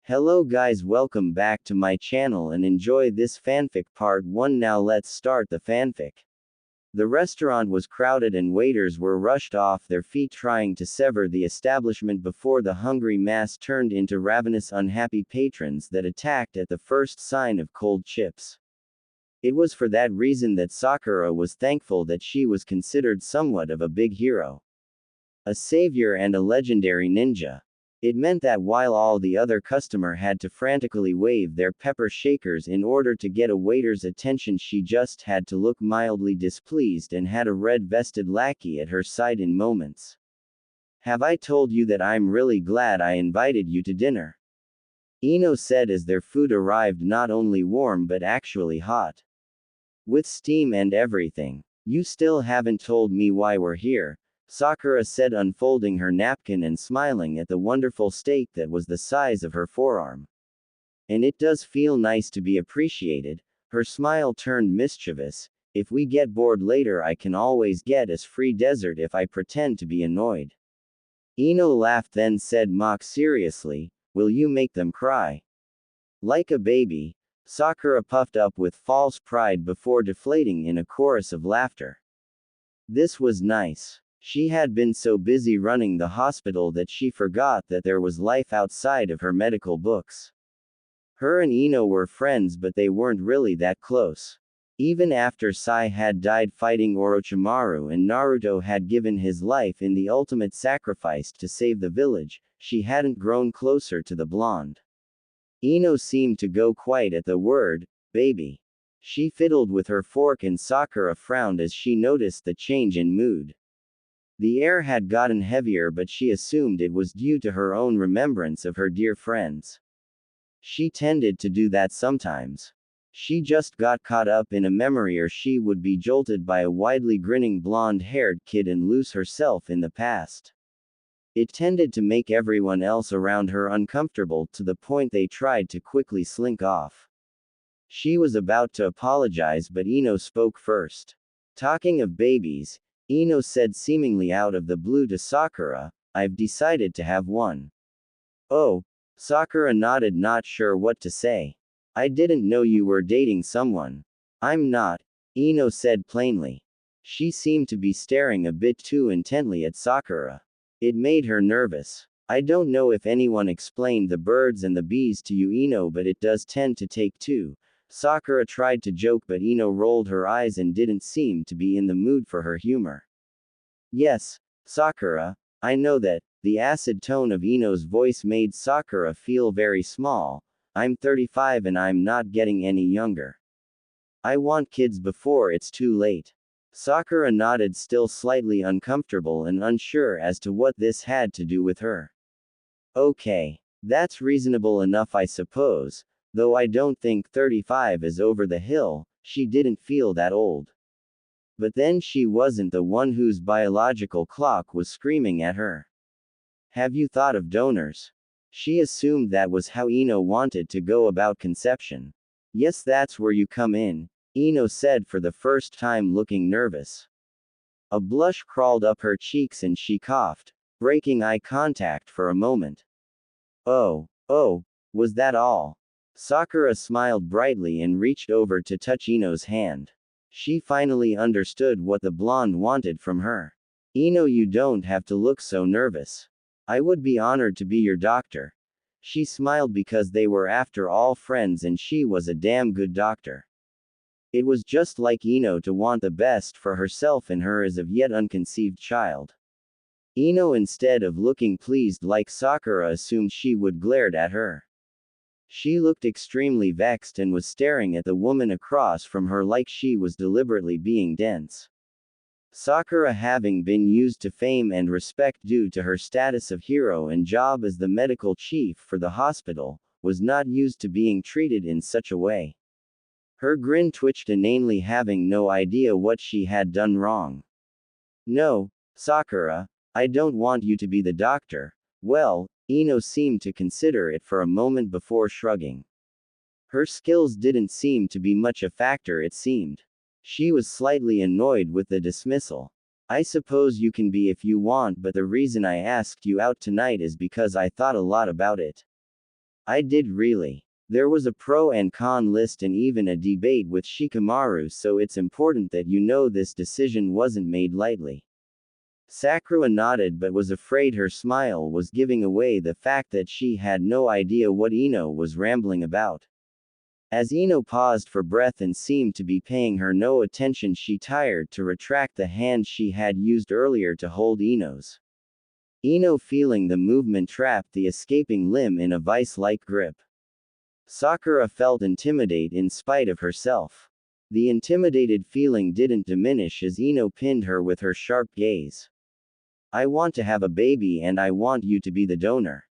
Hello guys, welcome back to my channel and enjoy this fanfic part 1. Now let's start the fanfic. The restaurant was crowded and waiters were rushed off their feet trying to sever the establishment before the hungry mass turned into ravenous unhappy patrons that attacked at the first sign of cold chips. It was for that reason that Sakura was thankful that she was considered somewhat of a big hero. A savior and a legendary ninja. It meant that while all the other customer had to frantically wave their pepper shakers in order to get a waiter's attention, she just had to look mildly displeased and had a red-vested lackey at her side in moments. "Have I told you that I'm really glad I invited you to dinner?" Ino said as their food arrived, not only warm but actually hot. "With steam and everything. You still haven't told me why we're here," Sakura said, unfolding her napkin and smiling at the wonderful steak that was the size of her forearm. "And it does feel nice to be appreciated." Her smile turned mischievous. "If we get bored later, I can always get us free dessert if I pretend to be annoyed." Ino laughed, then said mock seriously, "Will you make them cry?" Like a baby, Sakura puffed up with false pride before deflating in a chorus of laughter. This was nice. She had been so busy running the hospital that she forgot that there was life outside of her medical books. Her and Ino were friends, but they weren't really that close. Even after Sai had died fighting Orochimaru and Naruto had given his life in the ultimate sacrifice to save the village, she hadn't grown closer to the blonde. Ino seemed to go quiet at the word, baby. She fiddled with her fork and Sakura frowned as she noticed the change in mood. The air had gotten heavier, but she assumed it was due to her own remembrance of her dear friends. She tended to do that sometimes. She just got caught up in a memory, or she would be jolted by a widely grinning blonde-haired kid and lose herself in the past. It tended to make everyone else around her uncomfortable to the point they tried to quickly slink off. She was about to apologize, but Ino spoke first. "Talking of babies," Ino said seemingly out of the blue to Sakura, "I've decided to have one." "Oh?" Sakura nodded, not sure what to say. "I didn't know you were dating someone." "I'm not," Ino said plainly. She seemed to be staring a bit too intently at Sakura. It made her nervous. "I don't know if anyone explained the birds and the bees to you, Ino, but it does tend to take two." Sakura tried to joke, but Ino rolled her eyes and didn't seem to be in the mood for her humor. "Yes, Sakura, I know that." The acid tone of Ino's voice made Sakura feel very small. "I'm 35 and I'm not getting any younger. I want kids before it's too late." Sakura nodded, still slightly uncomfortable and unsure as to what this had to do with her. "Okay. That's reasonable enough, I suppose. Though I don't think 35 is over the hill." She didn't feel that old. But then she wasn't the one whose biological clock was screaming at her. "Have you thought of donors?" She assumed that was how Ino wanted to go about conception. "Yes, that's where you come in," Ino said for the first time, looking nervous. A blush crawled up her cheeks and she coughed, breaking eye contact for a moment. Oh, was that all?" Sakura smiled brightly and reached over to touch Ino's hand. She finally understood what the blonde wanted from her. "Ino, you don't have to look so nervous. I would be honored to be your doctor." She smiled because they were after all friends and she was a damn good doctor. It was just like Ino to want the best for herself and her as of yet unconceived child. Ino, instead of looking pleased like Sakura assumed she would, glared at her. She looked extremely vexed and was staring at the woman across from her like she was deliberately being dense. Sakura, having been used to fame and respect due to her status of hero and job as the medical chief for the hospital, was not used to being treated in such a way. Her grin twitched inanely, having no idea what she had done wrong. "No, Sakura, I don't want you to be the doctor." "Well," Ino seemed to consider it for a moment before shrugging. Her skills didn't seem to be much a factor, it seemed. She was slightly annoyed with the dismissal. "I suppose you can be if you want, but the reason I asked you out tonight is because I thought a lot about it." I did really. There was a pro and con list and even a debate with Shikamaru, so it's important that you know this decision wasn't made lightly. Sakura nodded but was afraid her smile was giving away the fact that she had no idea what Ino was rambling about. As Ino paused for breath and seemed to be paying her no attention, she tired to retract the hand she had used earlier to hold Ino's. Ino, feeling the movement, trapped the escaping limb in a vice-like grip. Sakura felt intimidated in spite of herself. The intimidated feeling didn't diminish as Ino pinned her with her sharp gaze. I want to have a baby and I want you to be the donor.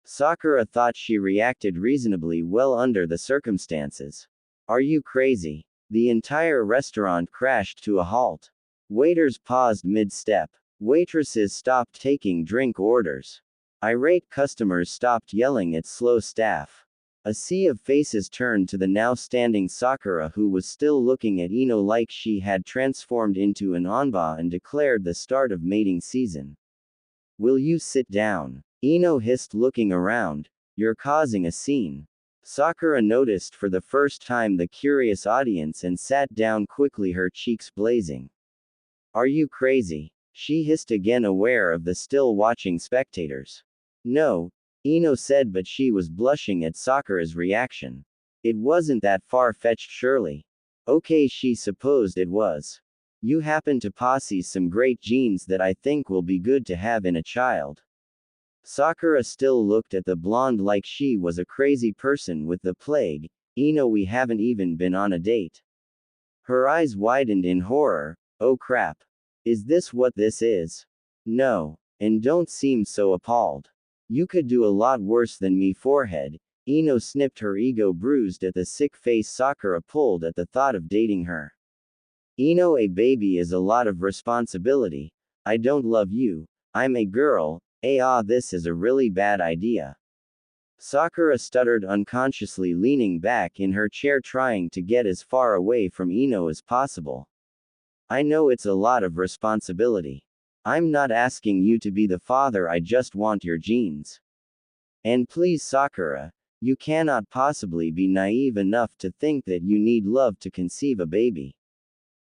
Sakura thought she reacted reasonably well under the circumstances. Are you crazy? The entire restaurant crashed to a halt. Waiters paused mid-step. Waitresses stopped taking drink orders. Irate customers stopped yelling at slow staff. A sea of faces turned to the now standing Sakura, who was still looking at Ino like she had transformed into an onba and declared the start of mating season. Will you sit down? Ino hissed, looking around. You're causing a scene. Sakura noticed for the first time the curious audience and sat down quickly, her cheeks blazing. Are you crazy? She hissed again, aware of the still watching spectators. No, Ino said, but she was blushing at Sakura's reaction. It wasn't that far-fetched, surely. Okay, she supposed it was. You happen to possess some great genes that I think will be good to have in a child. Sakura still looked at the blonde like she was a crazy person with the plague. Ino, we haven't even been on a date. Her eyes widened in horror. Oh crap. Is this what this is? No. And don't seem so appalled. You could do a lot worse than me, forehead. Ino snipped, her ego bruised at the sick face Sakura pulled at the thought of dating her. Ino, a baby is a lot of responsibility. I don't love you. I'm a girl. This is a really bad idea. Sakura stuttered, unconsciously leaning back in her chair, trying to get as far away from Ino as possible. I know it's a lot of responsibility. I'm not asking you to be the father, I just want your genes. And please, Sakura, you cannot possibly be naive enough to think that you need love to conceive a baby.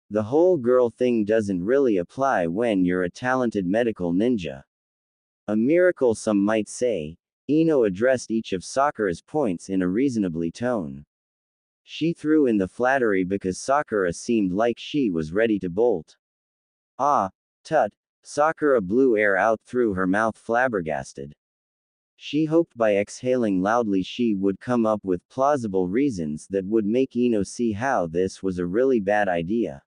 The whole girl thing doesn't really apply when you're a talented medical ninja. A miracle, some might say. Ino addressed each of Sakura's points in a reasonably tone. She threw in the flattery because Sakura seemed like she was ready to bolt. Ah, tut. Sakura blew air out through her mouth, flabbergasted. She hoped by exhaling loudly she would come up with plausible reasons that would make Ino see how this was a really bad idea.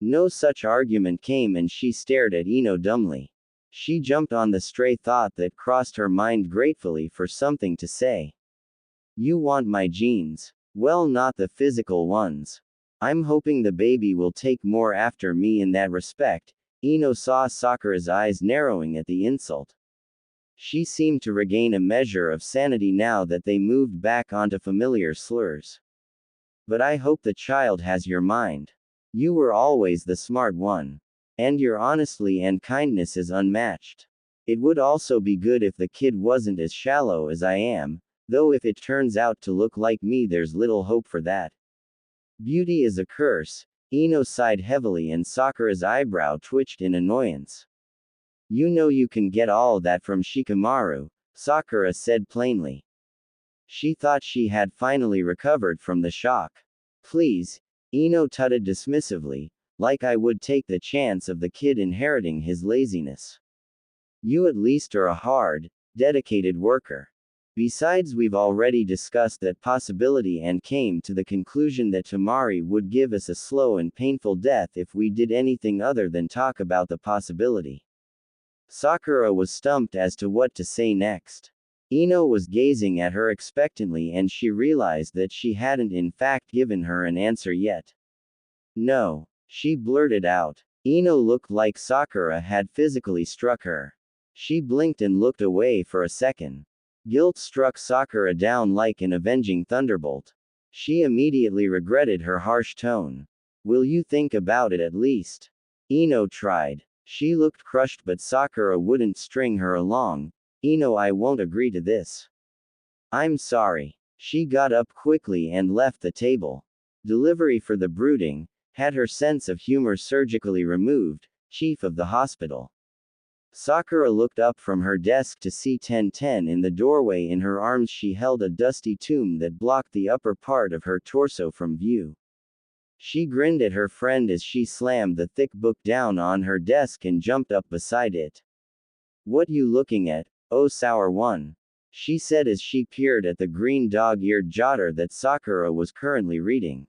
No such argument came and she stared at Ino dumbly. She jumped on the stray thought that crossed her mind, gratefully for something to say. You want my genes? Well, not the physical ones. I'm hoping the baby will take more after me in that respect. Ino saw Sakura's eyes narrowing at the insult. She seemed to regain a measure of sanity now that they moved back onto familiar slurs. But I hope the child has your mind. You were always the smart one. And your honesty and kindness is unmatched. It would also be good if the kid wasn't as shallow as I am, though if it turns out to look like me, there's little hope for that. Beauty is a curse. Ino sighed heavily and Sakura's eyebrow twitched in annoyance. You know you can get all that from Shikamaru, Sakura said plainly. She thought she had finally recovered from the shock. Please, Ino tutted dismissively, like I would take the chance of the kid inheriting his laziness. You at least are a hard, dedicated worker. Besides, we've already discussed that possibility and came to the conclusion that Tamari would give us a slow and painful death if we did anything other than talk about the possibility. Sakura was stumped as to what to say next. Ino was gazing at her expectantly and she realized that she hadn't in fact given her an answer yet. No. She blurted out. Ino looked like Sakura had physically struck her. She blinked and looked away for a second. Guilt struck Sakura down like an avenging thunderbolt. She immediately regretted her harsh tone. Will you think about it at least? Ino tried. She looked crushed, but Sakura wouldn't string her along. Ino, I won't agree to this. I'm sorry. She got up quickly and left the table. Delivery for the brooding, had her sense of humor surgically removed, chief of the hospital. Sakura looked up from her desk to see 1010 in the doorway. In her arms she held a dusty tome that blocked the upper part of her torso from view. She grinned at her friend as she slammed the thick book down on her desk and jumped up beside it. What you looking at, oh sour one? She said as she peered at the green dog-eared jotter that Sakura was currently reading.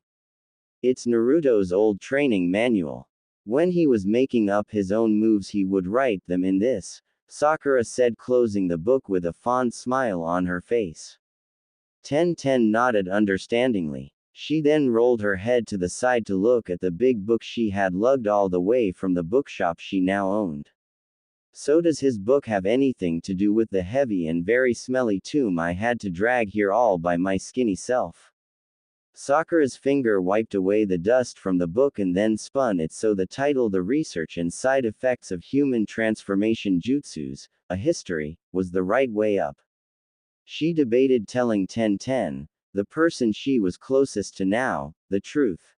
It's Naruto's old training manual. When he was making up his own moves he would write them in this, Sakura said, closing the book with a fond smile on her face. 1010 nodded understandingly. She then rolled her head to the side to look at the big book she had lugged all the way from the bookshop she now owned. So does his book have anything to do with the heavy and very smelly tome I had to drag here all by my skinny self? Sakura's finger wiped away the dust from the book and then spun it so the title, The Research and Side Effects of Human Transformation Jutsus, a History, was the right way up. She debated telling 1010, the person she was closest to now, the truth.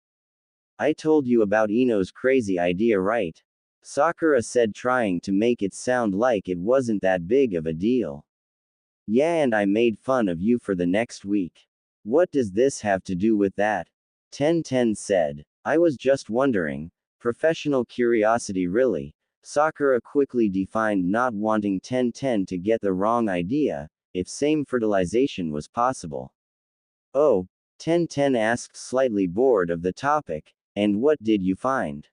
I told you about Ino's crazy idea, right? Sakura said, trying to make it sound like it wasn't that big of a deal. Yeah, and I made fun of you for the next week. What does this have to do with that? 1010 said. I was just wondering. Professional curiosity, really. Sakura quickly defined, not wanting 1010 to get the wrong idea, if same fertilization was possible. Oh, 1010 asked, slightly bored of the topic, and what did you find?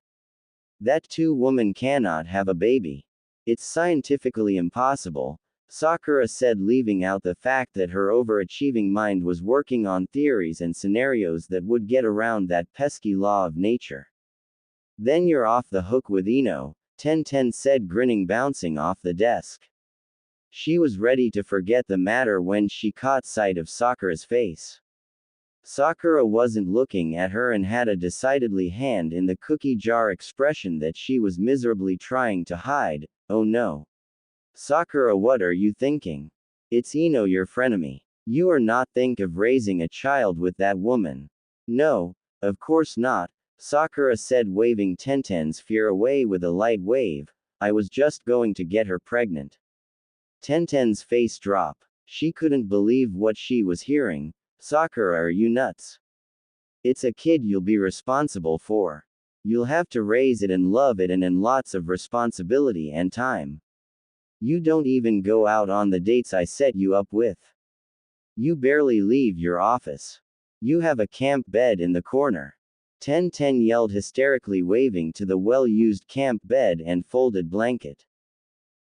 That two women cannot have a baby. It's scientifically impossible, Sakura said, leaving out the fact that her overachieving mind was working on theories and scenarios that would get around that pesky law of nature. Then you're off the hook with Ino, 1010 said, grinning, bouncing off the desk. She was ready to forget the matter when she caught sight of Sakura's face. Sakura wasn't looking at her and had a decidedly hand in the cookie jar expression that she was miserably trying to hide. Oh no. Sakura, what are you thinking? It's Ino, your frenemy. You are not think of raising a child with that woman. No, of course not, Sakura said, waving 1010's fear away with a light wave. I was just going to get her pregnant. 1010's face dropped. She couldn't believe what she was hearing. Sakura, are you nuts? It's a kid you'll be responsible for. You'll have to raise it and love it, and lots of responsibility and time. You don't even go out on the dates I set you up with. You barely leave your office. You have a camp bed in the corner. 1010 yelled hysterically, waving to the well-used camp bed and folded blanket.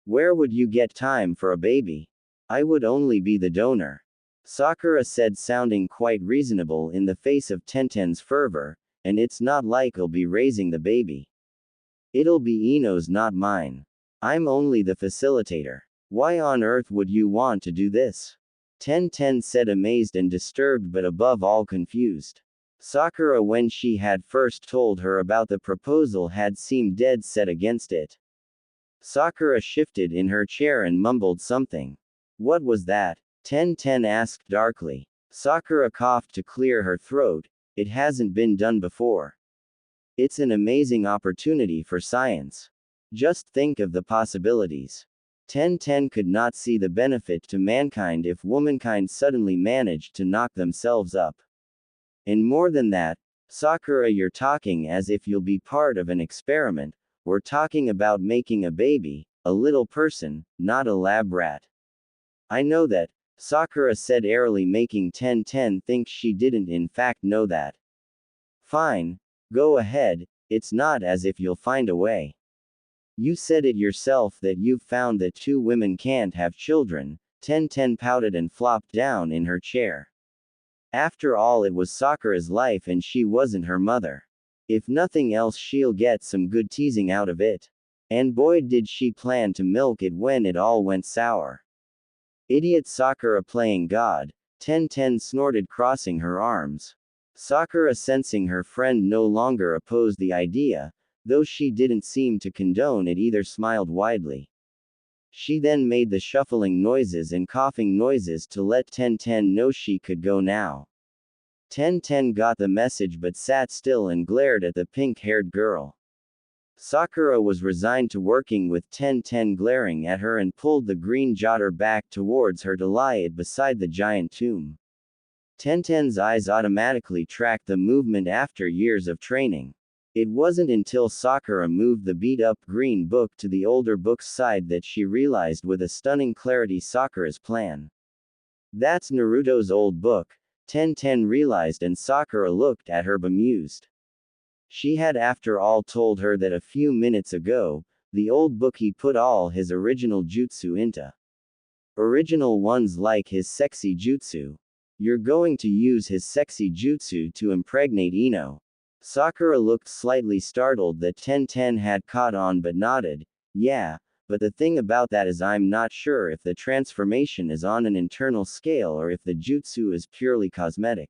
Where would you get time for a baby? I would only be the donor. Sakura said, sounding quite reasonable in the face of 1010's fervor, and it's not like I'll be raising the baby. It'll be Ino's, not mine. I'm only the facilitator. Why on earth would you want to do this? 1010 said, amazed and disturbed, but above all confused. Sakura, when she had first told her about the proposal, had seemed dead set against it. Sakura shifted in her chair and mumbled something. What was that? 1010 asked darkly. Sakura coughed to clear her throat. It hasn't been done before. It's an amazing opportunity for science. Just think of the possibilities. 1010 could not see the benefit to mankind if womankind suddenly managed to knock themselves up. And more than that, Sakura, you're talking as if you'll be part of an experiment. We're talking about making a baby, a little person, not a lab rat. I know that, Sakura said airily, making 1010 think she didn't in fact know that. Fine. Go ahead, it's not as if you'll find a way. You said it yourself that you've found that two women can't have children. 1010 pouted and flopped down in her chair. After all, it was Sakura's life and she wasn't her mother. If nothing else, she'll get some good teasing out of it. And boy, did she plan to milk it when it all went sour. Idiot Sakura playing God, 1010 snorted, crossing her arms. Sakura, sensing her friend no longer opposed the idea, though she didn't seem to condone it either, smiled widely. She then made the shuffling noises and coughing noises to let Ten know she could go now. Ten got the message but sat still and glared at the pink-haired girl. Sakura was resigned to working with Ten glaring at her and pulled the green jotter back towards her to lie it beside the giant tomb. Ten's eyes automatically tracked the movement after years of training. It wasn't until Sakura moved the beat-up green book to the older book's side that she realized with a stunning clarity Sakura's plan. That's Naruto's old book, Ten realized, and Sakura looked at her bemused. She had after all told her that a few minutes ago, the old book he put all his original jutsu into. Original ones like his sexy jutsu. You're going to use his sexy jutsu to impregnate Ino. Sakura looked slightly startled that Ten had caught on but nodded. Yeah, but the thing about that is I'm not sure if the transformation is on an internal scale or if the jutsu is purely cosmetic.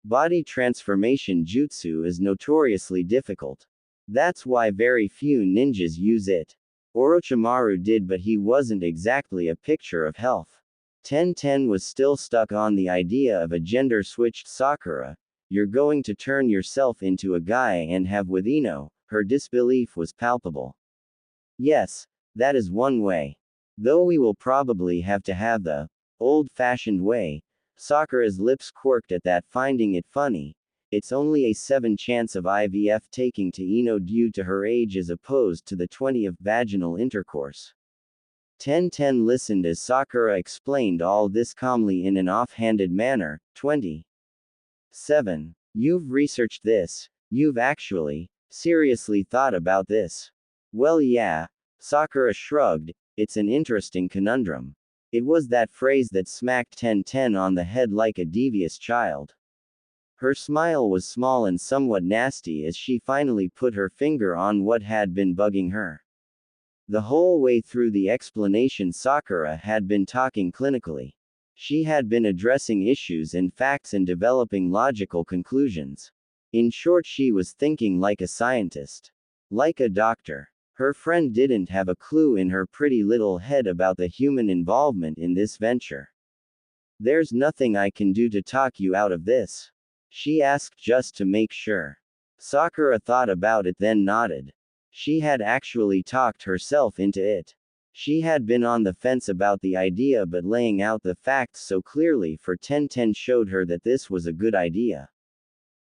Body transformation jutsu is notoriously difficult. That's why very few ninjas use it. Orochimaru did, but he wasn't exactly a picture of health. Ten was still stuck on the idea of a gender-switched Sakura. You're going to turn yourself into a guy and have with Ino. Her disbelief was palpable. Yes, that is one way. Though we will probably have to have the old-fashioned way. Sakura's lips quirked at that, finding it funny. It's only a 7 chance of IVF taking to Ino due to her age as opposed to the 20 of vaginal intercourse. Ten listened as Sakura explained all this calmly in an offhanded manner. 27. You've researched this. You've actually, seriously thought about this. Well, yeah. Sakura shrugged. It's an interesting conundrum. It was that phrase that smacked Ten on the head like a devious child. Her smile was small and somewhat nasty as she finally put her finger on what had been bugging her. The whole way through the explanation, Sakura had been talking clinically. She had been addressing issues and facts and developing logical conclusions. In short, she was thinking like a scientist. Like a doctor. Her friend didn't have a clue in her pretty little head about the human involvement in this venture. There's nothing I can do to talk you out of this? She asked just to make sure. Sakura thought about it then nodded. She had actually talked herself into it. She had been on the fence about the idea, but laying out the facts so clearly for Ten showed her that this was a good idea.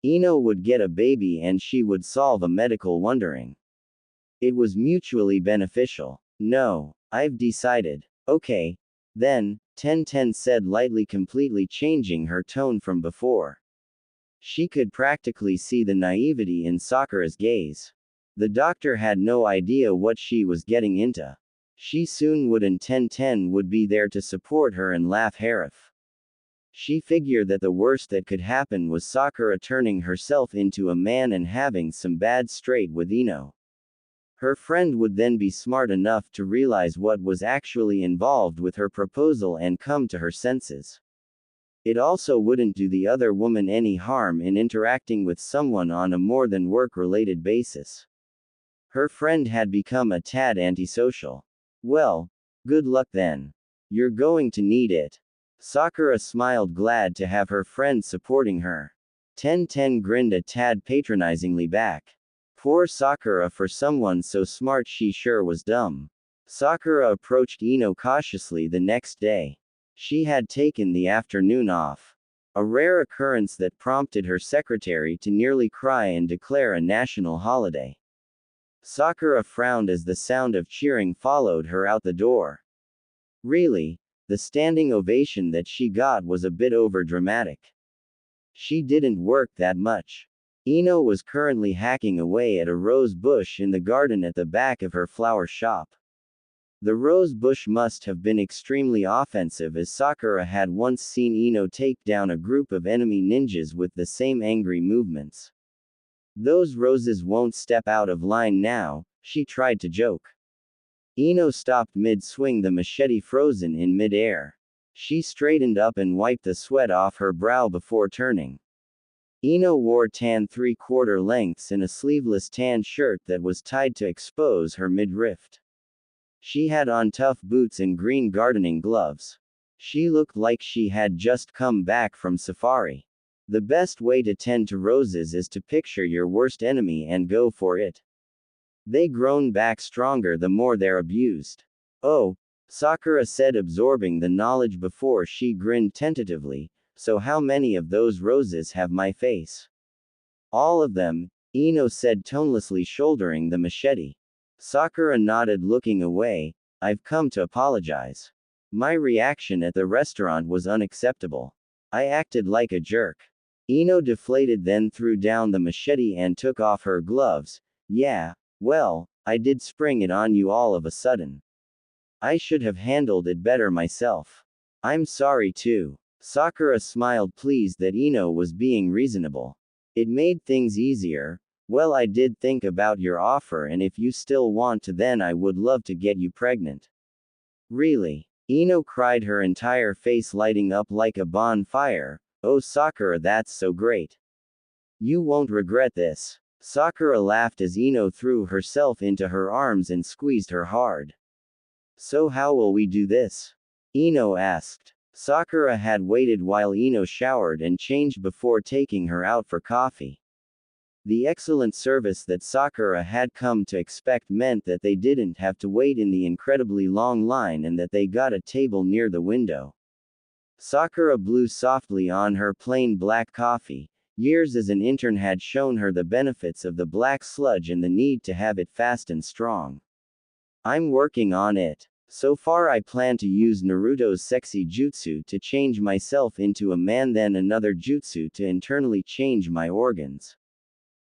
Ino would get a baby and she would solve a medical wondering. It was mutually beneficial. No, I've decided. Okay. Then, Ten said lightly, completely changing her tone from before. She could practically see the naivety in Sakura's gaze. The doctor had no idea what she was getting into. She soon would, and Ten would be there to support her and laugh Harem. She figured that the worst that could happen was Sakura turning herself into a man and having some bad straight with Ino. Her friend would then be smart enough to realize what was actually involved with her proposal and come to her senses. It also wouldn't do the other woman any harm in interacting with someone on a more than work-related basis. Her friend had become a tad antisocial. Well, good luck then. You're going to need it. Sakura smiled, glad to have her friend supporting her. Ten grinned a tad patronizingly back. Poor Sakura, for someone so smart she sure was dumb. Sakura approached Ino cautiously the next day. She had taken the afternoon off. A rare occurrence that prompted her secretary to nearly cry and declare a national holiday. Sakura frowned as the sound of cheering followed her out the door. Really, the standing ovation that she got was a bit overdramatic. She didn't work that much. Ino was currently hacking away at a rose bush in the garden at the back of her flower shop. The rose bush must have been extremely offensive, as Sakura had once seen Ino take down a group of enemy ninjas with the same angry movements. Those roses won't step out of line now, she tried to joke. Ino stopped mid-swing, the machete frozen in mid-air. She straightened up and wiped the sweat off her brow before turning. Ino wore tan 3/4 lengths and a sleeveless tan shirt that was tied to expose her midriff. She had on tough boots and green gardening gloves. She looked like she had just come back from safari. The best way to tend to roses is to picture your worst enemy and go for it. They grown back stronger the more they're abused. Oh, Sakura said, absorbing the knowledge before she grinned tentatively. So how many of those roses have my face? All of them, Ino said tonelessly, shouldering the machete. Sakura nodded, looking away. I've come to apologize. My reaction at the restaurant was unacceptable. I acted like a jerk. Ino deflated, then threw down the machete and took off her gloves. Yeah, well, I did spring it on you all of a sudden. I should have handled it better myself. I'm sorry too. Sakura smiled, pleased that Ino was being reasonable. It made things easier. Well, I did think about your offer, and if you still want to, then I would love to get you pregnant. Really? Ino cried, her entire face lighting up like a bonfire. Oh Sakura, that's so great. You won't regret this. Sakura laughed as Ino threw herself into her arms and squeezed her hard. So how will we do this? Ino asked. Sakura had waited while Ino showered and changed before taking her out for coffee. The excellent service that Sakura had come to expect meant that they didn't have to wait in the incredibly long line and that they got a table near the window. Sakura blew softly on her plain black coffee. Years as an intern had shown her the benefits of the black sludge and the need to have it fast and strong. I'm working on it. So far I plan to use Naruto's sexy jutsu to change myself into a man, then another jutsu to internally change my organs.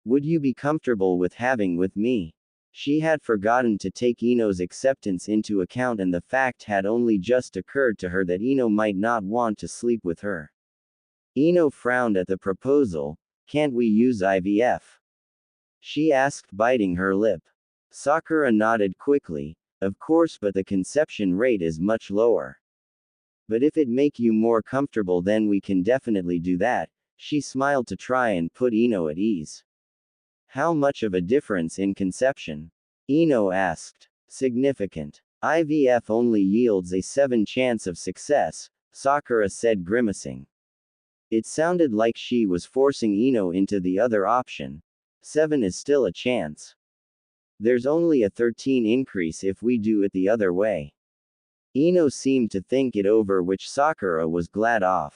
Would you be comfortable with having with me? She had forgotten to take Ino's acceptance into account, and the fact had only just occurred to her that Ino might not want to sleep with her. Ino frowned at the proposal. Can't we use IVF? She asked, biting her lip. Sakura nodded quickly. Of course, but the conception rate is much lower. But if it make you more comfortable, then we can definitely do that. She smiled to try and put Ino at ease. How much of a difference in conception? Ino asked. Significant. IVF only yields a 7% chance of success, Sakura said, grimacing. It sounded like she was forcing Ino into the other option. 7 is still a chance. There's only a 13 increase if we do it the other way. Ino seemed to think it over, which Sakura was glad of.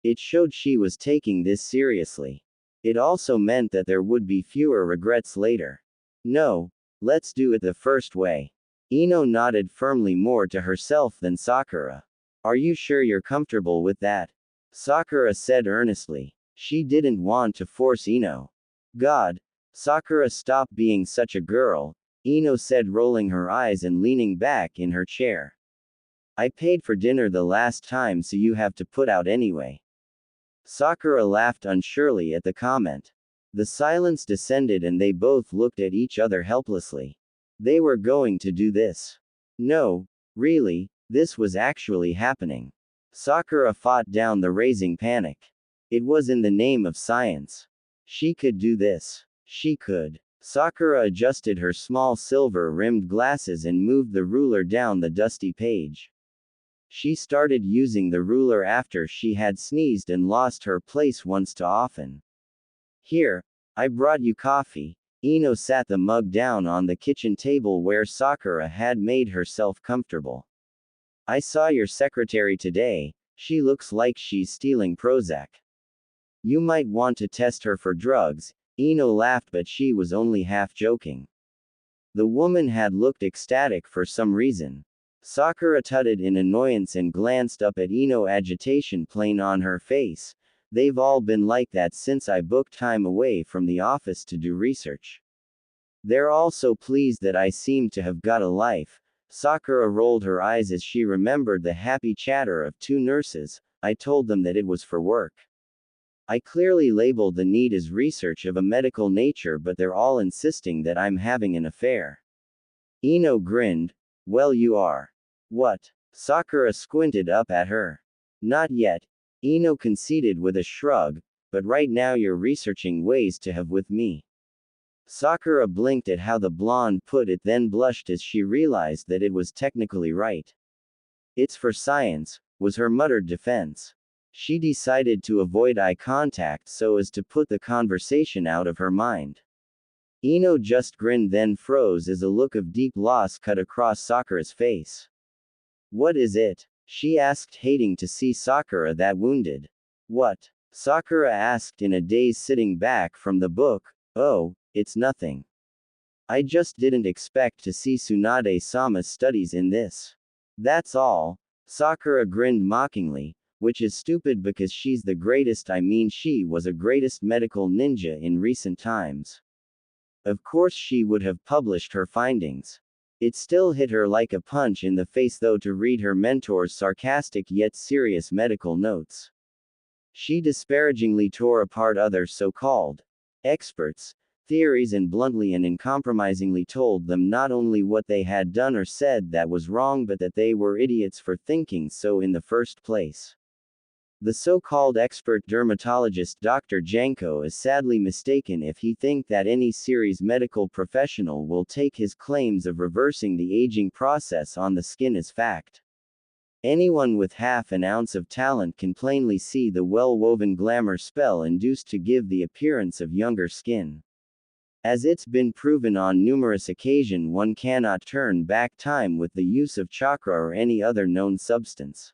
It showed she was taking this seriously. It also meant that there would be fewer regrets later. No, let's do it the first way. Ino nodded firmly, more to herself than Sakura. Are you sure you're comfortable with that? Sakura said earnestly. She didn't want to force Ino. God. Sakura, stop being such a girl, Ino said, rolling her eyes and leaning back in her chair. I paid for dinner the last time, so you have to put out anyway. Sakura laughed unsurely at the comment. The silence descended and they both looked at each other helplessly. They were going to do this. No, really, this was actually happening. Sakura fought down the raising panic. It was in the name of science. She could do this. She could. Sakura adjusted her small silver-rimmed glasses and moved the ruler down the dusty page. She started using the ruler after she had sneezed and lost her place once too often. Here, I brought you coffee. Ino sat the mug down on the kitchen table where Sakura had made herself comfortable. I saw your secretary today. She looks like she's stealing Prozac. You might want to test her for drugs. Ino laughed, but she was only half joking. The woman had looked ecstatic for some reason. Sakura tutted in annoyance and glanced up at Ino, agitation plain on her face. They've all been like that since I booked time away from the office to do research. They're all so pleased that I seem to have got a life. Sakura rolled her eyes as she remembered the happy chatter of two nurses. I told them that it was for work. I clearly labeled the need as research of a medical nature, but they're all insisting that I'm having an affair. Ino grinned. Well, you are. What? Sakura squinted up at her. Not yet. Ino conceded with a shrug, but right now you're researching ways to have with me. Sakura blinked at how the blonde put it, then blushed as she realized that it was technically right. It's for science, was her muttered defense. She decided to avoid eye contact so as to put the conversation out of her mind. Ino just grinned, then froze as a look of deep loss cut across Sakura's face. What is it? She asked, hating to see Sakura that wounded. What? Sakura asked in a daze, sitting back from the book. Oh, it's nothing. I just didn't expect to see Tsunade-sama's studies in this. That's all. Sakura grinned mockingly, which is stupid because she's the greatest. I mean, she was a greatest medical ninja in recent times. Of course she would have published her findings. It still hit her like a punch in the face though to read her mentor's sarcastic yet serious medical notes. She disparagingly tore apart other so-called experts' theories and bluntly and uncompromisingly told them not only what they had done or said that was wrong but that they were idiots for thinking so in the first place. The so-called expert dermatologist Dr. Janko is sadly mistaken if he thinks that any serious medical professional will take his claims of reversing the aging process on the skin as fact. Anyone with half an ounce of talent can plainly see the well-woven glamour spell induced to give the appearance of younger skin. As it's been proven on numerous occasions, one cannot turn back time with the use of chakra or any other known substance.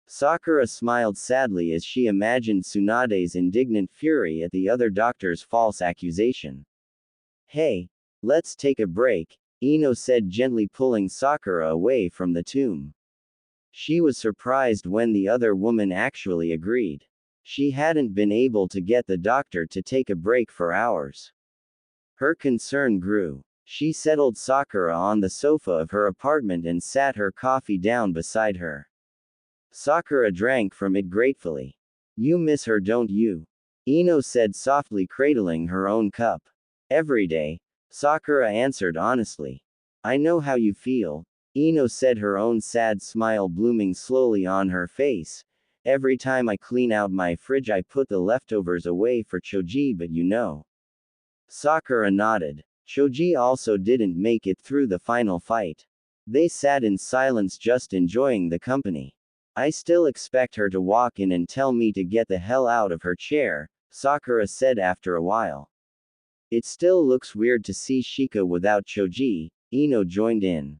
Sakura smiled sadly as she imagined Tsunade's indignant fury at the other doctor's false accusation. Hey, let's take a break, Ino said, gently pulling Sakura away from the tomb. She was surprised when the other woman actually agreed. She hadn't been able to get the doctor to take a break for hours. Her concern grew. She settled Sakura on the sofa of her apartment and sat her coffee down beside her. Sakura drank from it gratefully. You miss her, don't you? Ino said softly, cradling her own cup. Every day, Sakura answered honestly. I know how you feel, Ino said, her own sad smile blooming slowly on her face. Every time I clean out my fridge I put the leftovers away for Choji, but you know. Sakura nodded. Choji also didn't make it through the final fight. They sat in silence, just enjoying the company. I still expect her to walk in and tell me to get the hell out of her chair, Sakura said after a while. It still looks weird to see Shika without Choji, Ino joined in.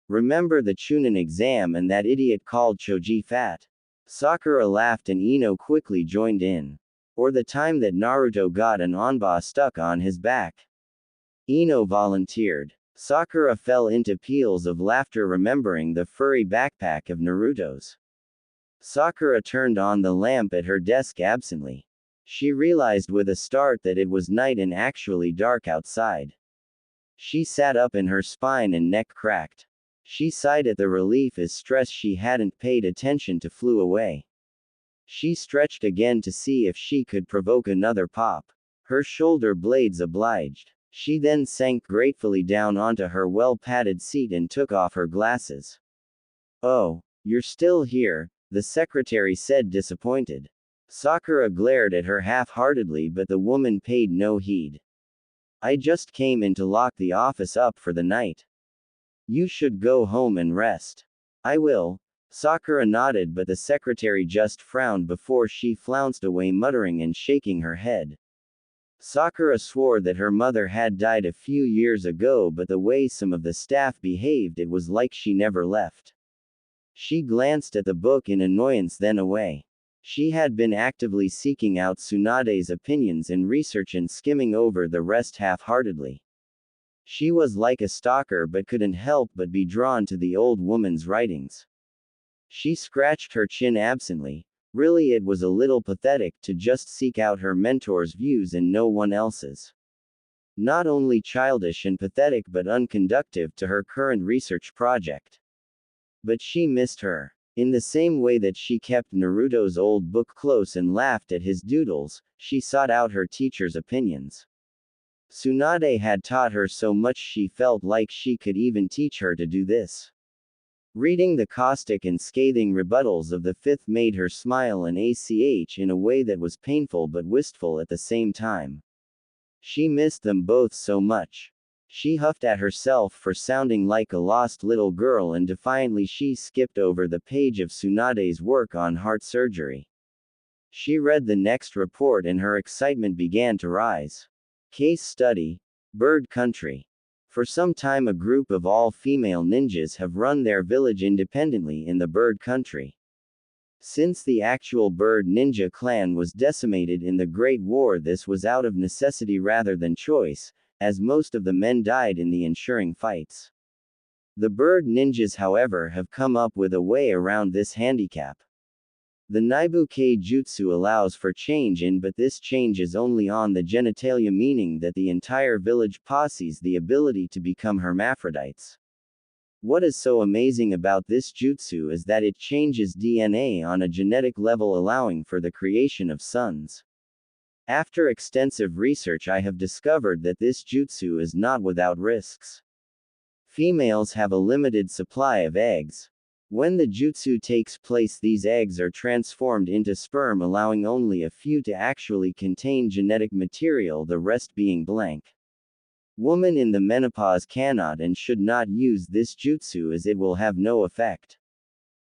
Remember the Chunin exam and that idiot called Choji fat? Sakura laughed and Ino quickly joined in. Or the time that Naruto got an onba stuck on his back. Ino volunteered. Sakura fell into peals of laughter remembering the furry backpack of Naruto's. Sakura turned on the lamp at her desk absently. She realized with a start that it was night and actually dark outside. She sat up and her spine and neck cracked. She sighed at the relief as stress she hadn't paid attention to flew away. She stretched again to see if she could provoke another pop. Her shoulder blades obliged. She then sank gratefully down onto her well-padded seat and took off her glasses. Oh, you're still here, the secretary said, disappointed. Sakura glared at her half-heartedly, but the woman paid no heed. I just came in to lock the office up for the night. You should go home and rest. I will. Sakura nodded, but the secretary just frowned before she flounced away, muttering and shaking her head. Sakura swore that her mother had died a few years ago, but the way some of the staff behaved, it was like she never left. She glanced at the book in annoyance, then away. She had been actively seeking out Tsunade's opinions and research and skimming over the rest half-heartedly. She was like a stalker but couldn't help but be drawn to the old woman's writings. She scratched her chin absently. Really, it was a little pathetic to just seek out her mentor's views and no one else's. Not only childish and pathetic but unconductive to her current research project. But she missed her. In the same way that she kept Naruto's old book close and laughed at his doodles, she sought out her teacher's opinions. Tsunade had taught her so much she felt like she could even teach her to do this. Reading the caustic and scathing rebuttals of the fifth made her smile and ach in a way that was painful but wistful at the same time. She missed them both so much. She huffed at herself for sounding like a lost little girl, and defiantly she skipped over the page of Tsunade's work on heart surgery. She read the next report and her excitement began to rise. Case study: Bird Country. For some time a group of all-female ninjas have run their village independently in the Bird Country. Since the actual bird ninja clan was decimated in the Great War, this was out of necessity rather than choice, as most of the men died in the ensuing fights. The bird ninjas, however, have come up with a way around this handicap. The Naibu-kei jutsu allows for change in, but this change is only on the genitalia, meaning that the entire village possesses the ability to become hermaphrodites. What is so amazing about this jutsu is that it changes DNA on a genetic level, allowing for the creation of sons. After extensive research, I have discovered that this jutsu is not without risks. Females have a limited supply of eggs. When the jutsu takes place, these eggs are transformed into sperm, allowing only a few to actually contain genetic material, the rest being blank. Women in the menopause cannot and should not use this jutsu, as it will have no effect.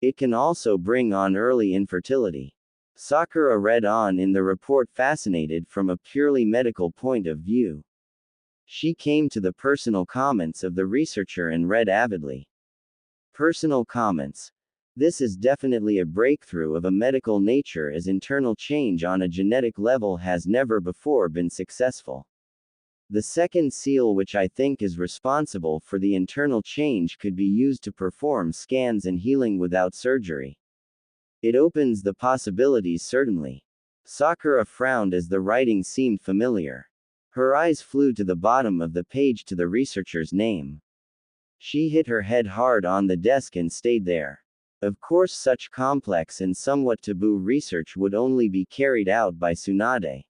It can also bring on early infertility. Sakura read on in the report, fascinated from a purely medical point of view. She came to the personal comments of the researcher and read avidly. Personal comments. This is definitely a breakthrough of a medical nature, as internal change on a genetic level has never before been successful. The second seal, which I think is responsible for the internal change, could be used to perform scans and healing without surgery. It opens the possibilities, certainly. Sakura frowned as the writing seemed familiar. Her eyes flew to the bottom of the page to the researcher's name. She hit her head hard on the desk and stayed there. Of course, such complex and somewhat taboo research would only be carried out by Tsunade.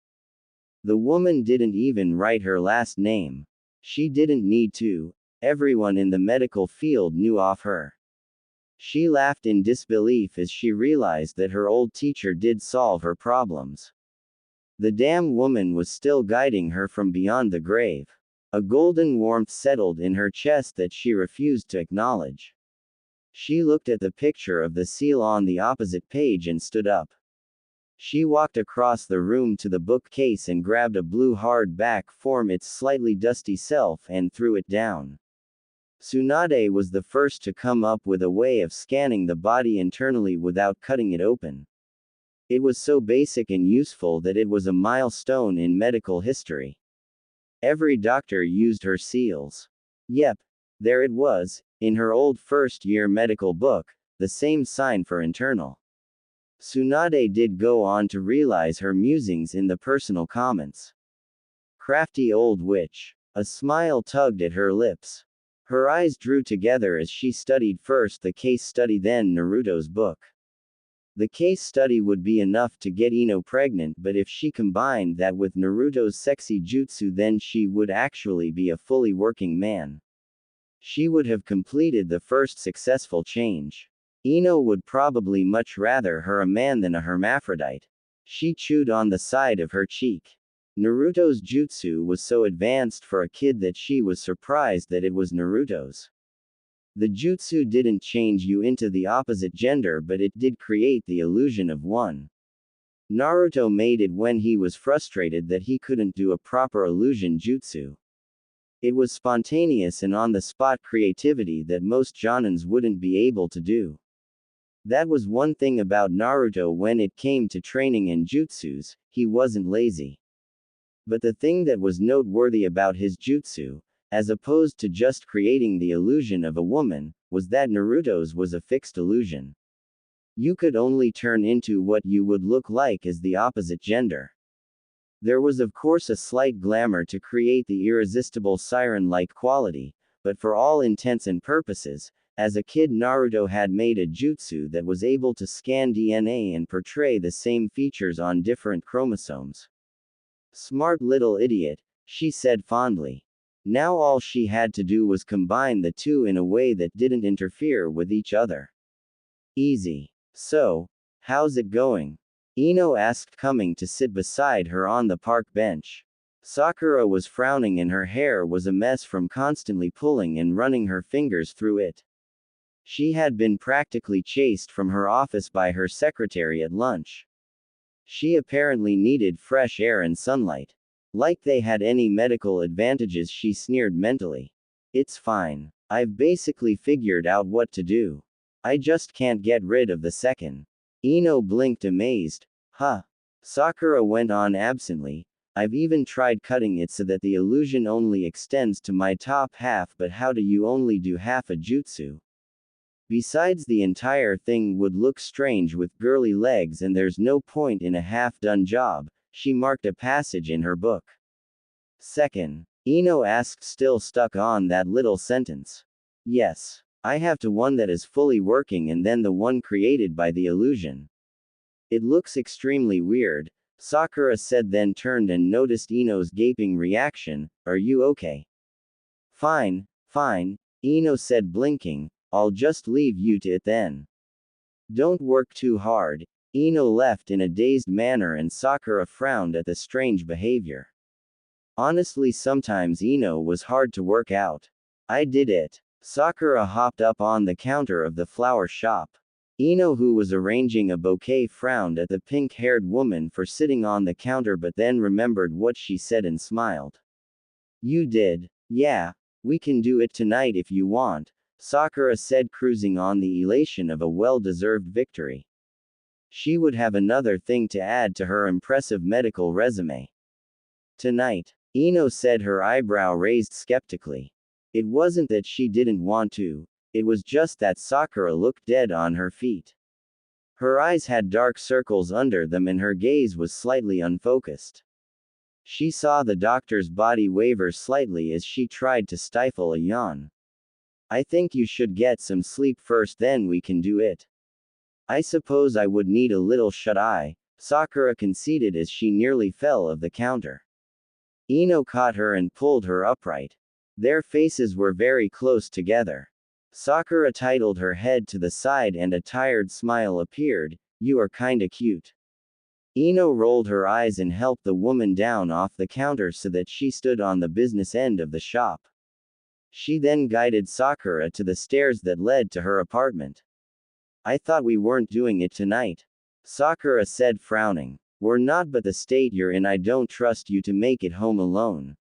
The woman didn't even write her last name. She didn't need to. Everyone in the medical field knew of her. She laughed in disbelief as she realized that her old teacher did solve her problems. The damn woman was still guiding her from beyond the grave. A golden warmth settled in her chest that she refused to acknowledge. She looked at the picture of the seal on the opposite page and stood up. She walked across the room to the bookcase and grabbed a blue hardback from its slightly dusty shelf and threw it down. Tsunade was the first to come up with a way of scanning the body internally without cutting it open. It was so basic and useful that it was a milestone in medical history. Every doctor used her seals. Yep, there it was, in her old first-year medical book, the same sign for internal. Tsunade did go on to realize her musings in the personal comments. Crafty old witch. A smile tugged at her lips. Her eyes drew together as she studied first the case study, then Naruto's book. The case study would be enough to get Ino pregnant, but if she combined that with Naruto's sexy jutsu, then she would actually be a fully working man. She would have completed the first successful change. Ino would probably much rather her a man than a hermaphrodite. She chewed on the side of her cheek. Naruto's jutsu was so advanced for a kid that she was surprised that it was Naruto's. The jutsu didn't change you into the opposite gender, but it did create the illusion of one. Naruto made it when he was frustrated that he couldn't do a proper illusion jutsu. It was spontaneous and on-the-spot creativity that most jonins wouldn't be able to do. That was one thing about Naruto when it came to training and jutsus, he wasn't lazy. But the thing that was noteworthy about his jutsu, as opposed to just creating the illusion of a woman, was that Naruto's was a fixed illusion. You could only turn into what you would look like as the opposite gender. There was of course a slight glamour to create the irresistible siren-like quality, but for all intents and purposes, as a kid Naruto had made a jutsu that was able to scan DNA and portray the same features on different chromosomes. Smart little idiot, she said fondly. Now all she had to do was combine the two in a way that didn't interfere with each other. Easy. So, how's it going? Ino asked, coming to sit beside her on the park bench. Sakura was frowning and her hair was a mess from constantly pulling and running her fingers through it. She had been practically chased from her office by her secretary at lunch. She apparently needed fresh air and sunlight. Like they had any medical advantages, she sneered mentally. It's fine. I've basically figured out what to do. I just can't get rid of the second. Ino blinked amazed. Huh. Sakura went on absently. I've even tried cutting it so that the illusion only extends to my top half, but how do you only do half a jutsu? Besides, the entire thing would look strange with girly legs and there's no point in a half-done job. She marked a passage in her book. Second. Ino asked, still stuck on that little sentence. Yes. I have to one that is fully working and then the one created by the illusion. It looks extremely weird, Sakura said, then turned and noticed Ino's gaping reaction. Are you okay? Fine, fine, Ino said, blinking. I'll just leave you to it then. Don't work too hard. Ino left in a dazed manner and Sakura frowned at the strange behavior. Honestly, sometimes Ino was hard to work out. I did it. Sakura hopped up on the counter of the flower shop. Ino, who was arranging a bouquet, frowned at the pink-haired woman for sitting on the counter but then remembered what she said and smiled. You did. Yeah. We can do it tonight if you want, Sakura said, cruising on the elation of a well-deserved victory. She would have another thing to add to her impressive medical resume. Tonight, Ino said, her eyebrow raised skeptically. It wasn't that she didn't want to, it was just that Sakura looked dead on her feet. Her eyes had dark circles under them and her gaze was slightly unfocused. She saw the doctor's body waver slightly as she tried to stifle a yawn. I think you should get some sleep first, then we can do it. I suppose I would need a little shut-eye, Sakura conceded as she nearly fell off the counter. Ino caught her and pulled her upright. Their faces were very close together. Sakura titled her head to the side and a tired smile appeared. You are kinda cute. Ino rolled her eyes and helped the woman down off the counter so that she stood on the business end of the shop. She then guided Sakura to the stairs that led to her apartment. I thought we weren't doing it tonight, Sakura said, frowning. We're not, but the state you're in, I don't trust you to make it home alone.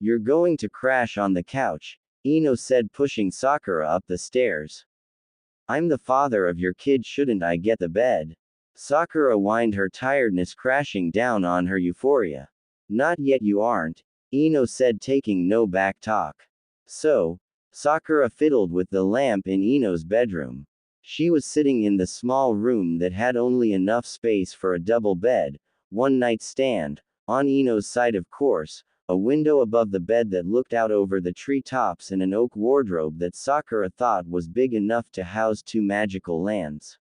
You're going to crash on the couch, Ino said, pushing Sakura up the stairs. I'm the father of your kid, shouldn't I get the bed? Sakura whined, her tiredness crashing down on her euphoria. Not yet, you aren't, Ino said, taking no back talk. So, Sakura fiddled with the lamp in Ino's bedroom. She was sitting in the small room that had only enough space for a double bed, one nightstand, on Ino's side of course, a window above the bed that looked out over the treetops, and an oak wardrobe that Sakura thought was big enough to house two magical lands.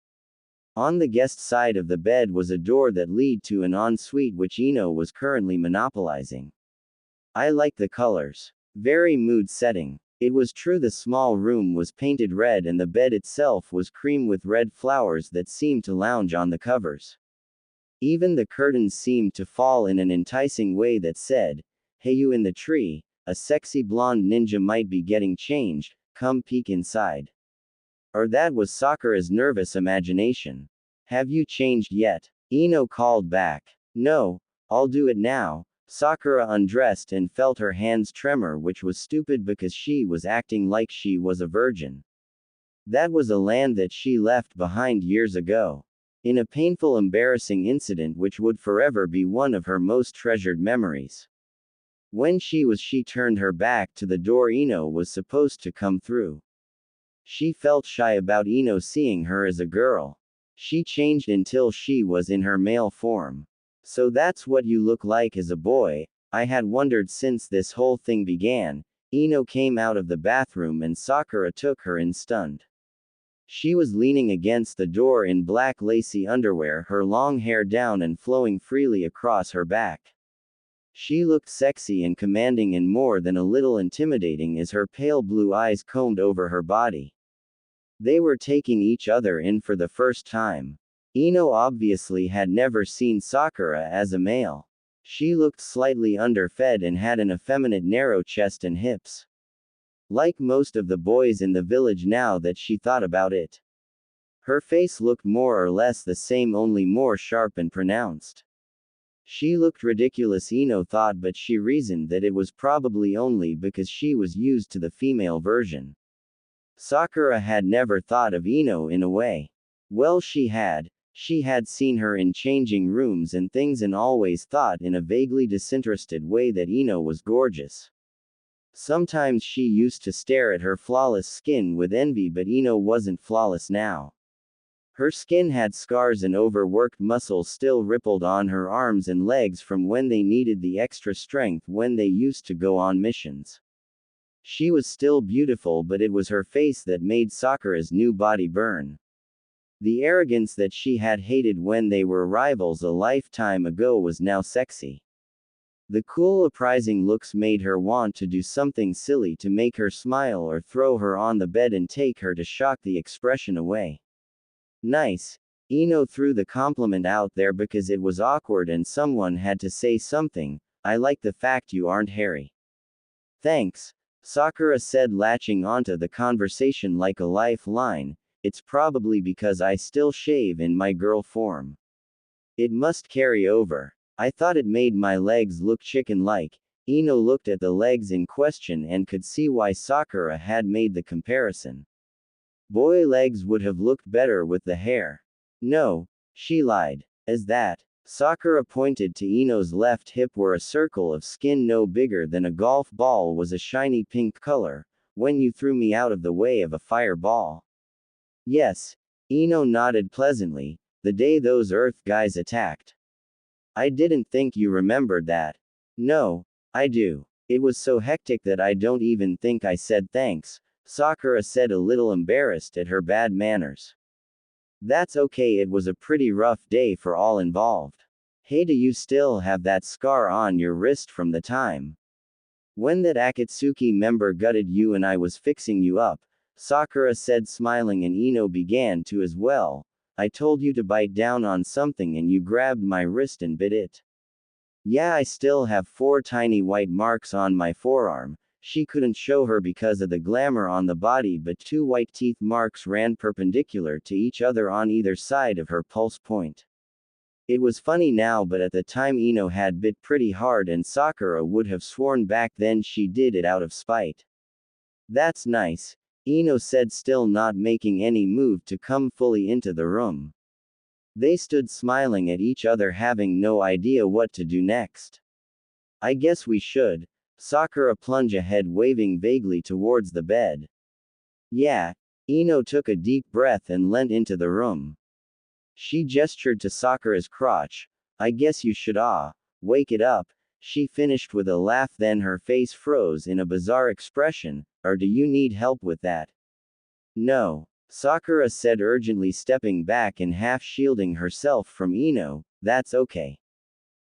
On the guest side of the bed was a door that led to an ensuite which Ino was currently monopolizing. I like the colors. Very mood-setting. It was true, the small room was painted red and the bed itself was cream with red flowers that seemed to lounge on the covers. Even the curtains seemed to fall in an enticing way that said, hey, you in the tree, a sexy blonde ninja might be getting changed, come peek inside. Or that was Sakura's nervous imagination. Have you changed yet? Ino called back. No, I'll do it now. Sakura undressed and felt her hands tremor, which was stupid because she was acting like she was a virgin. That was a land that she left behind years ago. In a painful, embarrassing incident which would forever be one of her most treasured memories. When she turned her back to the door Ino was supposed to come through. She felt shy about Ino seeing her as a girl. She changed until she was in her male form. So that's what you look like as a boy, I had wondered since this whole thing began. Ino came out of the bathroom and Sakura took her in stunned. She was leaning against the door in black lacy underwear, her long hair down and flowing freely across her back. She looked sexy and commanding and more than a little intimidating as her pale blue eyes combed over her body. They were taking each other in for the first time. Ino obviously had never seen Sakura as a male. She looked slightly underfed and had an effeminate narrow chest and hips. Like most of the boys in the village now that she thought about it. Her face looked more or less the same, only more sharp and pronounced. She looked ridiculous, Ino thought, but she reasoned that it was probably only because she was used to the female version. Sakura had never thought of Ino in a way. Well, she had. She had seen her in changing rooms and things and always thought in a vaguely disinterested way that Ino was gorgeous. Sometimes she used to stare at her flawless skin with envy, but Ino wasn't flawless now. Her skin had scars and overworked muscles still rippled on her arms and legs from when they needed the extra strength when they used to go on missions. She was still beautiful, but it was her face that made Sakura's new body burn. The arrogance that she had hated when they were rivals a lifetime ago was now sexy. The cool, apprising looks made her want to do something silly to make her smile or throw her on the bed and take her to shock the expression away. Nice. Ino threw the compliment out there because it was awkward and someone had to say something. I like the fact you aren't hairy. Thanks, Sakura said, latching onto the conversation like a lifeline. It's probably because I still shave in my girl form. It must carry over. I thought it made my legs look chicken-like. Ino looked at the legs in question and could see why Sakura had made the comparison. Boy legs would have looked better with the hair. No, she lied. As that, Sakura pointed to Ino's left hip where a circle of skin no bigger than a golf ball was a shiny pink color, when you threw me out of the way of a fireball. Yes, Ino nodded pleasantly, the day those Earth guys attacked. I didn't think you remembered that. No, I do. It was so hectic that I don't even think I said thanks, Sakura said, a little embarrassed at her bad manners. That's okay, it was a pretty rough day for all involved. Hey, do you still have that scar on your wrist from the time when that Akatsuki member gutted you and I was fixing you up? Sakura said, smiling, and Ino began to as well. I told you to bite down on something and you grabbed my wrist and bit it. Yeah, I still have 4 tiny white marks on my forearm. She couldn't show her because of the glamour on the body, but 2 white teeth marks ran perpendicular to each other on either side of her pulse point. It was funny now, but at the time Ino had bit pretty hard and Sakura would have sworn back then she did it out of spite. That's nice, Ino said, still not making any move to come fully into the room. They stood smiling at each other, having no idea what to do next. I guess we should. Sakura plunged ahead, waving vaguely towards the bed. Yeah. Ino took a deep breath and leant into the room. She gestured to Sakura's crotch. I guess you should wake it up, she finished with a laugh, then her face froze in a bizarre expression. Or do you need help with that? No, Sakura said urgently, stepping back and half shielding herself from Ino. That's okay.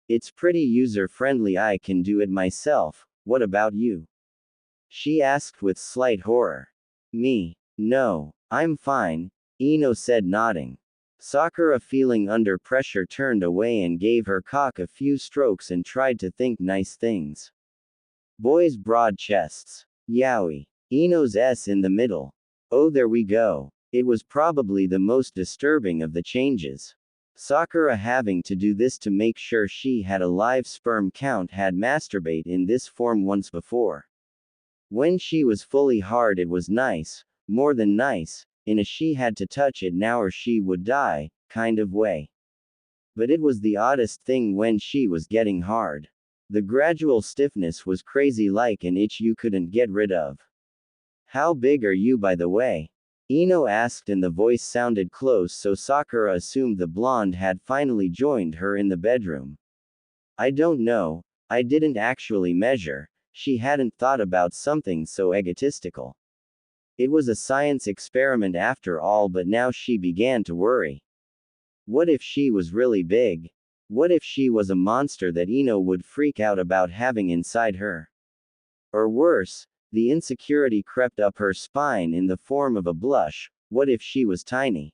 It's pretty user-friendly, I can do it myself. What about you? She asked with slight horror. Me? No, I'm fine, Ino said, nodding. Sakura, feeling under pressure, turned away and gave her cock a few strokes and tried to think nice things. Boys' broad chests. Yowie. Ino's S in the middle. Oh, there we go. It was probably the most disturbing of the changes. Sakura having to do this to make sure she had a live sperm count, had masturbate in this form once before. When she was fully hard it was nice, more than nice, in a she had to touch it now or she would die, kind of way. But it was the oddest thing when she was getting hard. The gradual stiffness was crazy, like an itch you couldn't get rid of. How big are you, by the way? Ino asked, and the voice sounded close, so Sakura assumed the blonde had finally joined her in the bedroom. I don't know, I didn't actually measure. She hadn't thought about something so egotistical. It was a science experiment after all, but now she began to worry. What if she was really big? What if she was a monster that Ino would freak out about having inside her? Or worse, the insecurity crept up her spine in the form of a blush. What if she was tiny?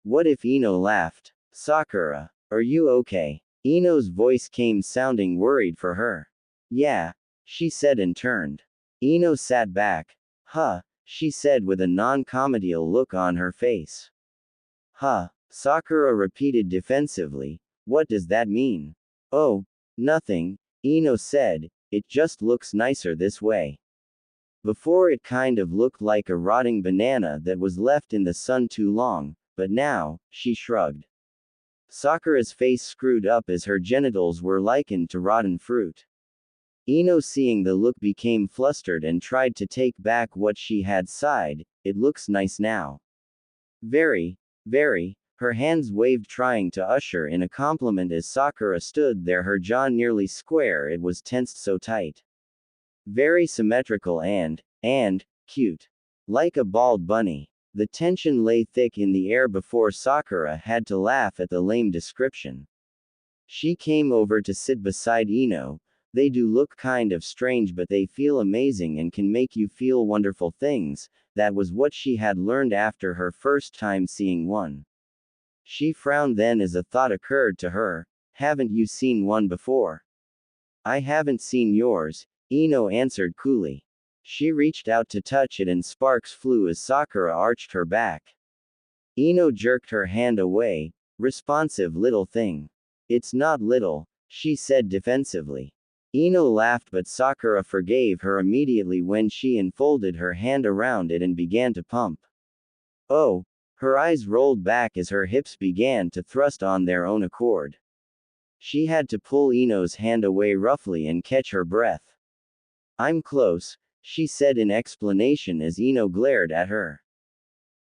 What if Ino laughed? Sakura, are you okay? Ino's voice came sounding worried for her. Yeah, she said and turned. Ino sat back. Huh, she said with a non-comedial look on her face. Huh, Sakura repeated defensively. What does that mean? Oh, nothing, Ino said, it just looks nicer this way. Before it kind of looked like a rotting banana that was left in the sun too long, but now, she shrugged. Sakura's face screwed up as her genitals were likened to rotten fruit. Ino, seeing the look, became flustered and tried to take back what she had sighed. It looks nice now. Very, very. Her hands waved, trying to usher in a compliment as Sakura stood there, her jaw nearly square, it was tensed so tight. Very symmetrical and cute. Like a bald bunny. The tension lay thick in the air before Sakura had to laugh at the lame description. She came over to sit beside Ino. They do look kind of strange, but they feel amazing and can make you feel wonderful things. That was what she had learned after her first time seeing one. She frowned then as a thought occurred to her. Haven't you seen one before? I haven't seen yours, Ino answered coolly. She reached out to touch it and sparks flew as Sakura arched her back. Ino jerked her hand away. Responsive little thing. It's not little, she said defensively. Ino laughed, but Sakura forgave her immediately when she enfolded her hand around it and began to pump. Oh, her eyes rolled back as her hips began to thrust on their own accord. She had to pull Ino's hand away roughly and catch her breath. I'm close, she said in explanation as Ino glared at her.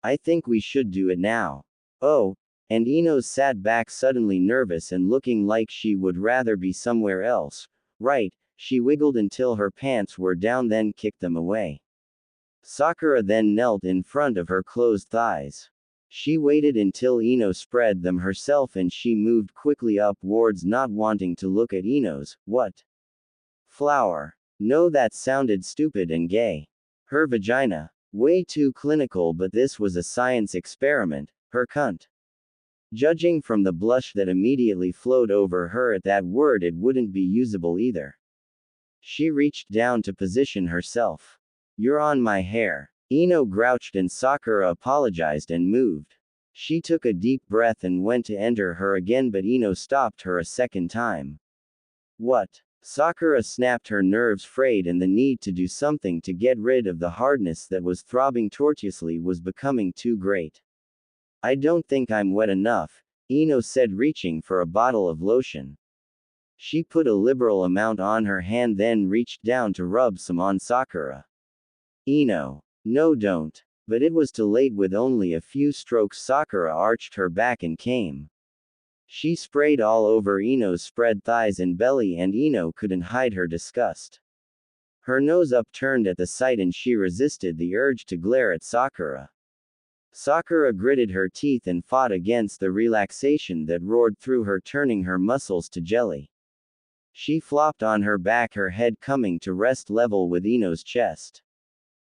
I think we should do it now. Oh, and Ino sat back suddenly nervous and looking like she would rather be somewhere else. Right, she wiggled until her pants were down, then kicked them away. Sakura then knelt in front of her closed thighs. She waited until Ino spread them herself and she moved quickly upwards, not wanting to look at Ino's. What? Flower. No, that sounded stupid and gay. Her vagina. Way too clinical, but this was a science experiment. Her cunt. Judging from the blush that immediately flowed over her at that word, it wouldn't be usable either. She reached down to position herself. You're on my hair. Ino grouched and Sakura apologized and moved. She took a deep breath and went to enter her again, but Ino stopped her a second time. What? Sakura snapped, her nerves frayed and the need to do something to get rid of the hardness that was throbbing tortuously was becoming too great. I don't think I'm wet enough, Ino said, reaching for a bottle of lotion. She put a liberal amount on her hand, then reached down to rub some on Sakura. Ino. No, don't. But it was too late. With only a few strokes, Sakura arched her back and came. She sprayed all over Ino's spread thighs and belly, and Ino couldn't hide her disgust. Her nose upturned at the sight and she resisted the urge to glare at Sakura. Sakura gritted her teeth and fought against the relaxation that roared through her, turning her muscles to jelly. She flopped on her back, her head coming to rest level with Ino's chest.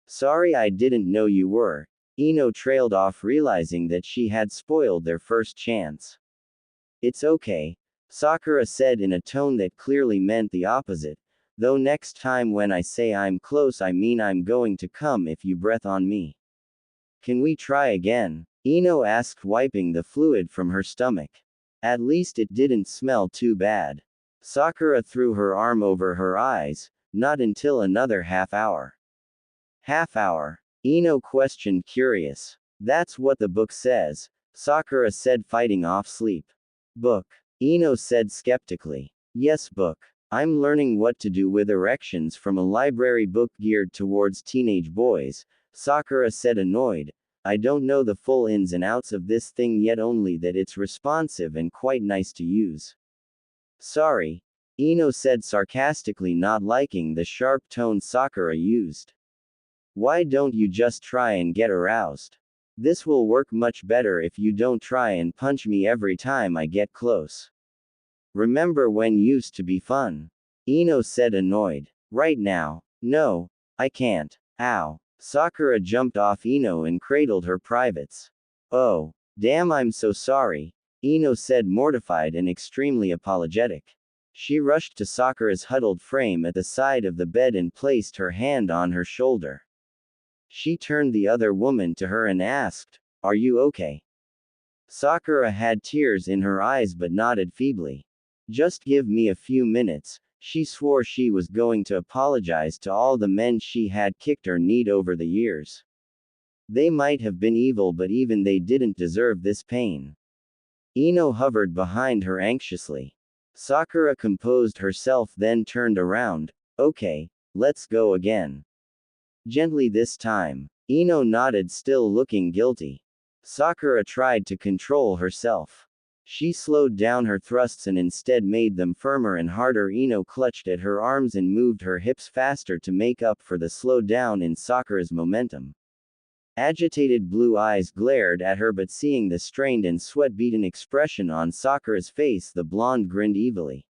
Sorry, I didn't know you were. Ino trailed off, realizing that she had spoiled their first chance. It's okay, Sakura said in a tone that clearly meant the opposite, though next time when I say I'm close, I mean I'm going to come if you breath on me. Can we try again? Ino asked, wiping the fluid from her stomach. At least it didn't smell too bad. Sakura threw her arm over her eyes. Not until another half hour. Half hour? Ino questioned, curious. That's what the book says, Sakura said, fighting off sleep. Book? Ino said skeptically. Yes, book. I'm learning what to do with erections from a library book geared towards teenage boys, Sakura said, annoyed. I don't know the full ins and outs of this thing yet, only that it's responsive and quite nice to use. Sorry, Ino said sarcastically, not liking the sharp tone Sakura used. Why don't you just try and get aroused? This will work much better if you don't try and punch me every time I get close. Remember when used to be fun? Ino said, annoyed. Right now? No, I can't. Ow. Sakura jumped off Ino and cradled her privates. Oh, damn, I'm so sorry, Ino said, mortified and extremely apologetic. She rushed to Sakura's huddled frame at the side of the bed and placed her hand on her shoulder. She turned the other woman to her and asked, "Are you okay?" Sakura had tears in her eyes but nodded feebly. "Just give me a few minutes." She swore she was going to apologize to all the men she had kicked or kneed over the years. They might have been evil, but even they didn't deserve this pain. Ino hovered behind her anxiously. Sakura composed herself, then turned around. "Okay, let's go again." Gently this time. Ino nodded, still looking guilty. Sakura tried to control herself. She slowed down her thrusts and instead made them firmer and harder. Ino clutched at her arms and moved her hips faster to make up for the slowdown in Sakura's momentum. Agitated blue eyes glared at her, but seeing the strained and sweat-beaten expression on Sakura's face, the blonde grinned evilly.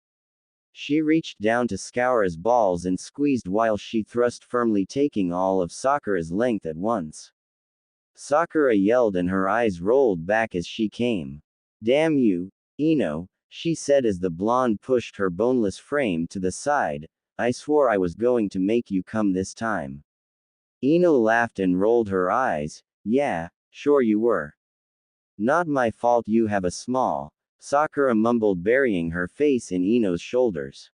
She reached down to Sakura's balls and squeezed while she thrust firmly, taking all of Sakura's length at once. Sakura yelled and her eyes rolled back as she came. "Damn you, Ino," she said as the blonde pushed her boneless frame to the side. "I swore I was going to make you come this time." Ino laughed and rolled her eyes. "Yeah, sure you were. Not my fault you have a small," Sakura mumbled, burying her face in Ino's shoulders.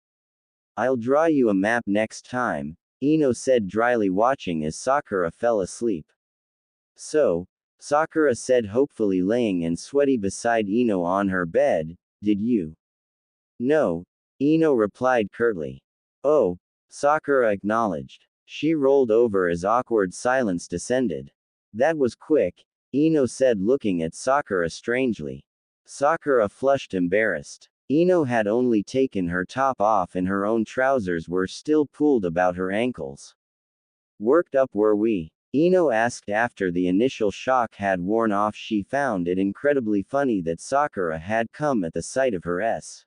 "I'll draw you a map next time," Ino said dryly, watching as Sakura fell asleep. "So," Sakura said hopefully, laying and sweaty beside Ino on her bed, "did you?" "No," Ino replied curtly. "Oh," Sakura acknowledged. She rolled over as awkward silence descended. "That was quick," Ino said, looking at Sakura strangely. Sakura flushed, embarrassed. Ino had only taken her top off and her own trousers were still pulled about her ankles. "Worked up were we?" Ino asked after the initial shock had worn off. She found it incredibly funny that Sakura had come at the sight of her s.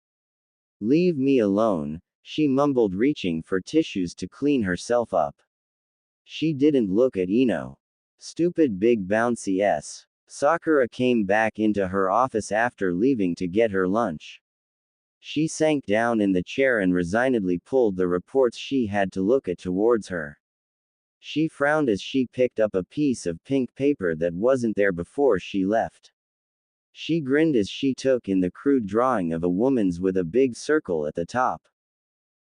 "Leave me alone," she mumbled, reaching for tissues to clean herself up. She didn't look at Ino. "Stupid big bouncy s." Sakura came back into her office after leaving to get her lunch. She sank down in the chair and resignedly pulled the reports she had to look at towards her. She frowned as she picked up a piece of pink paper that wasn't there before she left. She grinned as she took in the crude drawing of a woman's with a big circle at the top.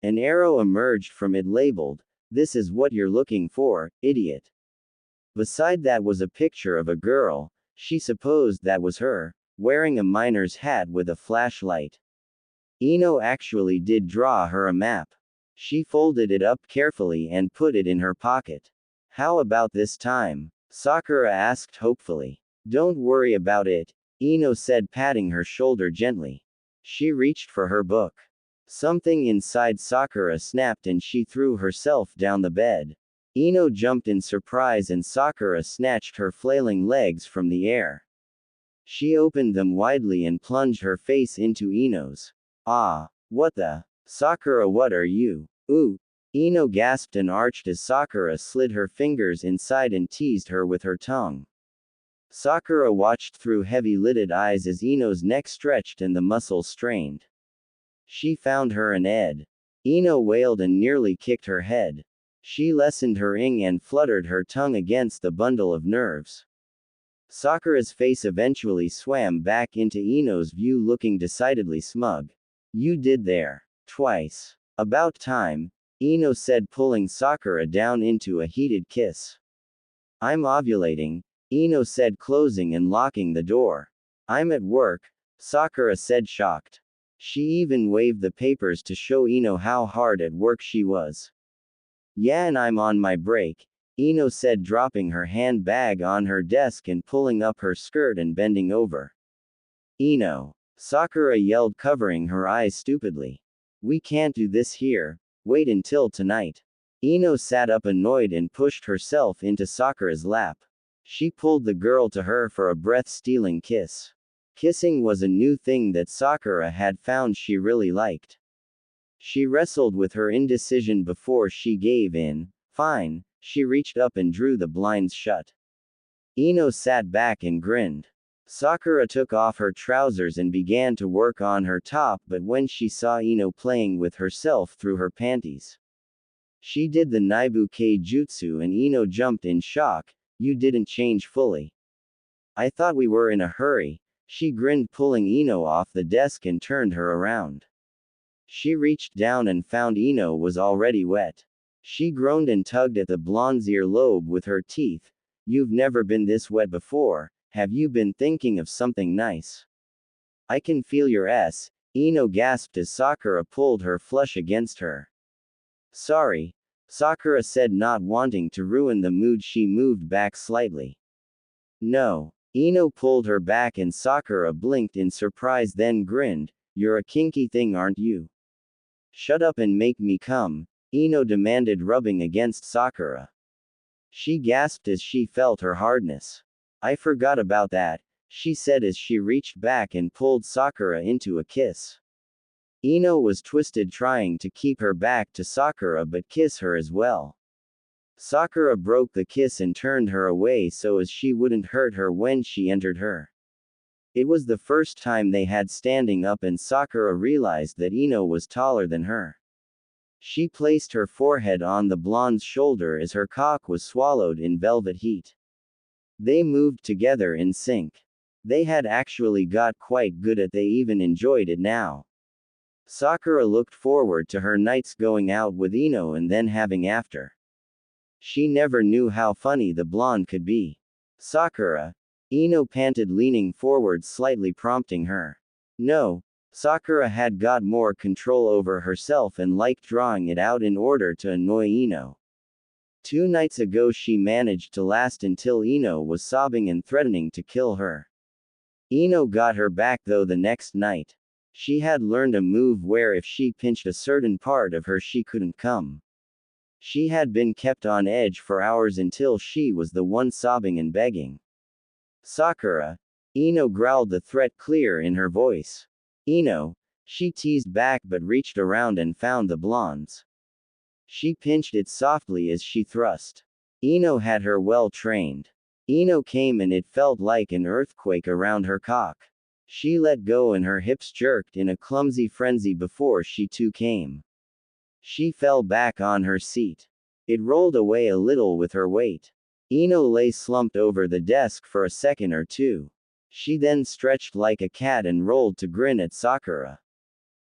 An arrow emerged from it labeled, "This is what you're looking for, idiot." Beside that was a picture of a girl. She supposed that was her, wearing a miner's hat with a flashlight. Ino actually did draw her a map. She folded it up carefully and put it in her pocket. "How about this time?" Sakura asked hopefully. "Don't worry about it," Ino said, patting her shoulder gently. She reached for her book. Something inside Sakura snapped and she threw herself down the bed. Ino jumped in surprise and Sakura snatched her flailing legs from the air. She opened them widely and plunged her face into Ino's. "Ah, what the? Sakura, what are you?" "Ooh." Ino gasped and arched as Sakura slid her fingers inside and teased her with her tongue. Sakura watched through heavy-lidded eyes as Ino's neck stretched and the muscles strained. She found her an ed. Ino wailed and nearly kicked her head. She lessened her ing and fluttered her tongue against the bundle of nerves. Sakura's face eventually swam back into Ino's view, looking decidedly smug. "You did there. Twice. About time," Ino said, pulling Sakura down into a heated kiss. "I'm ovulating," Ino said, closing and locking the door. "I'm at work," Sakura said, shocked. She even waved the papers to show Ino how hard at work she was. "Yeah, and I'm on my break," Ino said, dropping her handbag on her desk and pulling up her skirt and bending over. "Ino!" Sakura yelled, covering her eyes stupidly. "We can't do this here. Wait until tonight." Ino sat up annoyed and pushed herself into Sakura's lap. She pulled the girl to her for a breath-stealing kiss. Kissing was a new thing that Sakura had found she really liked. She wrestled with her indecision before she gave in. "Fine." She reached up and drew the blinds shut. Ino sat back and grinned. Sakura took off her trousers and began to work on her top, but when she saw Ino playing with herself through her panties, she did the Naibu-Kei jutsu and Ino jumped in shock. "You didn't change fully. I thought we were in a hurry." She grinned, pulling Ino off the desk and turned her around. She reached down and found Ino was already wet. She groaned and tugged at the blonde's earlobe with her teeth. "You've never been this wet before. Have you been thinking of something nice?" "I can feel your S," Ino gasped as Sakura pulled her flush against her. "Sorry," Sakura said, not wanting to ruin the mood. She moved back slightly. "No." Ino pulled her back and Sakura blinked in surprise then grinned. "You're a kinky thing, aren't you?" "Shut up and make me come," Ino demanded, rubbing against Sakura. She gasped as she felt her hardness. "I forgot about that," she said as she reached back and pulled Sakura into a kiss. Ino was twisted, trying to keep her back to Sakura but kiss her as well. Sakura broke the kiss and turned her away so as she wouldn't hurt her when she entered her. It was the first time they had standing up and Sakura realized that Ino was taller than her. She placed her forehead on the blonde's shoulder as her cock was swallowed in velvet heat. They moved together in sync. They had actually got quite good at. They even enjoyed it now. Sakura looked forward to her nights going out with Ino and then having after. She never knew how funny the blonde could be. "Sakura," Ino panted, leaning forward slightly, prompting her. "No." Sakura had got more control over herself and liked drawing it out in order to annoy Ino. 2 nights ago she managed to last until Ino was sobbing and threatening to kill her. Ino got her back though the next night. She had learned a move where if she pinched a certain part of her she couldn't come. She had been kept on edge for hours until she was the one sobbing and begging. "Sakura," Ino growled, the threat clear in her voice. "Ino," she teased back but reached around and found the blonde's. She pinched it softly as she thrust. Ino had her well trained. Ino came and it felt like an earthquake around her cock. She let go and her hips jerked in a clumsy frenzy before she too came. She fell back on her seat. It rolled away a little with her weight. Ino lay slumped over the desk for a second or two. She then stretched like a cat and rolled to grin at Sakura.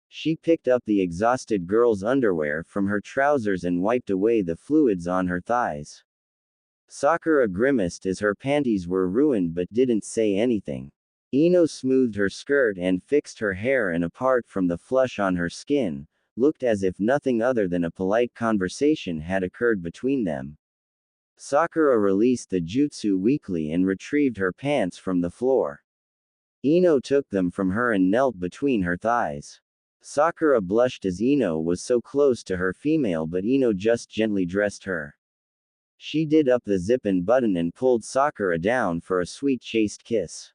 She picked up the exhausted girl's underwear from her trousers and wiped away the fluids on her thighs. Sakura grimaced as her panties were ruined but didn't say anything. Ino smoothed her skirt and fixed her hair, and apart from the flush on her skin, looked as if nothing other than a polite conversation had occurred between them. Sakura released the jutsu weakly and retrieved her pants from the floor. Ino took them from her and knelt between her thighs. Sakura blushed as Ino was so close to her female, but Ino just gently dressed her. She did up the zip and button and pulled Sakura down for a sweet chaste kiss.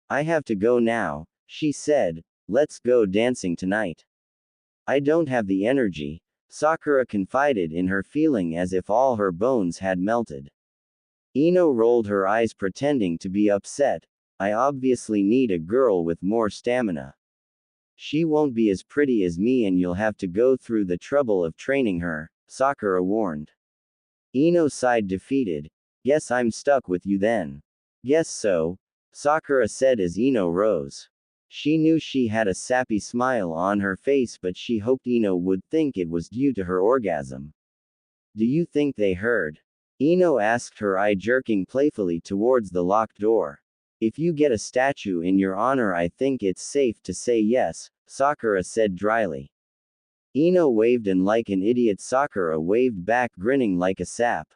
"I have to go now," she said. "Let's go dancing tonight." "I don't have the energy," Sakura confided in her, feeling as if all her bones had melted. Ino rolled her eyes, pretending to be upset. "I obviously need a girl with more stamina. She won't be as pretty as me and you'll have to go through the trouble of training her," Sakura warned. Ino sighed, defeated. "Guess I'm stuck with you then." "Guess so," Sakura said as Ino rose. She knew she had a sappy smile on her face, but she hoped Ino would think it was due to her orgasm. "Do you think they heard?" Ino asked, her eye jerking playfully towards the locked door. "If you get a statue in your honor, I think it's safe to say yes," Sakura said dryly. Ino waved, and like an idiot Sakura waved back, grinning like a sap.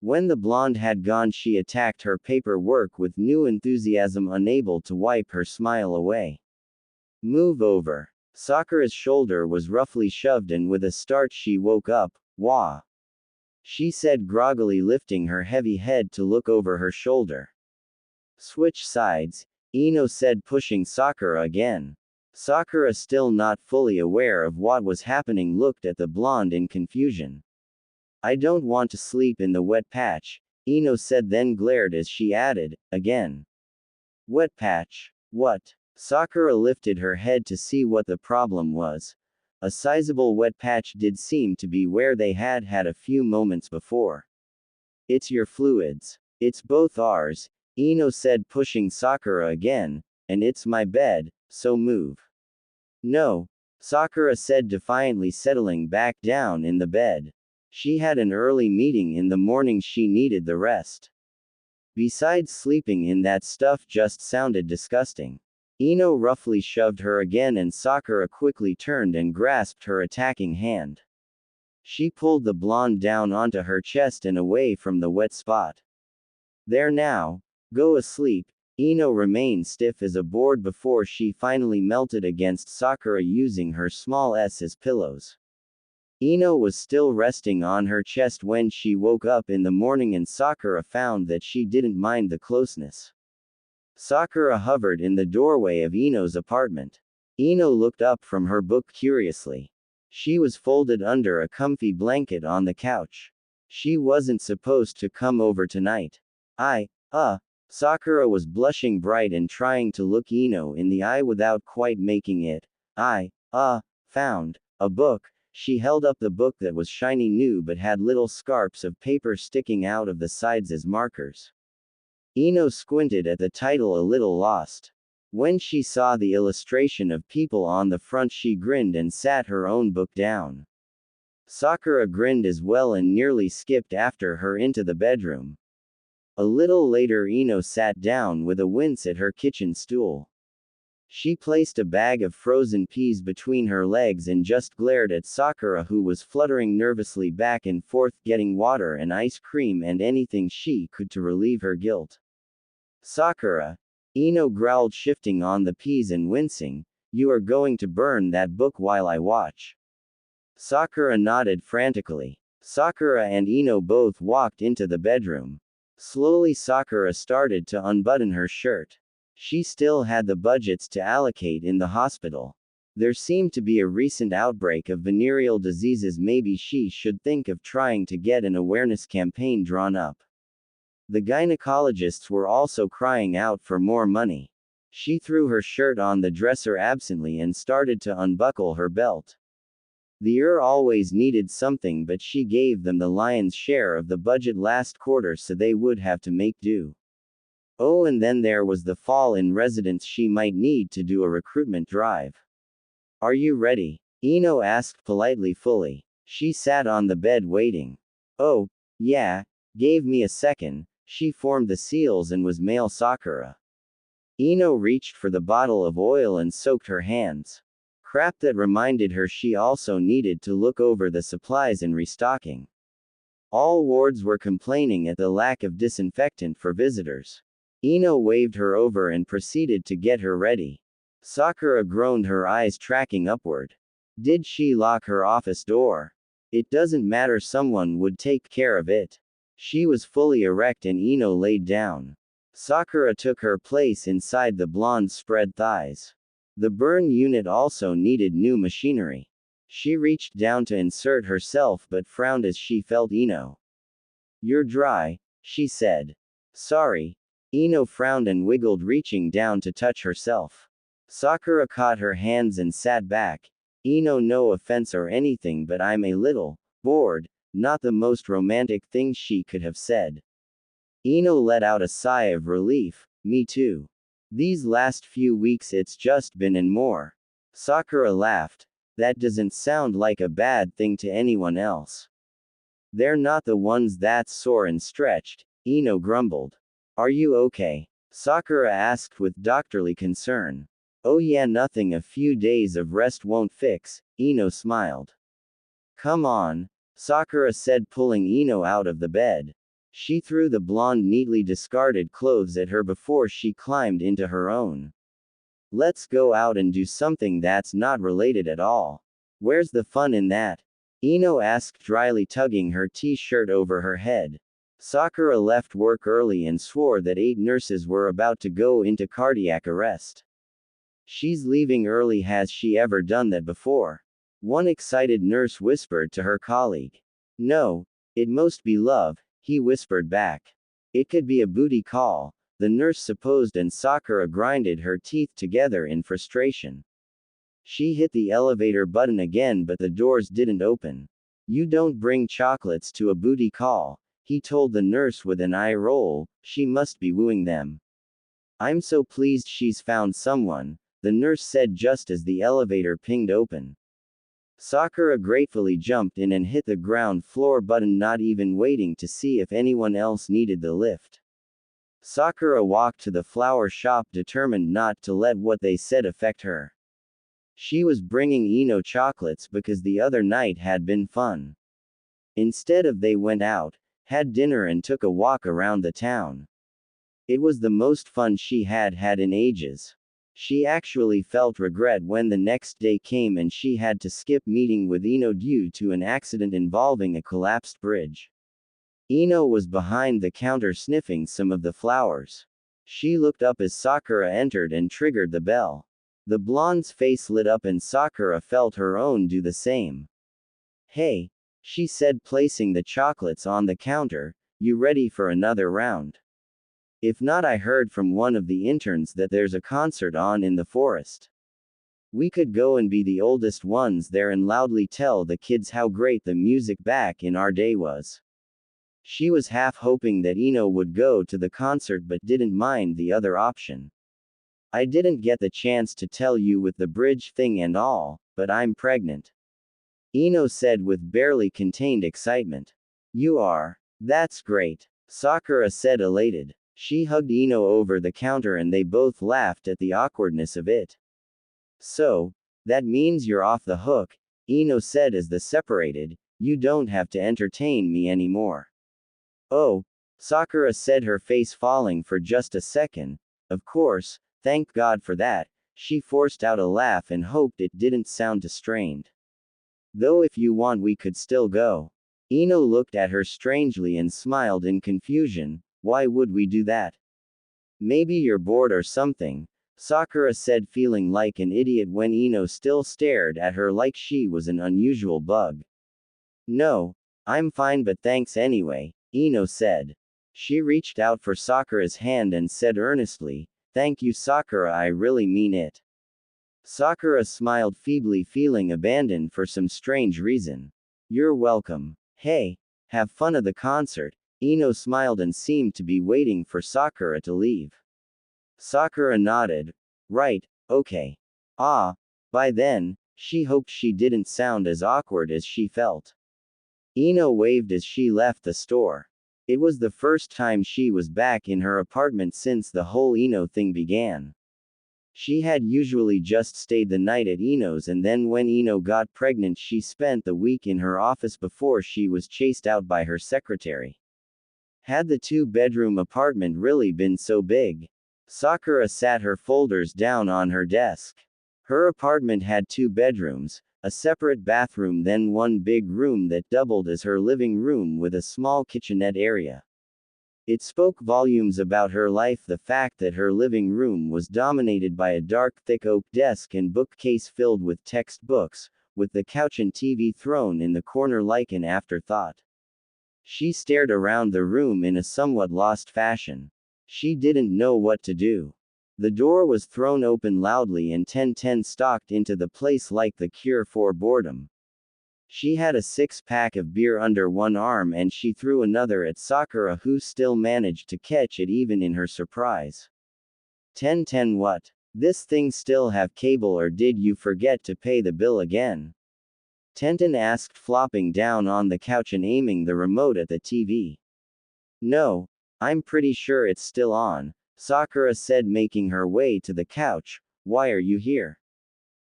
When the blonde had gone, she attacked her paperwork with new enthusiasm, unable to wipe her smile away. "Move over." Sakura's shoulder was roughly shoved and with a start she woke up. "Wah," she said groggily, lifting her heavy head to look over her shoulder. "Switch sides," Ino said, pushing Sakura again. Sakura, still not fully aware of what was happening, looked at the blonde in confusion. "I don't want to sleep in the wet patch," Ino said, then glared as she added, "again." Wet patch. What? Sakura lifted her head to see what the problem was. A sizable wet patch did seem to be where they had had a few moments before. It's your fluids. It's both ours, Ino said, pushing Sakura again, and it's my bed, so move. No, Sakura said defiantly, settling back down in the bed. She had an early meeting in the morning, she needed the rest. Besides, sleeping in that stuff just sounded disgusting. Ino roughly shoved her again and Sakura quickly turned and grasped her attacking hand. She pulled the blonde down onto her chest and away from the wet spot. There now. Go asleep. Ino remained stiff as a board before she finally melted against Sakura using her small S as pillows. Ino was still resting on her chest when she woke up in the morning and Sakura found that she didn't mind the closeness. Sakura hovered in the doorway of Ino's apartment. Ino looked up from her book curiously. She was folded under a comfy blanket on the couch. She wasn't supposed to come over tonight. Sakura was blushing bright and trying to look Ino in the eye without quite making it. Found a book. She held up the book that was shiny new but had little scarps of paper sticking out of the sides as markers. Ino squinted at the title, a little lost. When she saw the illustration of people on the front, she grinned and sat her own book down. Sakura grinned as well and nearly skipped after her into the bedroom. A little later, Ino sat down with a wince at her kitchen stool. She placed a bag of frozen peas between her legs and just glared at Sakura, who was fluttering nervously back and forth getting water and ice cream and anything she could to relieve her guilt. Sakura, Ino growled, shifting on the peas and wincing, you are going to burn that book while I watch. Sakura nodded frantically. Sakura and Ino both walked into the bedroom. Slowly Sakura started to unbutton her shirt. She still had the budgets to allocate in the hospital. There seemed to be a recent outbreak of venereal diseases. Maybe she should think of trying to get an awareness campaign drawn up. The gynecologists were also crying out for more money. She threw her shirt on the dresser absently and started to unbuckle her belt. The always needed something, but she gave them the lion's share of the budget last quarter, so they would have to make do. Oh, and then there was the fall in residents. She might need to do a recruitment drive. Are you ready? Ino asked politely. Fully. She sat on the bed waiting. Oh, yeah, gave me a second. She formed the seals and was male. Sakura. Ino reached for the bottle of oil and soaked her hands. Crap, that reminded her she also needed to look over the supplies and restocking. All wards were complaining at the lack of disinfectant for visitors. Ino waved her over and proceeded to get her ready. Sakura groaned, her eyes tracking upward. Did she lock her office door? It doesn't matter, someone would take care of it. She was fully erect and Ino laid down. Sakura took her place inside the blonde's spread thighs. The burn unit also needed new machinery. She reached down to insert herself but frowned as she felt Ino. You're dry, she said. Sorry. Ino frowned and wiggled, reaching down to touch herself. Sakura caught her hands and sat back. Ino, no offense or anything, but I'm a little bored. Not the most romantic thing she could have said. Ino let out a sigh of relief. Me too. These last few weeks it's just been and more. Sakura laughed. That doesn't sound like a bad thing to anyone else. They're not the ones that's sore and stretched, Ino grumbled. Are you okay? Sakura asked with doctorly concern. Oh yeah, nothing a few days of rest won't fix, Ino smiled. Come on, Sakura said, pulling Ino out of the bed. She threw the blonde neatly discarded clothes at her before she climbed into her own. Let's go out and do something that's not related at all. Where's the fun in that? Ino asked dryly, tugging her t-shirt over her head. Sakura left work early and swore that 8 nurses were about to go into cardiac arrest. She's leaving early. Has she ever done that before? One excited nurse whispered to her colleague. No, it must be love, he whispered back. It could be a booty call, the nurse supposed, and Sakura grinded her teeth together in frustration. She hit the elevator button again, but the doors didn't open. "You don't bring chocolates to a booty call," he told the nurse with an eye roll. "She must be wooing them." "I'm so pleased she's found someone," the nurse said just as the elevator pinged open. Sakura gratefully jumped in and hit the ground floor button, not even waiting to see if anyone else needed the lift. Sakura walked to the flower shop, determined not to let what they said affect her. She was bringing Ino chocolates because the other night had been fun. Instead of, they went out, had dinner and took a walk around the town. It was the most fun she had had in ages. She actually felt regret when the next day came and she had to skip meeting with Ino due to an accident involving a collapsed bridge. Ino was behind the counter sniffing some of the flowers. She looked up as Sakura entered and triggered the bell. The blonde's face lit up and Sakura felt her own do the same. "Hey," she said, placing the chocolates on the counter, "you ready for another round? If not, I heard from one of the interns that there's a concert on in the forest. We could go and be the oldest ones there and loudly tell the kids how great the music back in our day was." She was half hoping that Ino would go to the concert but didn't mind the other option. "I didn't get the chance to tell you with the bridge thing and all, but I'm pregnant," Ino said with barely contained excitement. "You are? That's great," Sakura said, elated. She hugged Ino over the counter and they both laughed at the awkwardness of it. "So, that means you're off the hook," Ino said as they separated. "You don't have to entertain me anymore." "Oh," Sakura said, her face falling for just a second. "Of course. Thank God for that." She forced out a laugh and hoped it didn't sound too strained. "Though if you want we could still go." Ino looked at her strangely and smiled in confusion. "Why would we do that?" "Maybe you're bored or something," Sakura said, feeling like an idiot when Ino still stared at her like she was an unusual bug. "No, I'm fine, but thanks anyway," Ino said. She reached out for Sakura's hand and said earnestly, "Thank you, Sakura, I really mean it." Sakura smiled feebly, feeling abandoned for some strange reason. "You're welcome. Hey, have fun at the concert." Ino smiled and seemed to be waiting for Sakura to leave. Sakura nodded. "Right, okay." By then, she hoped she didn't sound as awkward as she felt. Ino waved as she left the store. It was the first time she was back in her apartment since the whole Ino thing began. She had usually just stayed the night at Ino's, and then when Ino got pregnant she spent the week in her office before she was chased out by her secretary. Had the two-bedroom apartment really been so big? Sakura sat her folders down on her desk. Her apartment had 2 bedrooms, a separate bathroom, then one big room that doubled as her living room with a small kitchenette area. It spoke volumes about her life, the fact that her living room was dominated by a dark, thick oak desk and bookcase filled with textbooks, with the couch and TV thrown in the corner like an afterthought. She stared around the room in a somewhat lost fashion. She didn't know what to do. The door was thrown open loudly and 1010 stalked into the place like the cure for boredom. She had a 6-pack of beer under one arm and she threw another at Sakura, who still managed to catch it even in her surprise. 1010 what? This thing still have cable, or did you forget to pay the bill again? Tenten asked, flopping down on the couch and aiming the remote at the TV. No, I'm pretty sure it's still on, Sakura said, making her way to the couch. Why are you here?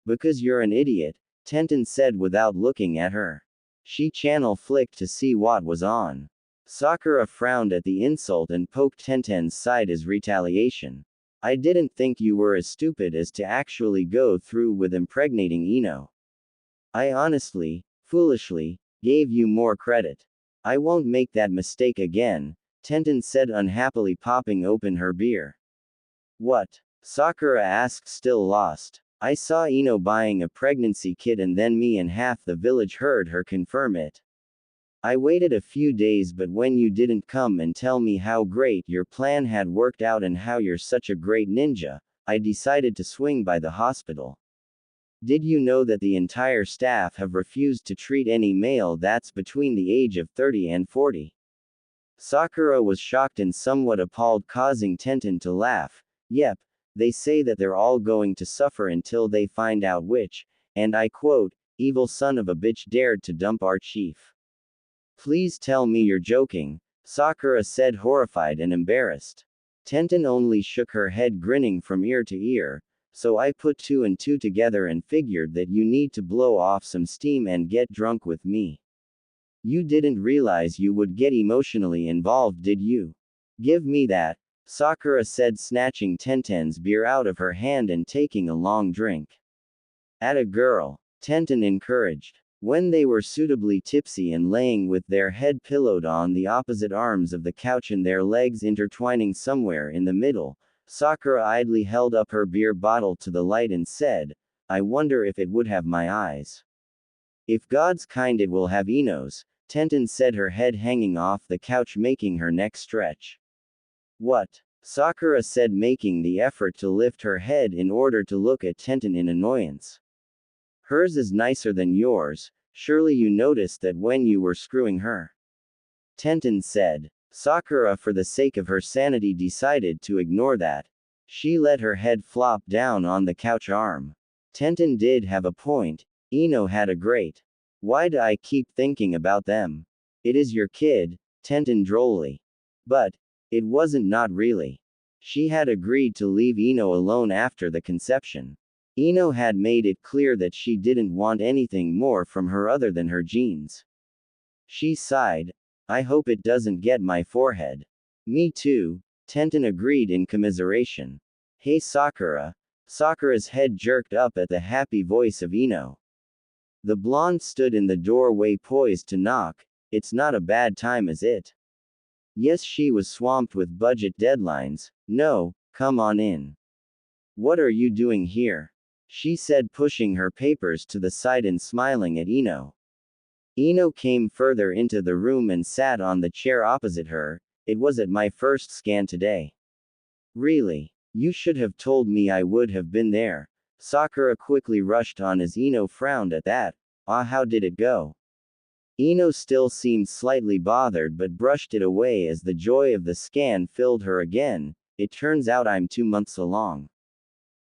Because you're an idiot, Tenten said without looking at her. She channel flicked to see what was on. Sakura frowned at the insult and poked Tenten's side as retaliation. I didn't think you were as stupid as to actually go through with impregnating Ino. I honestly, foolishly, gave you more credit. I won't make that mistake again, Tenten said unhappily, popping open her beer. What? Sakura asked, still lost. I saw Ino buying a pregnancy kit and then me and half the village heard her confirm it. I waited a few days, but when you didn't come and tell me how great your plan had worked out and how you're such a great ninja, I decided to swing by the hospital. Did you know that the entire staff have refused to treat any male that's between the age of 30 and 40? Sakura was shocked and somewhat appalled, causing Tenten to laugh. Yep, they say that they're all going to suffer until they find out which, and I quote, evil son of a bitch dared to dump our chief. Please tell me you're joking, Sakura said, horrified and embarrassed. Tenten only shook her head, grinning from ear to ear. So I put two and two together and figured that you need to blow off some steam and get drunk with me. You didn't realize you would get emotionally involved, did you? Give me that, Sakura said, snatching Tenten's beer out of her hand and taking a long drink. Atta girl, Tenten encouraged. When they were suitably tipsy and laying with their head pillowed on the opposite arms of the couch and their legs intertwining somewhere in the middle, Sakura idly held up her beer bottle to the light and said, I wonder if it would have my eyes. If God's kind, it will have Ino's, Tenten said, her head hanging off the couch, making her neck stretch. What? Sakura said, making the effort to lift her head in order to look at Tenten in annoyance. Hers is nicer than yours, surely you noticed that when you were screwing her. Tenten said. Sakura, for the sake of her sanity, decided to ignore that. She let her head flop down on the couch arm. Tenten did have a point. Ino had a great. Why do I keep thinking about them? It is your kid, Tenten drolly. But, it wasn't, not really. She had agreed to leave Ino alone after the conception. Ino had made it clear that she didn't want anything more from her other than her genes. She sighed. I hope it doesn't get my forehead. Me too, Tenten agreed in commiseration. Hey Sakura. Sakura's head jerked up at the happy voice of Ino. The blonde stood in the doorway poised to knock. It's not a bad time, is it? Yes, she was swamped with budget deadlines. No, come on in. What are you doing here? She said, pushing her papers to the side and smiling at Ino. Ino came further into the room and sat on the chair opposite her. It was at my first scan today. Really? You should have told me, I would have been there. Sakura quickly rushed on as Ino frowned at that. How did it go? Ino still seemed slightly bothered but brushed it away as the joy of the scan filled her again. It turns out I'm 2 months along.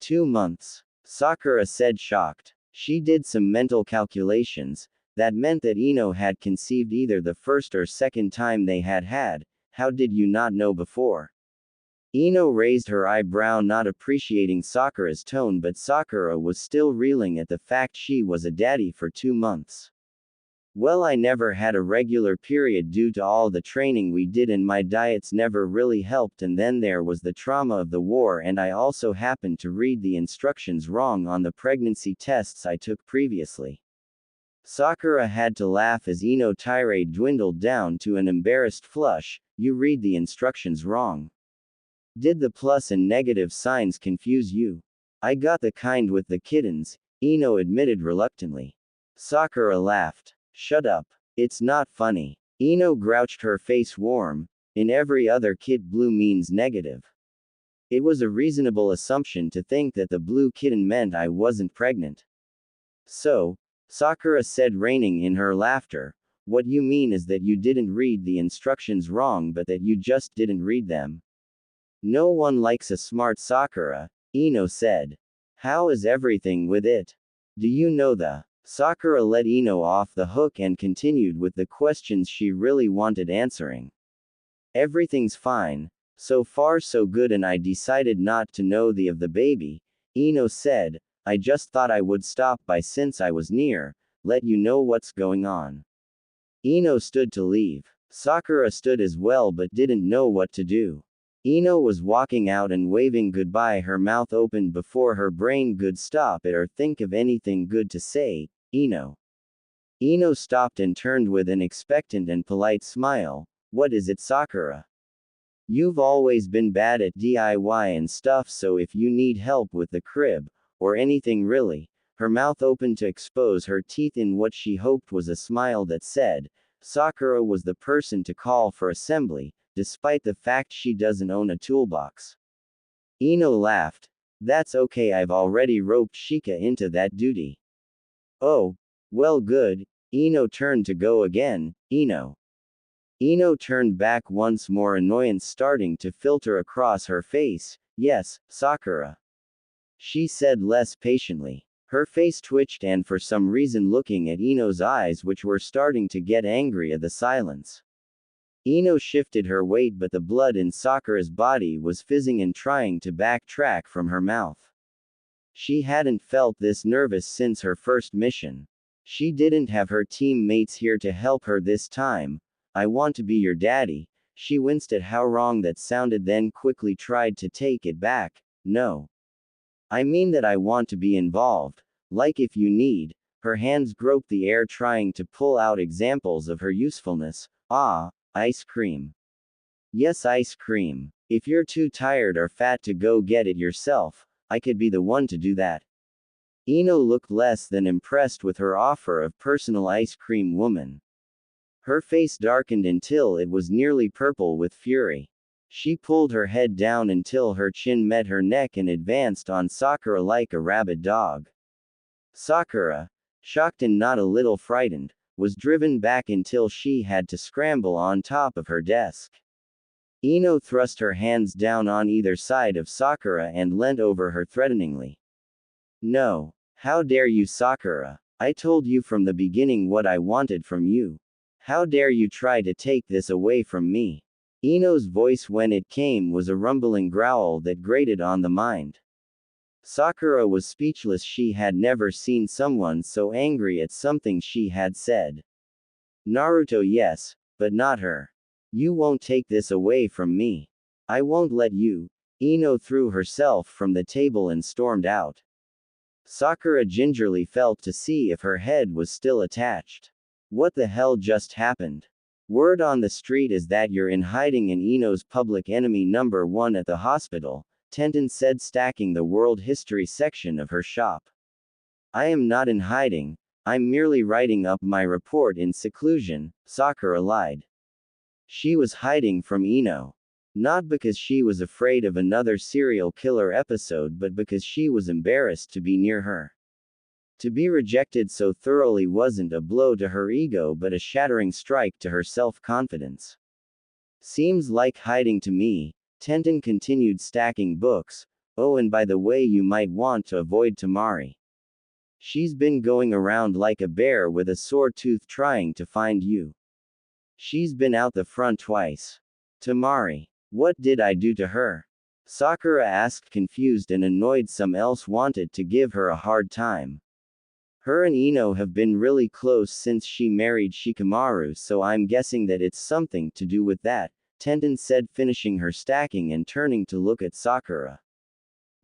2 months? Sakura said, shocked. She did some mental calculations. That meant that Ino had conceived either the first or second time they had. How did you not know before? Ino raised her eyebrow, not appreciating Sakura's tone, but Sakura was still reeling at the fact she was a daddy for 2 months. Well, I never had a regular period due to all the training we did, and my diets never really helped, and then there was the trauma of the war, and I also happened to read the instructions wrong on the pregnancy tests I took previously. Sakura had to laugh as Ino's tirade dwindled down to an embarrassed flush. You read the instructions wrong. Did the plus and negative signs confuse you? I got the kind with the kittens, Ino admitted reluctantly. Sakura laughed. Shut up. It's not funny. Ino grouched, her face warm. In every other kit, blue means negative. It was a reasonable assumption to think that the blue kitten meant I wasn't pregnant. So, Sakura said, reining in her laughter, what you mean is that you didn't read the instructions wrong, but that you just didn't read them. No one likes a smart Sakura, Ino said. How is everything with it? Do you know the... Sakura let Ino off the hook and continued with the questions she really wanted answering. Everything's fine. So far so good, and I decided not to know the of the baby, Ino said. I just thought I would stop by since I was near, let you know what's going on. Ino stood to leave. Sakura stood as well but didn't know what to do. Ino was walking out and waving goodbye, her mouth opened before her brain could stop it or think of anything good to say. Ino. Ino stopped and turned with an expectant and polite smile. What is it, Sakura? You've always been bad at DIY and stuff, so if you need help with the crib, or anything really, her mouth opened to expose her teeth in what she hoped was a smile that said, Sakura was the person to call for assembly, despite the fact she doesn't own a toolbox. Ino laughed. That's okay, I've already roped Shika into that duty. Oh, well, good. Ino turned to go again. Ino. Ino turned back once more, annoyance starting to filter across her face. Yes, Sakura. She said less patiently. Her face twitched, and for some reason looking at Ino's eyes, which were starting to get angry at the silence. Ino shifted her weight, but the blood in Sakura's body was fizzing and trying to backtrack from her mouth. She hadn't felt this nervous since her first mission. She didn't have her teammates here to help her this time. I want to be your daddy. She winced at how wrong that sounded, then quickly tried to take it back. No. I mean that I want to be involved. Like if you need. Her hands groped the air, trying to pull out examples of her usefulness. Ah, ice cream. Yes, ice cream. If you're too tired or fat to go get it yourself, I could be the one to do that. Ino looked less than impressed with her offer of personal ice cream woman. Her face darkened until it was nearly purple with fury. She pulled her head down until her chin met her neck and advanced on Sakura like a rabid dog. Sakura, shocked and not a little frightened, was driven back until she had to scramble on top of her desk. Ino thrust her hands down on either side of Sakura and leant over her threateningly. No. How dare you, Sakura? I told you from the beginning what I wanted from you. How dare you try to take this away from me? Ino's voice when it came was a rumbling growl that grated on the mind. Sakura was speechless. She had never seen someone so angry at something she had said. Naruto, yes, but not her. You won't take this away from me. I won't let you. Ino threw herself from the table and stormed out. Sakura gingerly felt to see if her head was still attached. What the hell just happened? Word on the street is that you're in hiding in Ino's public enemy number 1 at the hospital, Tenten said, stacking the world history section of her shop. I am not in hiding, I'm merely writing up my report in seclusion, Sakura lied. She was hiding from Ino. Not because she was afraid of another serial killer episode, but because she was embarrassed to be near her. To be rejected so thoroughly wasn't a blow to her ego but a shattering strike to her self-confidence. Seems like hiding to me, Tenten continued, stacking books. Oh, and by the way, you might want to avoid Tamari. She's been going around like a bear with a sore tooth trying to find you. She's been out the front twice. Tamari. What did I do to her? Sakura asked, confused and annoyed. Some else wanted to give her a hard time. Her and Ino have been really close since she married Shikamaru, so I'm guessing that it's something to do with that, Tenten said, finishing her stacking and turning to look at Sakura.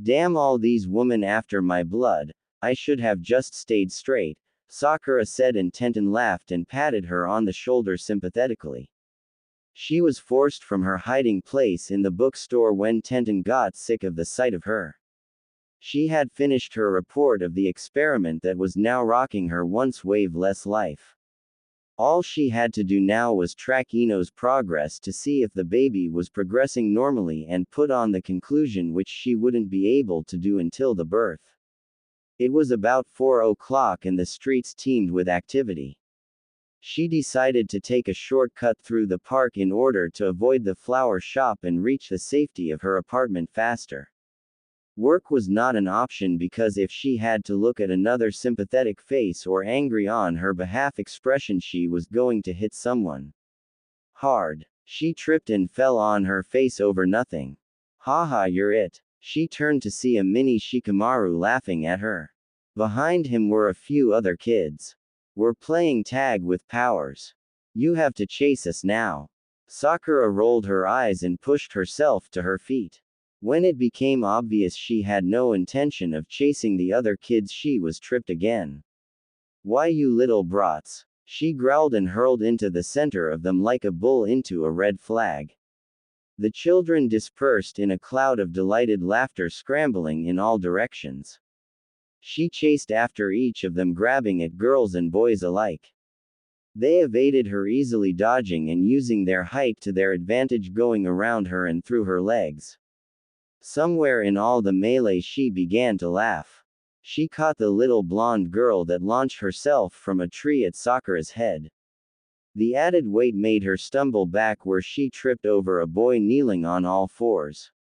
Damn all these women after my blood, I should have just stayed straight, Sakura said, and Tenten laughed and patted her on the shoulder sympathetically. She was forced from her hiding place in the bookstore when Tenten got sick of the sight of her. She had finished her report of the experiment that was now rocking her once waveless life. All she had to do now was track Ino's progress to see if the baby was progressing normally and put on the conclusion, which she wouldn't be able to do until the birth. It was about 4 o'clock and the streets teemed with activity. She decided to take a shortcut through the park in order to avoid the flower shop and reach the safety of her apartment faster. Work was not an option because if she had to look at another sympathetic face or angry on her behalf expression, she was going to hit someone hard. She tripped and fell on her face over nothing. Haha, you're it. She turned to see a mini Shikamaru laughing at her. Behind him were a few other kids. We're playing tag with powers. You have to chase us now. Sakura rolled her eyes and pushed herself to her feet. When it became obvious she had no intention of chasing the other kids, she was tripped again. Why, you little brats? She growled and hurled into the center of them like a bull into a red flag. The children dispersed in a cloud of delighted laughter, scrambling in all directions. She chased after each of them, grabbing at girls and boys alike. They evaded her easily, dodging and using their height to their advantage, going around her and through her legs. Somewhere in all the melee she began to laugh. She caught the little blonde girl that launched herself from a tree at Sakura's head. The added weight made her stumble back where she tripped over a boy kneeling on all fours.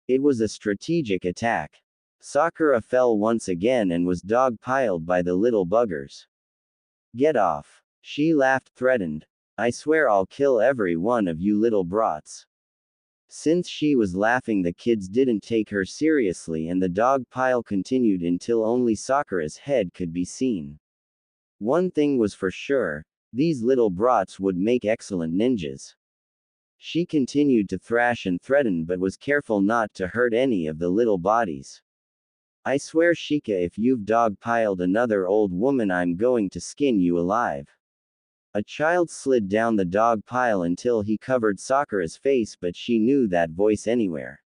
It was a strategic attack. Sakura fell once again and was dog-piled by the little buggers. Get off. She laughed, threatened. I swear I'll kill every one of you little brats. Since she was laughing, the kids didn't take her seriously and the dog pile continued until only Sakura's head could be seen. One thing was for sure, these little brats would make excellent ninjas. She continued to thrash and threaten but was careful not to hurt any of the little bodies. I swear, Shika, if you've dog-piled another old woman, I'm going to skin you alive. A child slid down the dog pile until he covered Sakura's face, but she knew that voice anywhere.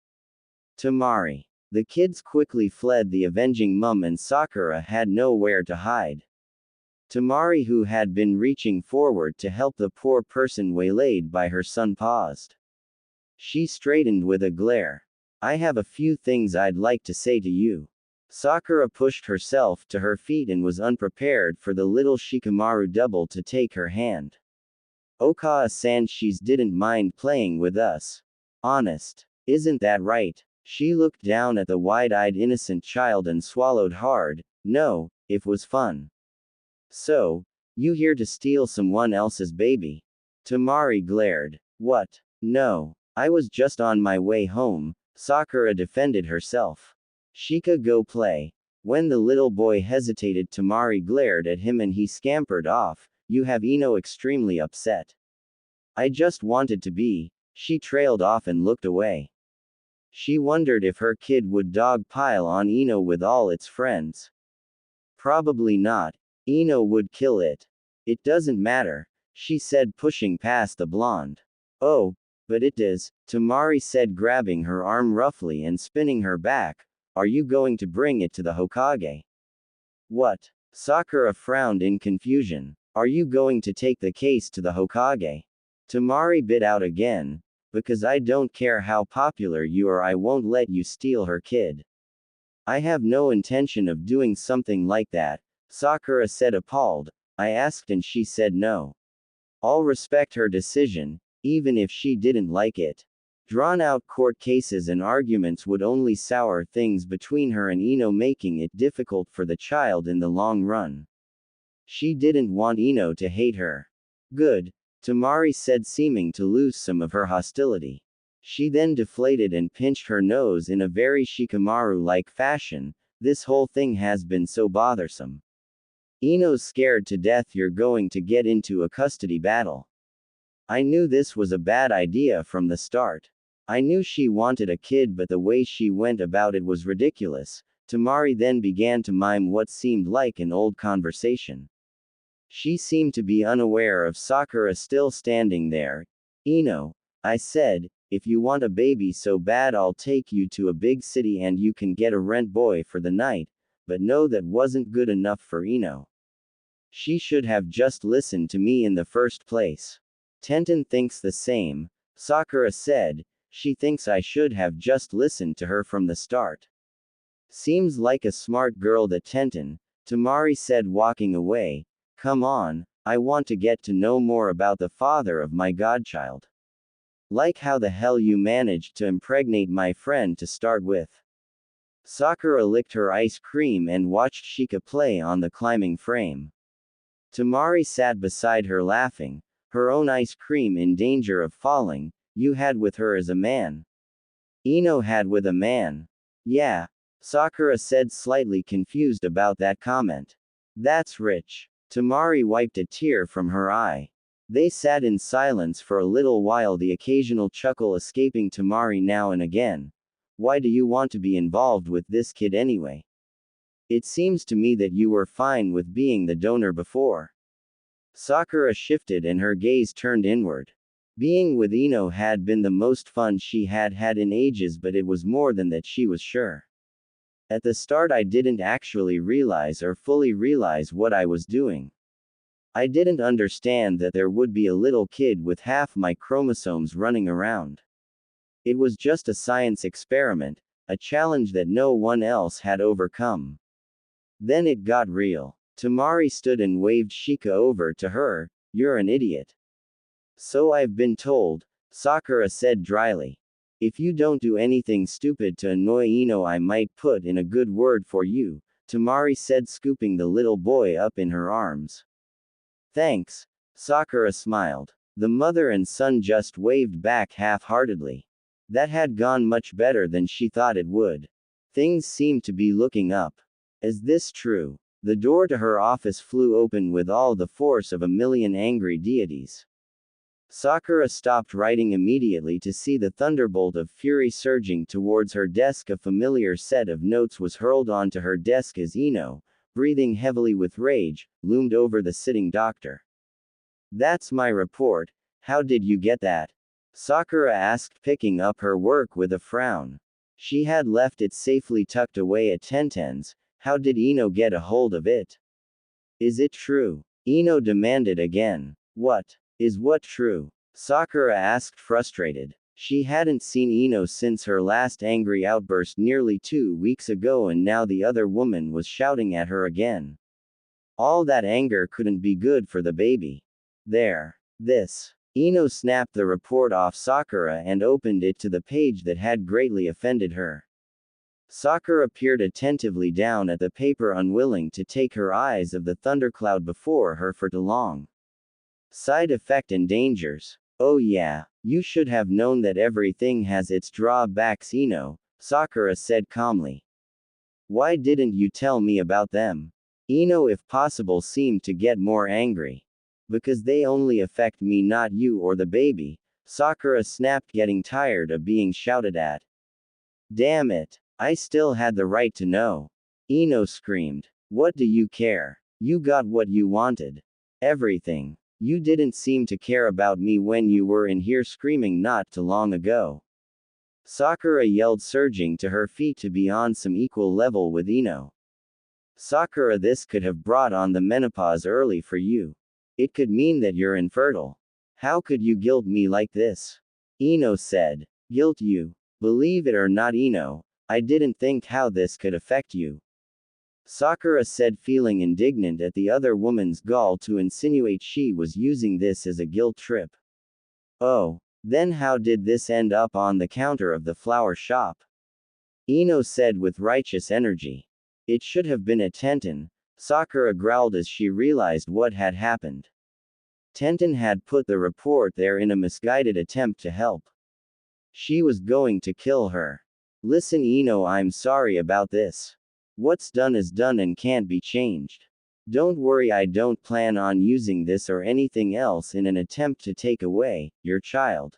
Temari. The kids quickly fled the avenging mum and Sakura had nowhere to hide. Temari, who had been reaching forward to help the poor person waylaid by her son, paused. She straightened with a glare. I have a few things I'd like to say to you. Sakura pushed herself to her feet and was unprepared for the little Shikamaru double to take her hand. Okawa-san, she didn't mind playing with us. Honest. Isn't that right? She looked down at the wide-eyed innocent child and swallowed hard. No, it was fun. So, you here to steal someone else's baby? Temari glared. What? No. I was just on my way home, Sakura defended herself. Shika, go play. When the little boy hesitated, Temari glared at him and he scampered off. You have Ino extremely upset. I just wanted to be. She trailed off and looked away. She wondered if her kid would dog pile on Ino with all its friends. Probably not. Ino would kill it. It doesn't matter, she said, pushing past the blonde. Oh, but it does, Temari said, grabbing her arm roughly and spinning her back. Are you going to bring it to the Hokage? What? Sakura frowned in confusion. Are you going to take the case to the Hokage? Temari bit out again. Because I don't care how popular you are, I won't let you steal her kid. I have no intention of doing something like that, Sakura said, appalled. I asked and she said no. I'll respect her decision, even if she didn't like it. Drawn-out court cases and arguments would only sour things between her and Ino, making it difficult for the child in the long run. She didn't want Ino to hate her. Good, Temari said, seeming to lose some of her hostility. She then deflated and pinched her nose in a very Shikamaru-like fashion. This whole thing has been so bothersome. Ino's scared to death you're going to get into a custody battle. I knew this was a bad idea from the start. I knew she wanted a kid, but the way she went about it was ridiculous. Temari then began to mime what seemed like an old conversation. She seemed to be unaware of Sakura still standing there. Ino, I said, if you want a baby so bad, I'll take you to a big city and you can get a rent boy for the night, but no, that wasn't good enough for Ino. She should have just listened to me in the first place. Tenten thinks the same, Sakura said. She thinks I should have just listened to her from the start. Seems like a smart girl, that Tenten, Temari said, walking away. Come on, I want to get to know more about the father of my godchild. Like how the hell you managed to impregnate my friend to start with. Sakura licked her ice cream and watched Shika play on the climbing frame. Temari sat beside her laughing, her own ice cream in danger of falling. You had with her as a man. Ino had with a man. Yeah, Sakura said, slightly confused about that comment. That's rich. Temari wiped a tear from her eye. They sat in silence for a little while, the occasional chuckle escaping Temari now and again. Why do you want to be involved with this kid anyway? It seems to me that you were fine with being the donor before. Sakura shifted and her gaze turned inward. Being with Ino had been the most fun she had had in ages, but it was more than that, she was sure. At the start I didn't actually realize or fully realize what I was doing. I didn't understand that there would be a little kid with half my chromosomes running around. It was just a science experiment, a challenge that no one else had overcome. Then it got real. Tamari stood and waved Shika over to her. You're an idiot. So I've been told, Sakura said dryly. If you don't do anything stupid to annoy Ino, I might put in a good word for you, Tamari said, scooping the little boy up in her arms. Thanks, Sakura smiled. The mother and son just waved back half-heartedly. That had gone much better than she thought it would. Things seemed to be looking up. Is this true? The door to her office flew open with all the force of a million angry deities. Sakura stopped writing immediately to see the thunderbolt of fury surging towards her desk. A familiar set of notes was hurled onto her desk as Ino, breathing heavily with rage, loomed over the sitting doctor. That's my report. How did you get that? Sakura asked, picking up her work with a frown. She had left it safely tucked away at Tenten's. How did Ino get a hold of it? Is it true? Ino demanded again. What is what true? Sakura asked, frustrated. She hadn't seen Ino since her last angry outburst nearly 2 weeks ago, and now the other woman was shouting at her again. All that anger couldn't be good for the baby. There. This. Ino snapped the report off Sakura and opened it to the page that had greatly offended her. Sakura peered attentively down at the paper, unwilling to take her eyes off the thundercloud before her for too long. Side effect and dangers. Oh yeah, you should have known that everything has its drawbacks, Ino, Sakura said calmly. Why didn't you tell me about them? Ino, if possible, seemed to get more angry. Because they only affect me, not you or the baby, Sakura snapped, getting tired of being shouted at. Damn it. I still had the right to know. Ino screamed. What do you care? You got what you wanted. Everything. You didn't seem to care about me when you were in here screaming not too long ago. Sakura yelled, surging to her feet to be on some equal level with Ino. Sakura, this could have brought on the menopause early for you. It could mean that you're infertile. How could you guilt me like this? Ino said. Guilt you? Believe it or not, Ino, I didn't think how this could affect you. Sakura said, feeling indignant at the other woman's gall to insinuate she was using this as a guilt trip. Oh, then how did this end up on the counter of the flower shop? Ino said with righteous energy. It should have been at Tenten, Sakura growled as she realized what had happened. Tenten had put the report there in a misguided attempt to help. She was going to kill her. Listen, Ino, I'm sorry about this. What's done is done and can't be changed. Don't worry, I don't plan on using this or anything else in an attempt to take away your child.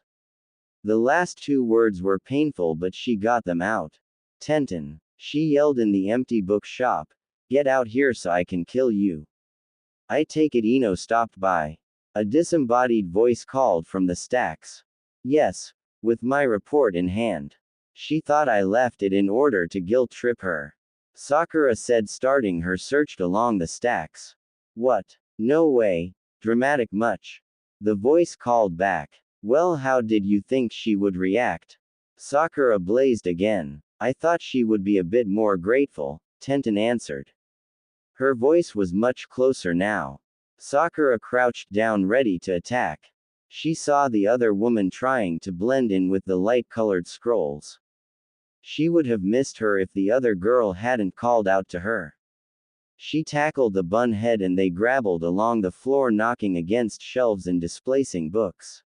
The last 2 words were painful, but she got them out. Tenten, she yelled in the empty bookshop. Get out here so I can kill you. I take it Ino stopped by. A disembodied voice called from the stacks. Yes, with my report in hand. She thought I left it in order to guilt trip her. Sakura said, starting her search along the stacks. What? No way. Dramatic much. The voice called back. Well, how did you think she would react? Sakura blazed again. I thought she would be a bit more grateful, Tenten answered. Her voice was much closer now. Sakura crouched down, ready to attack. She saw the other woman trying to blend in with the light-colored scrolls. She would have missed her if the other girl hadn't called out to her. She tackled the bun head and they grappled along the floor, knocking against shelves and displacing books.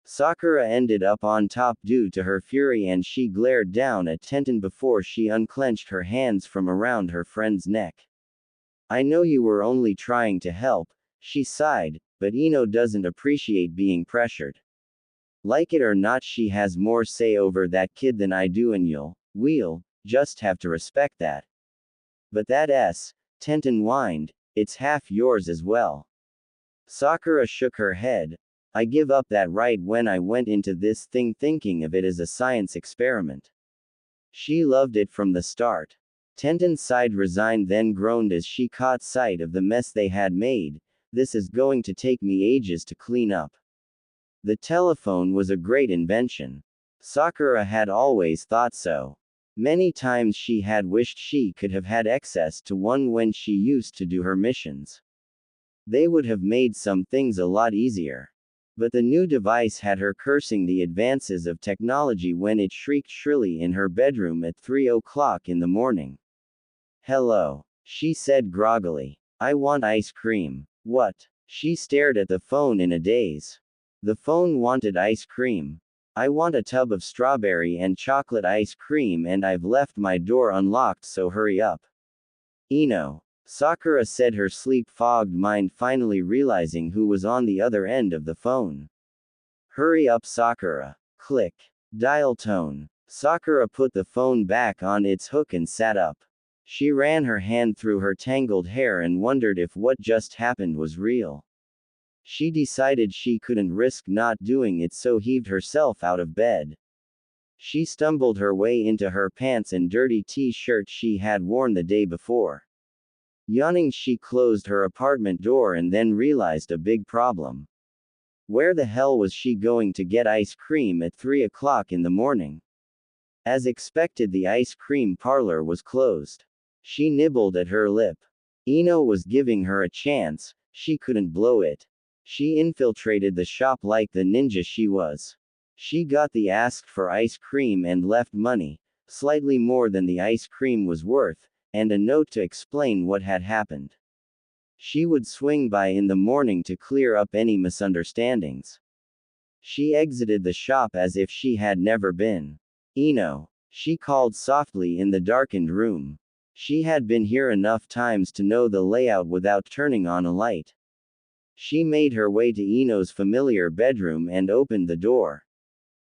Sakura ended up on top due to her fury, and she glared down at Tenten before she unclenched her hands from around her friend's neck. I know you were only trying to help, she sighed, but Ino doesn't appreciate being pressured. Like it or not, she has more say over that kid than I do, and we'll just have to respect that. But that Tenten whined, it's half yours as well. Sakura shook her head. I give up that right when I went into this thing thinking of it as a science experiment. She loved it from the start. Tenten sighed, resigned, then groaned as she caught sight of the mess they had made. This is going to take me ages to clean up. The telephone was a great invention. Sakura had always thought so. Many times she had wished she could have had access to one when she used to do her missions. They would have made some things a lot easier. But the new device had her cursing the advances of technology when it shrieked shrilly in her bedroom at 3 o'clock in the morning. Hello, she said groggily. I want ice cream. What? She stared at the phone in a daze. The phone wanted ice cream. I want a tub of strawberry and chocolate ice cream and I've left my door unlocked, so hurry up. Ino. Sakura said, her sleep-fogged mind finally realizing who was on the other end of the phone. Hurry up, Sakura. Click. Dial tone. Sakura put the phone back on its hook and sat up. She ran her hand through her tangled hair and wondered if what just happened was real. She decided she couldn't risk not doing it, so heaved herself out of bed. She stumbled her way into her pants and dirty t-shirt she had worn the day before. Yawning, she closed her apartment door and then realized a big problem. Where the hell was she going to get ice cream at 3 o'clock in the morning? As expected, the ice cream parlor was closed. She nibbled at her lip. Ino was giving her a chance, she couldn't blow it. She infiltrated the shop like the ninja she was. She got the asked for ice cream and left money, slightly more than the ice cream was worth, and a note to explain what had happened. She would swing by in the morning to clear up any misunderstandings. She exited the shop as if she had never been. Ino. She called softly in the darkened room. She had been here enough times to know the layout without turning on a light. She made her way to Ino's familiar bedroom and opened the door.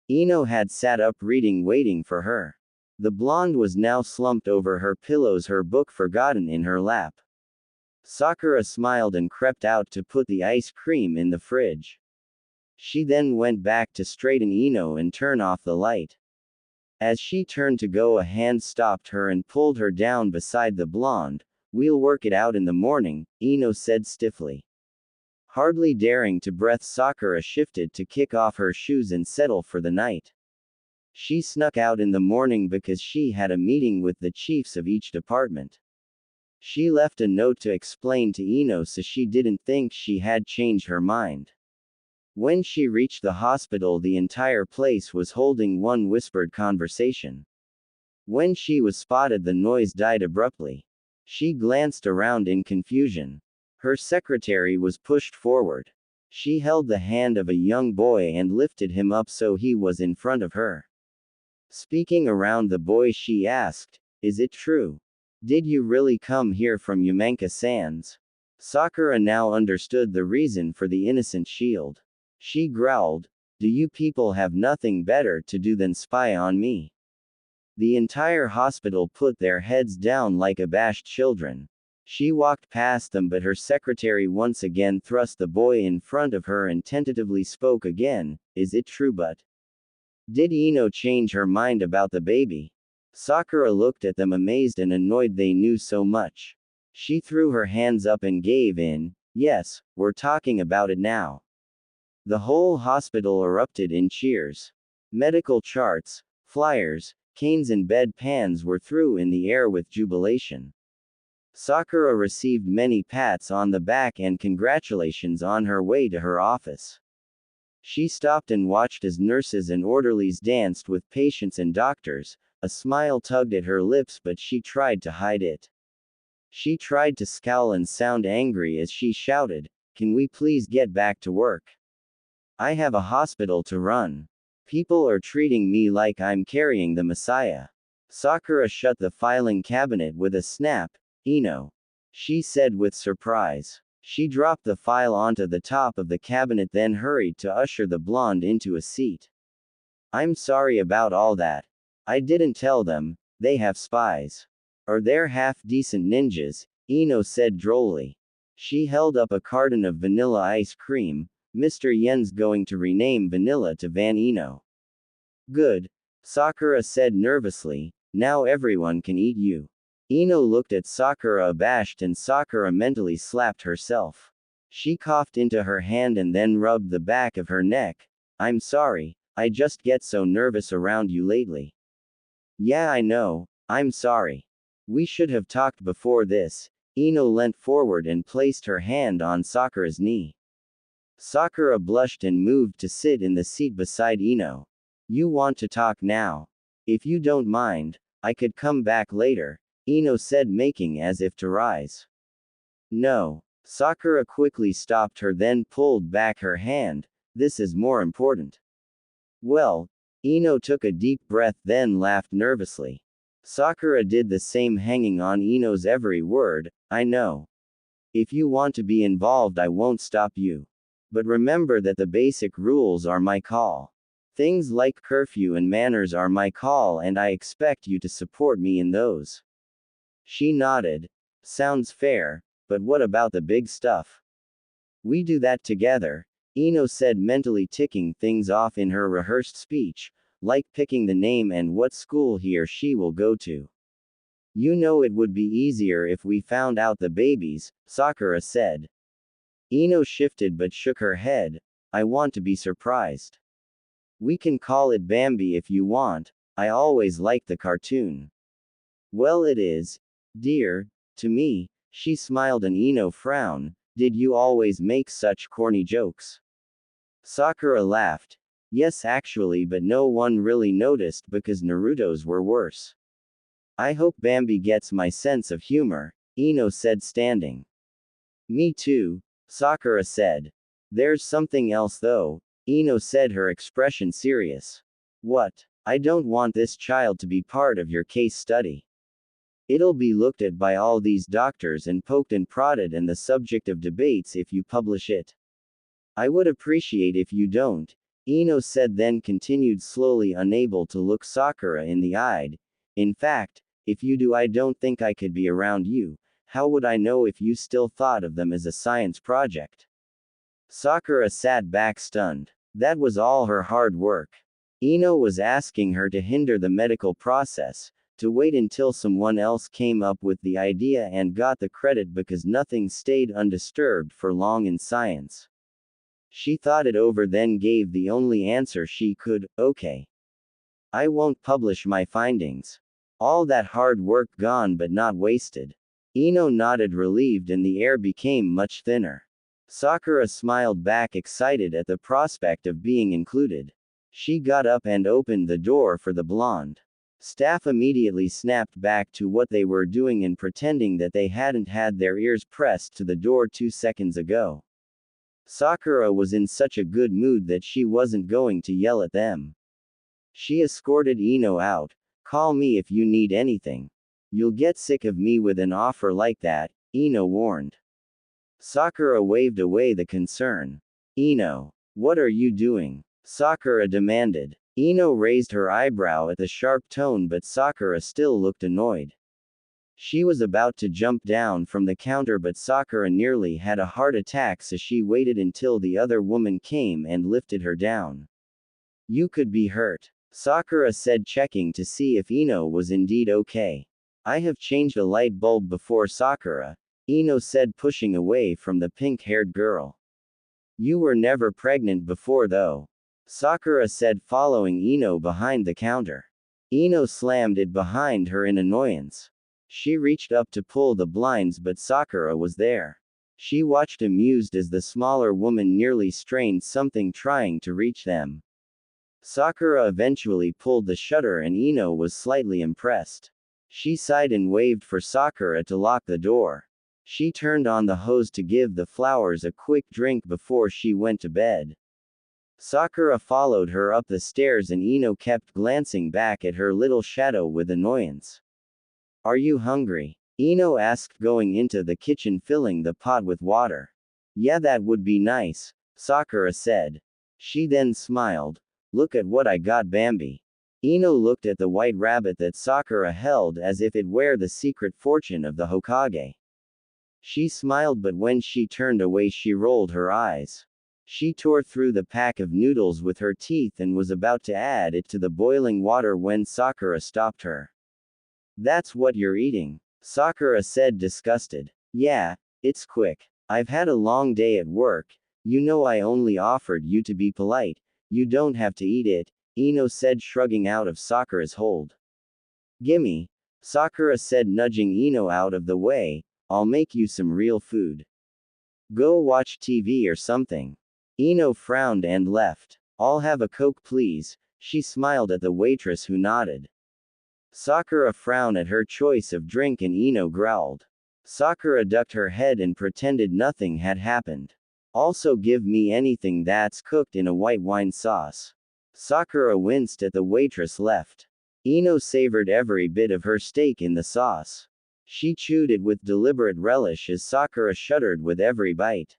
Ino had sat up reading, waiting for her. The blonde was now slumped over her pillows, her book forgotten in her lap. Sakura smiled and crept out to put the ice cream in the fridge. She then went back to straighten Ino and turn off the light. As she turned to go, a hand stopped her and pulled her down beside the blonde. We'll work it out in the morning, Ino said stiffly. Hardly daring to breath, Sakura shifted to kick off her shoes and settle for the night. She snuck out in the morning because she had a meeting with the chiefs of each department. She left a note to explain to Ino so she didn't think she had changed her mind. When she reached the hospital, the entire place was holding one whispered conversation. When she was spotted, the noise died abruptly. She glanced around in confusion. Her secretary was pushed forward. She held the hand of a young boy and lifted him up so he was in front of her. Speaking around the boy, she asked, "Is it true? Did you really come here from Yamanka Sands?" Sakura now understood the reason for the innocent shield. She growled, "Do you people have nothing better to do than spy on me?" The entire hospital put their heads down like abashed children. She walked past them, but her secretary once again thrust the boy in front of her and tentatively spoke again, "Is it true, but did Ino change her mind about the baby?" Sakura looked at them amazed and annoyed they knew so much. She threw her hands up and gave in, "Yes, we're talking about it now." The whole hospital erupted in cheers. Medical charts, flyers, canes and bed pans were thrown in the air with jubilation. Sakura received many pats on the back and congratulations on her way to her office. She stopped and watched as nurses and orderlies danced with patients and doctors. A smile tugged at her lips, but she tried to hide it. She tried to scowl and sound angry as she shouted, "Can we please get back to work? I have a hospital to run. People are treating me like I'm carrying the Messiah." Sakura shut the filing cabinet with a snap. "Ino," she said with surprise. She dropped the file onto the top of the cabinet, then hurried to usher the blonde into a seat. "I'm sorry about all that. I didn't tell them. They have spies. Or they're half-decent ninjas," Ino said drolly. She held up a carton of vanilla ice cream. "Mr. Yen's going to rename vanilla to Van Ino." "Good," Sakura said nervously. "Now everyone can eat you." Ino looked at Sakura abashed, and Sakura mentally slapped herself. She coughed into her hand and then rubbed the back of her neck. I'm sorry, I just get so nervous around you lately. Yeah, I know, I'm sorry. We should have talked before this. Ino leant forward and placed her hand on Sakura's knee. Sakura blushed and moved to sit in the seat beside Ino. You want to talk now? If you don't mind, I could come back later, Ino said, making as if to rise. No. Sakura quickly stopped her, then pulled back her hand. This is more important. Well, Ino took a deep breath then laughed nervously. Sakura did the same, hanging on Ino's every word. I know. If you want to be involved, I won't stop you. But remember that the basic rules are my call. Things like curfew and manners are my call, and I expect you to support me in those. She nodded. Sounds fair, but what about the big stuff? We do that together, Ino said, mentally ticking things off in her rehearsed speech, like picking the name and what school he or she will go to. You know, it would be easier if we found out the babies, Sakura said. Ino shifted but shook her head. I want to be surprised. We can call it Bambi if you want, I always liked the cartoon. Well, it is, dear, to me, she smiled and Ino frowned. Did you always make such corny jokes? Sakura laughed. Yes, actually, but no one really noticed because Naruto's were worse. I hope Bambi gets my sense of humor, Ino said, standing. Me too, Sakura said. There's something else though, Ino said, her expression serious. What? I don't want this child to be part of your case study. It'll be looked at by all these doctors and poked and prodded and the subject of debates if you publish it. I would appreciate if you don't, Ino said, then continued slowly, unable to look Sakura in the eye. In fact, if you do, I don't think I could be around you. How would I know if you still thought of them as a science project? Sakura sat back stunned. That was all her hard work. Ino was asking her to hinder the medical process, to wait until someone else came up with the idea and got the credit because nothing stayed undisturbed for long in science. She thought it over, then gave the only answer she could, okay. I won't publish my findings. All that hard work gone but not wasted. Ino nodded, relieved, and the air became much thinner. Sakura smiled back, excited at the prospect of being included. She got up and opened the door for the blonde. Staff immediately snapped back to what they were doing and pretending that they hadn't had their ears pressed to the door 2 seconds ago. Sakura was in such a good mood that she wasn't going to yell at them. She escorted Ino out. Call me if you need anything. You'll get sick of me with an offer like that, Ino warned. Sakura waved away the concern. Ino, what are you doing? Sakura demanded. Ino raised her eyebrow at the sharp tone, but Sakura still looked annoyed. She was about to jump down from the counter, but Sakura nearly had a heart attack, so she waited until the other woman came and lifted her down. You could be hurt, Sakura said, checking to see if Ino was indeed okay. I have changed a light bulb before, Sakura, Ino said, pushing away from the pink-haired girl. You were never pregnant before though, Sakura said, following Ino behind the counter. Ino slammed it behind her in annoyance. She reached up to pull the blinds, but Sakura was there. She watched amused as the smaller woman nearly strained something trying to reach them. Sakura eventually pulled the shutter and Ino was slightly impressed. She sighed and waved for Sakura to lock the door. She turned on the hose to give the flowers a quick drink before she went to bed. Sakura followed her up the stairs and Ino kept glancing back at her little shadow with annoyance. Are you hungry? Ino asked, going into the kitchen filling the pot with water. Yeah, that would be nice, Sakura said. She then smiled. Look at what I got, Bambi. Ino looked at the white rabbit that Sakura held as if it were the secret fortune of the Hokage. She smiled, but when she turned away she rolled her eyes. She tore through the pack of noodles with her teeth and was about to add it to the boiling water when Sakura stopped her. That's what you're eating, Sakura said, disgusted. Yeah, it's quick. I've had a long day at work. You know I only offered you to be polite. You don't have to eat it, Ino said, shrugging out of Sakura's hold. Gimme, Sakura said, nudging Ino out of the way. I'll make you some real food. Go watch TV or something. Ino frowned and left. I'll have a Coke please, she smiled at the waitress who nodded. Sakura frowned at her choice of drink and Ino growled. Sakura ducked her head and pretended nothing had happened. Also give me anything that's cooked in a white wine sauce. Sakura winced at the waitress left. Ino savored every bit of her steak in the sauce. She chewed it with deliberate relish as Sakura shuddered with every bite.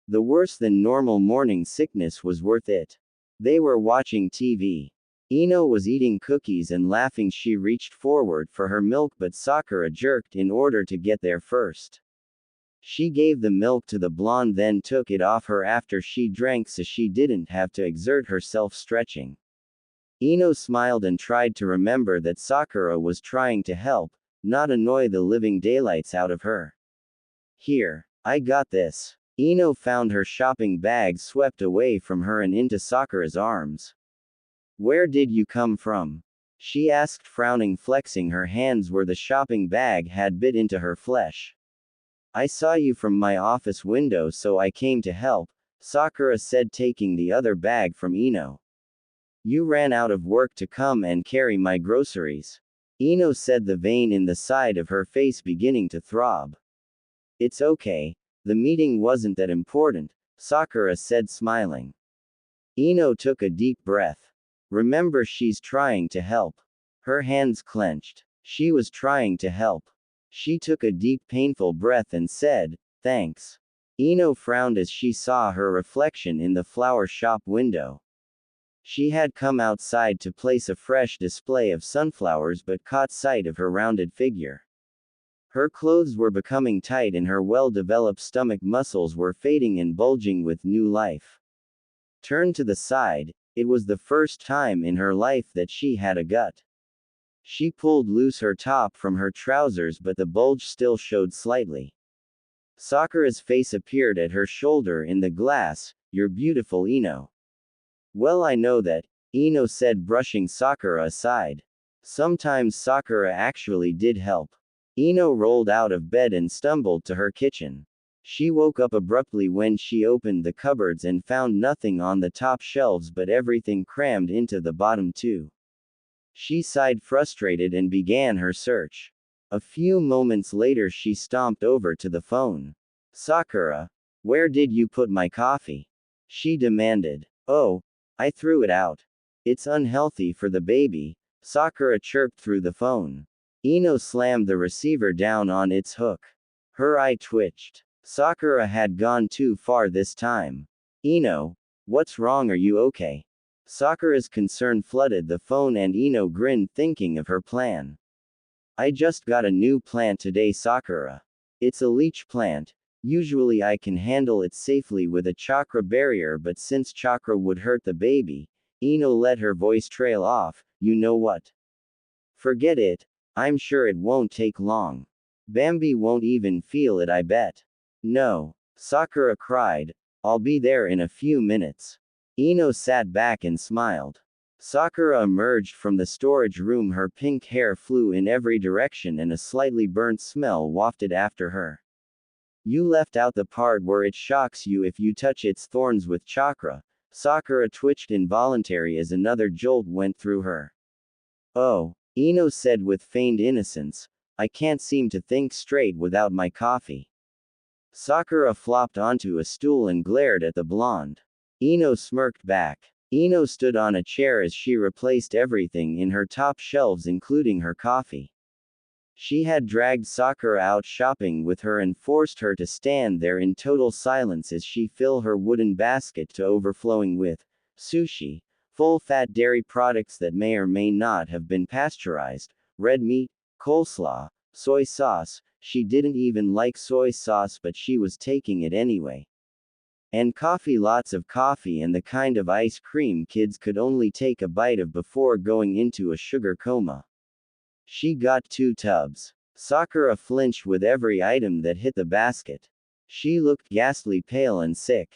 The worse than normal morning sickness was worth it. They were watching TV. Ino was eating cookies and laughing. She reached forward for her milk, but Sakura jerked in order to get there first. She gave the milk to the blonde, then took it off her after she drank so she didn't have to exert herself stretching. Ino smiled and tried to remember that Sakura was trying to help, not annoy the living daylights out of her. Here, I got this. Ino found her shopping bag swept away from her and into Sakura's arms. Where did you come from? She asked, frowning, flexing her hands where the shopping bag had bit into her flesh. I saw you from my office window, so I came to help, Sakura said, taking the other bag from Ino. You ran out of work to come and carry my groceries. Ino said, the vein in the side of her face beginning to throb. It's okay. The meeting wasn't that important, Sakura said, smiling. Ino took a deep breath. Remember, she's trying to help. Her hands clenched. She was trying to help. She took a deep, painful breath and said, thanks. Ino frowned as she saw her reflection in the flower shop window. She had come outside to place a fresh display of sunflowers but caught sight of her rounded figure. Her clothes were becoming tight and her well-developed stomach muscles were fading and bulging with new life. Turned to the side, it was the first time in her life that she had a gut. She pulled loose her top from her trousers, but the bulge still showed slightly. Sakura's face appeared at her shoulder in the glass. You're beautiful, Ino. Well, I know that, Ino said, brushing Sakura aside. Sometimes Sakura actually did help. Ino rolled out of bed and stumbled to her kitchen. She woke up abruptly when she opened the cupboards and found nothing on the top shelves but everything crammed into the bottom two. She sighed, frustrated, and began her search. A few moments later she stomped over to the phone. Sakura, where did you put my coffee? She demanded. Oh, I threw it out. It's unhealthy for the baby, Sakura chirped through the phone. Ino slammed the receiver down on its hook. Her eye twitched. Sakura had gone too far this time. Ino, what's wrong? Are you okay? Sakura's concern flooded the phone and Ino grinned, thinking of her plan. I just got a new plant today, Sakura. It's a leech plant. Usually I can handle it safely with a chakra barrier, but since chakra would hurt the baby, Ino let her voice trail off. You know what? Forget it. I'm sure it won't take long. Bambi won't even feel it, I bet. No, Sakura cried. I'll be there in a few minutes. Ino sat back and smiled. Sakura emerged from the storage room. Her pink hair flew in every direction and a slightly burnt smell wafted after her. You left out the part where it shocks you if you touch its thorns with chakra. Sakura twitched involuntarily as another jolt went through her. Oh, Ino said with feigned innocence, I can't seem to think straight without my coffee. Sakura flopped onto a stool and glared at the blonde. Ino smirked back. Ino stood on a chair as she replaced everything in her top shelves, including her coffee. She had dragged Sakura out shopping with her and forced her to stand there in total silence as she filled her wooden basket to overflowing with sushi, full-fat dairy products that may or may not have been pasteurized, red meat, coleslaw, soy sauce. She didn't even like soy sauce, but she was taking it anyway. And coffee, lots of coffee, and the kind of ice cream kids could only take a bite of before going into a sugar coma. She got 2 tubs. Sakura flinched with every item that hit the basket. She looked ghastly pale and sick.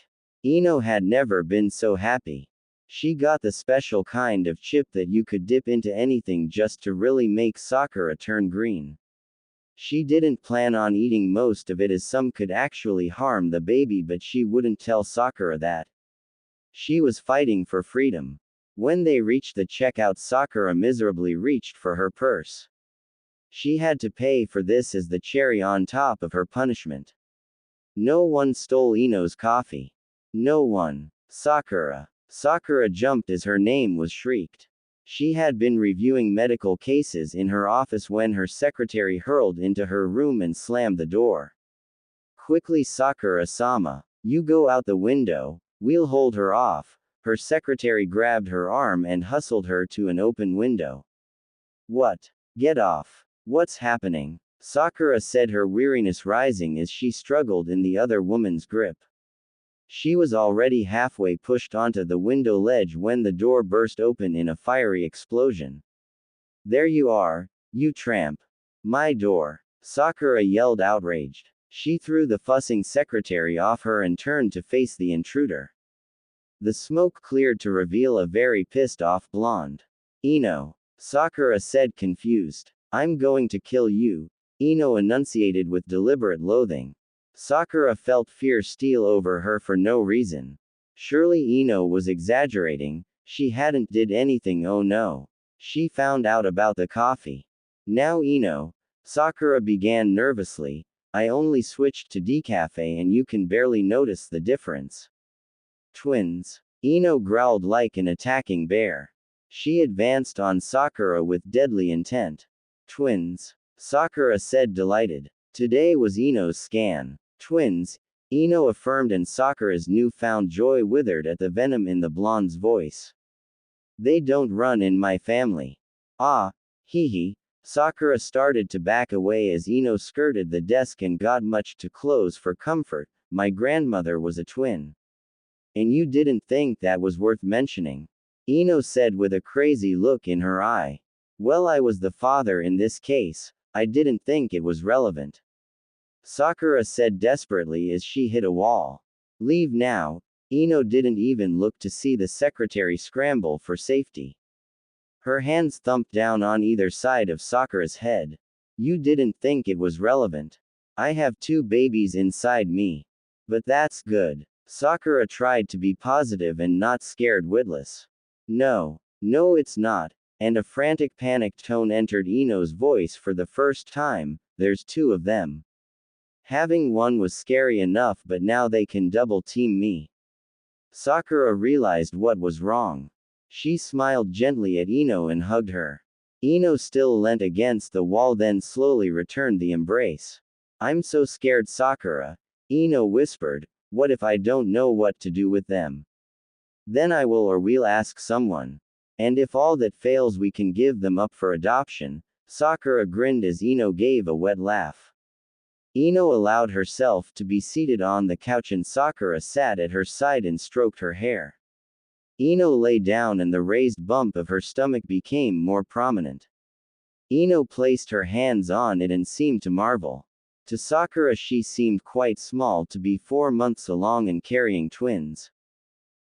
Ino had never been so happy. She got the special kind of chip that you could dip into anything just to really make Sakura turn green. She didn't plan on eating most of it as some could actually harm the baby, but she wouldn't tell Sakura that. She was fighting for freedom. When they reached the checkout, Sakura miserably reached for her purse. She had to pay for this as the cherry on top of her punishment. No one stole Ino's coffee. No one. Sakura. Sakura jumped as her name was shrieked. She had been reviewing medical cases in her office when her secretary hurled into her room and slammed the door. Quickly, Sakura-sama. You go out the window, we'll hold her off. Her secretary grabbed her arm and hustled her to an open window. What? Get off. What's happening? Sakura said, her weariness rising as she struggled in the other woman's grip. She was already halfway pushed onto the window ledge when the door burst open in a fiery explosion. There you are, you tramp. My door. Sakura yelled, outraged. She threw the fussing secretary off her and turned to face the intruder. The smoke cleared to reveal a very pissed off blonde. Ino. Sakura said, confused. I'm going to kill you, Ino enunciated with deliberate loathing. Sakura felt fear steal over her for no reason. Surely Ino was exaggerating. She hadn't did anything. Oh no. She found out about the coffee. Now Ino. Sakura began nervously. I only switched to decafe and you can barely notice the difference. Twins. Ino growled like an attacking bear. She advanced on Sakura with deadly intent. Twins. Sakura said, delighted. Today was Ino's scan. Twins, Ino affirmed, and Sakura's newfound joy withered at the venom in the blonde's voice. They don't run in my family. Ah, hee hee. Sakura started to back away as Ino skirted the desk and got much too close for comfort. My grandmother was a twin. And you didn't think that was worth mentioning? Ino said with a crazy look in her eye. Well, I was the father in this case. I didn't think it was relevant. Sakura said desperately as she hit a wall. Leave now. Ino didn't even look to see the secretary scramble for safety. Her hands thumped down on either side of Sakura's head. You didn't think it was relevant. I have 2 babies inside me. But that's good. Sakura tried to be positive and not scared witless. No. No, it's not. And a frantic, panicked tone entered Ino's voice for the first time. There's 2 of them. Having one was scary enough, but now they can double team me. Sakura realized what was wrong. She smiled gently at Ino and hugged her. Ino still leant against the wall, then slowly returned the embrace. I'm so scared, Sakura. Ino whispered. What if I don't know what to do with them? Then I will, or we'll ask someone. And if all that fails, we can give them up for adoption. Sakura grinned as Ino gave a wet laugh. Ino allowed herself to be seated on the couch and Sakura sat at her side and stroked her hair. Ino lay down and the raised bump of her stomach became more prominent. Ino placed her hands on it and seemed to marvel. To Sakura, she seemed quite small to be 4 months along and carrying twins.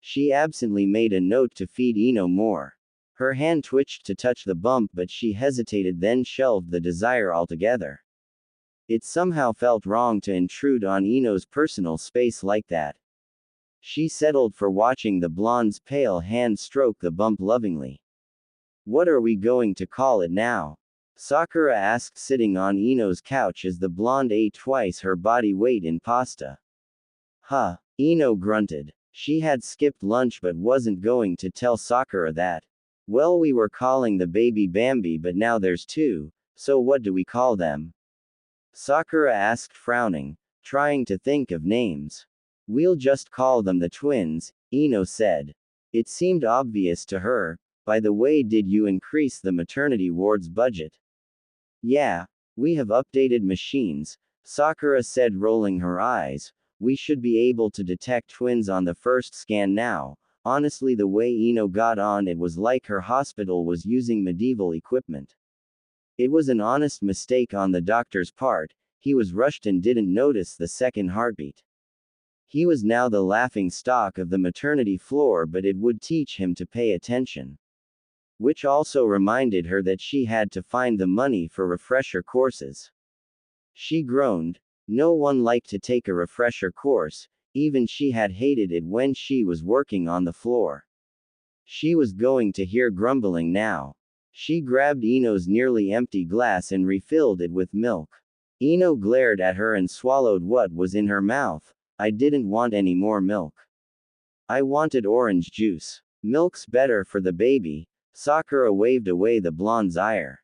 She absently made a note to feed Ino more. Her hand twitched to touch the bump, but she hesitated, then shelved the desire altogether. It somehow felt wrong to intrude on Ino's personal space like that. She settled for watching the blonde's pale hand stroke the bump lovingly. What are we going to call it now? Sakura asked, sitting on Ino's couch as the blonde ate twice her body weight in pasta. Huh, Ino grunted. She had skipped lunch but wasn't going to tell Sakura that. Well, we were calling the baby Bambi, but now there's 2, so what do we call them? Sakura asked, frowning, trying to think of names. We'll just call them the twins, Ino said. It seemed obvious to her. By the way, did you increase the maternity ward's budget? Yeah, we have updated machines, Sakura said, rolling her eyes. We should be able to detect twins on the first scan now. Honestly, the way Ino got on, it was like her hospital was using medieval equipment. It was an honest mistake on the doctor's part. he was rushed and didn't notice the second heartbeat. He was now the laughing stock of the maternity floor, but it would teach him to pay attention. Which also reminded her that she had to find the money for refresher courses. She groaned. No one liked to take a refresher course, even she had hated it when she was working on the floor. She was going to hear grumbling now. She grabbed Ino's nearly empty glass and refilled it with milk. Ino glared at her and swallowed what was in her mouth. I didn't want any more milk. I wanted orange juice. Milk's better for the baby. Sakura waved away the blonde's ire.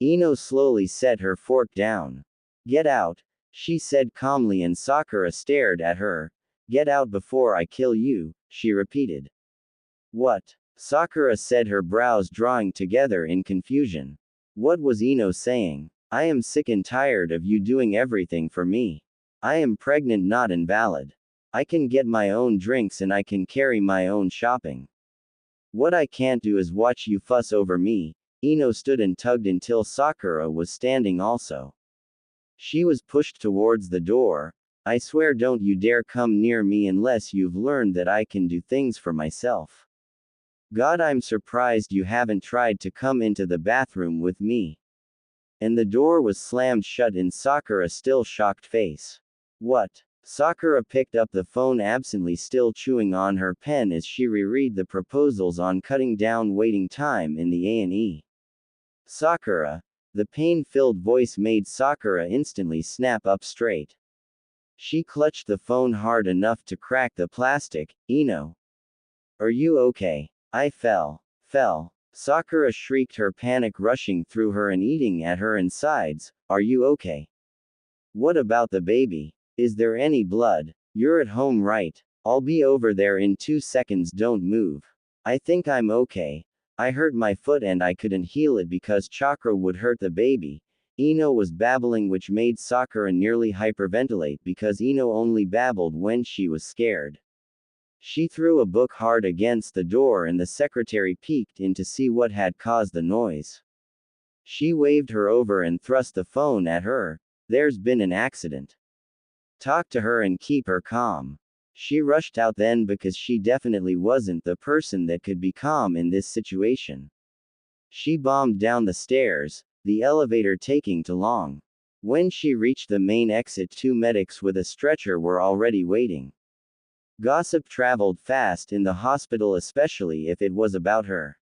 Ino slowly set her fork down. Get out, she said calmly, and Sakura stared at her. Get out before I kill you, she repeated. What? Sakura said, her brows drawing together in confusion. What was Ino saying? I am sick and tired of you doing everything for me. I am pregnant, not invalid. I can get my own drinks and I can carry my own shopping. What I can't do is watch you fuss over me. Ino stood and tugged until Sakura was standing also. She was pushed towards the door. I swear, don't you dare come near me unless you've learned that I can do things for myself. God, I'm surprised you haven't tried to come into the bathroom with me. And the door was slammed shut in Sakura's still shocked face. What? Sakura picked up the phone absently, still chewing on her pen as she reread the proposals on cutting down waiting time in the A&E. Sakura. The pain-filled voice made Sakura instantly snap up straight. She clutched the phone hard enough to crack the plastic. Ino. Are you okay? I fell. Sakura shrieked, her panic rushing through her and eating at her insides. Are you okay? What about the baby? Is there any blood? You're at home, right? I'll be over there in 2 seconds, don't move. I think I'm okay. I hurt my foot and I couldn't heal it because chakra would hurt the baby. Ino was babbling, which made Sakura nearly hyperventilate because Ino only babbled when she was scared. She threw a book hard against the door and the secretary peeked in to see what had caused the noise. She waved her over and thrust the phone at her. There's been an accident. Talk to her and keep her calm. She rushed out then because she definitely wasn't the person that could be calm in this situation. She bombed down the stairs, the elevator taking too long. When she reached the main exit, 2 medics with a stretcher were already waiting. Gossip traveled fast in the hospital, especially if it was about her.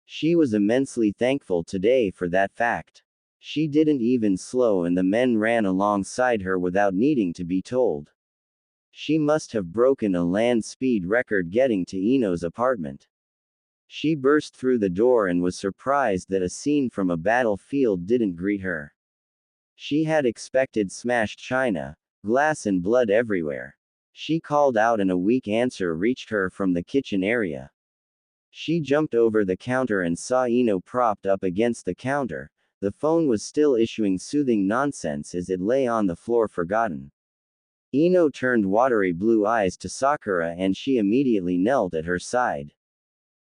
She was immensely thankful today for that fact. She didn't even slow and the men ran alongside her without needing to be told. She must have broken a land speed record getting to Ino's apartment. She burst through the door and was surprised that a scene from a battlefield didn't greet her. She had expected smashed china, glass and blood everywhere. She called out and a weak answer reached her from the kitchen area. She jumped over the counter and saw Ino propped up against the counter. The phone was still issuing soothing nonsense as it lay on the floor forgotten. Ino turned watery blue eyes to Sakura and she immediately knelt at her side.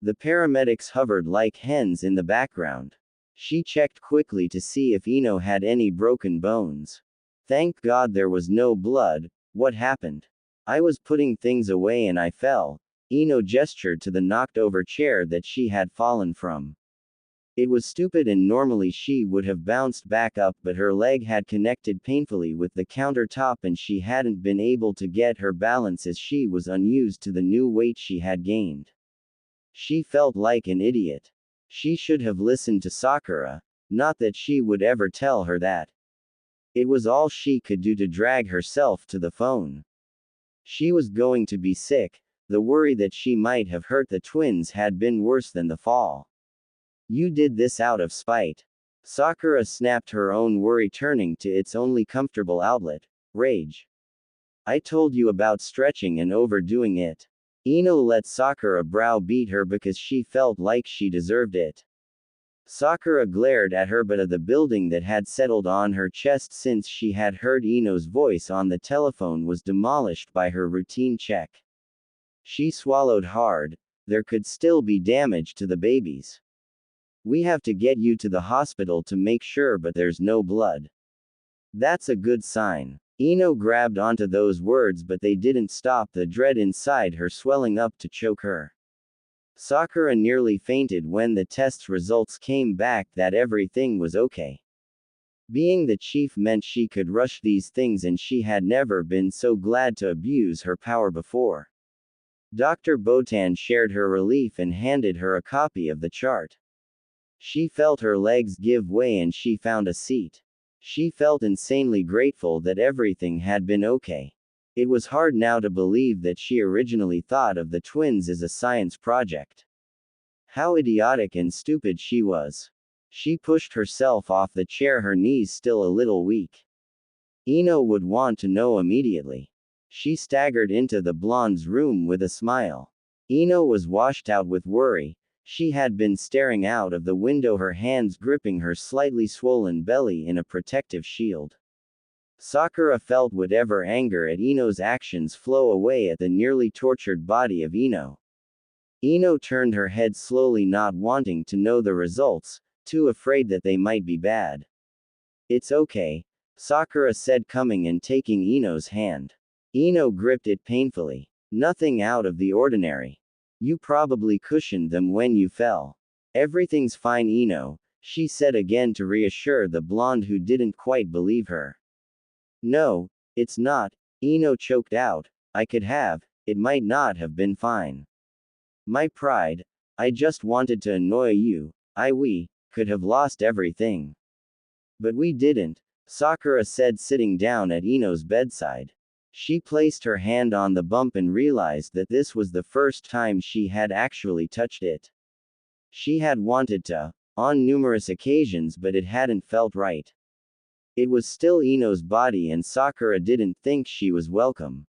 The paramedics hovered like hens in the background. She checked quickly to see if Ino had any broken bones. Thank God there was no blood. What happened? I was putting things away and I fell. Ino gestured to the knocked-over chair that she had fallen from. It was stupid and normally she would have bounced back up, but her leg had connected painfully with the countertop and she hadn't been able to get her balance as she was unused to the new weight she had gained. She felt like an idiot. She should have listened to Sakura. Not that she would ever tell her that. It was all she could do to drag herself to the phone. She was going to be sick. The worry that she might have hurt the twins had been worse than the fall. You did this out of spite. Sakura snapped, her own worry turning to its only comfortable outlet, rage. I told you about stretching and overdoing it. Ino let Sakura browbeat her because she felt like she deserved it. Sakura glared at her, but of the building that had settled on her chest since she had heard Ino's voice on the telephone was demolished by her routine check. She swallowed hard. There could still be damage to the babies. We have to get you to the hospital to make sure, but there's no blood. That's a good sign. Ino grabbed onto those words, but they didn't stop the dread inside her swelling up to choke her. Sakura nearly fainted when the test's results came back that everything was okay. Being the chief meant she could rush these things, and she had never been so glad to abuse her power before. Dr. Botan shared her relief and handed her a copy of the chart. She felt her legs give way and she found a seat. She felt insanely grateful that everything had been okay. It was hard now to believe that she originally thought of the twins as a science project. How idiotic and stupid she was. She pushed herself off the chair, her knees still a little weak. Ino would want to know immediately. She staggered into the blonde's room with a smile. Ino was washed out with worry. She had been staring out of the window, her hands gripping her slightly swollen belly in a protective shield. Sakura felt whatever anger at Ino's actions flow away at the nearly tortured body of Ino. Ino turned her head slowly, not wanting to know the results, too afraid that they might be bad. It's okay, Sakura said, coming and taking Ino's hand. Ino gripped it painfully. Nothing out of the ordinary. You probably cushioned them when you fell. Everything's fine, Ino, she said again to reassure the blonde who didn't quite believe her. No, it's not, Ino choked out. It might not have been fine. My pride, I just wanted to annoy you, we could have lost everything. But we didn't, Sakura said, sitting down at Ino's bedside. She placed her hand on the bump and realized that this was the first time she had actually touched it. She had wanted to, on numerous occasions, but it hadn't felt right. It was still Ino's body and Sakura didn't think she was welcome.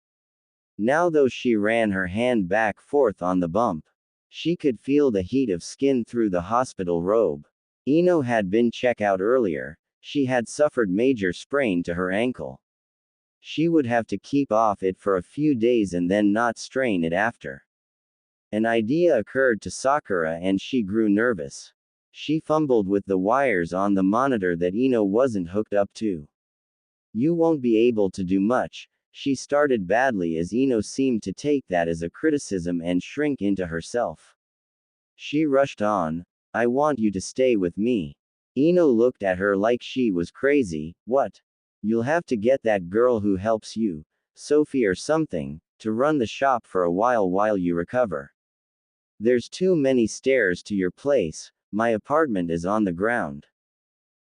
Now though, she ran her hand back forth on the bump. She could feel the heat of skin through the hospital robe. Ino had been checked out earlier. She had suffered major sprain to her ankle. She would have to keep off it for a few days and then not strain it after. An idea occurred to Sakura and she grew nervous. She fumbled with the wires on the monitor that Ino wasn't hooked up to. You won't be able to do much, she started badly as Ino seemed to take that as a criticism and shrink into herself. She rushed on, I want you to stay with me. Ino looked at her like she was crazy. What? You'll have to get that girl who helps you, Sophie or something, to run the shop for a while you recover. There's too many stairs to your place, my apartment is on the ground.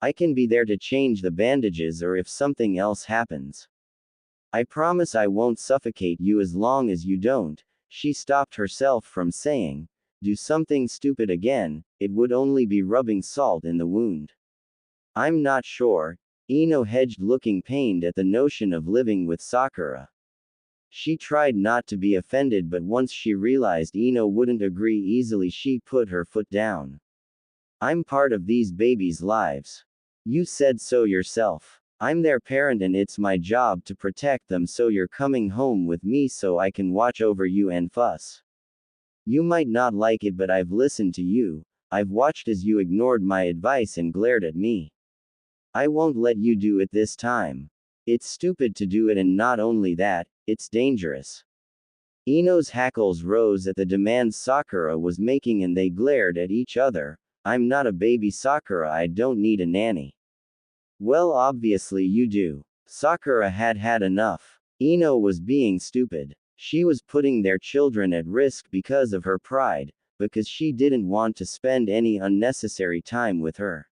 I can be there to change the bandages or if something else happens. I promise I won't suffocate you as long as you don't. She stopped herself from saying, do something stupid again, it would only be rubbing salt in the wound. I'm not sure. Ino hedged, looking pained at the notion of living with Sakura. She tried not to be offended, but once she realized Ino wouldn't agree easily, she put her foot down. I'm part of these babies' lives. You said so yourself. I'm their parent and it's my job to protect them, so you're coming home with me so I can watch over you and fuss. You might not like it, but I've listened to you. I've watched as you ignored my advice and glared at me. I won't let you do it this time. It's stupid to do it, and not only that, it's dangerous. Ino's hackles rose at the demands Sakura was making and they glared at each other. I'm not a baby, Sakura, I don't need a nanny. Well, obviously you do. Sakura had had enough. Ino was being stupid. She was putting their children at risk because of her pride, because she didn't want to spend any unnecessary time with her.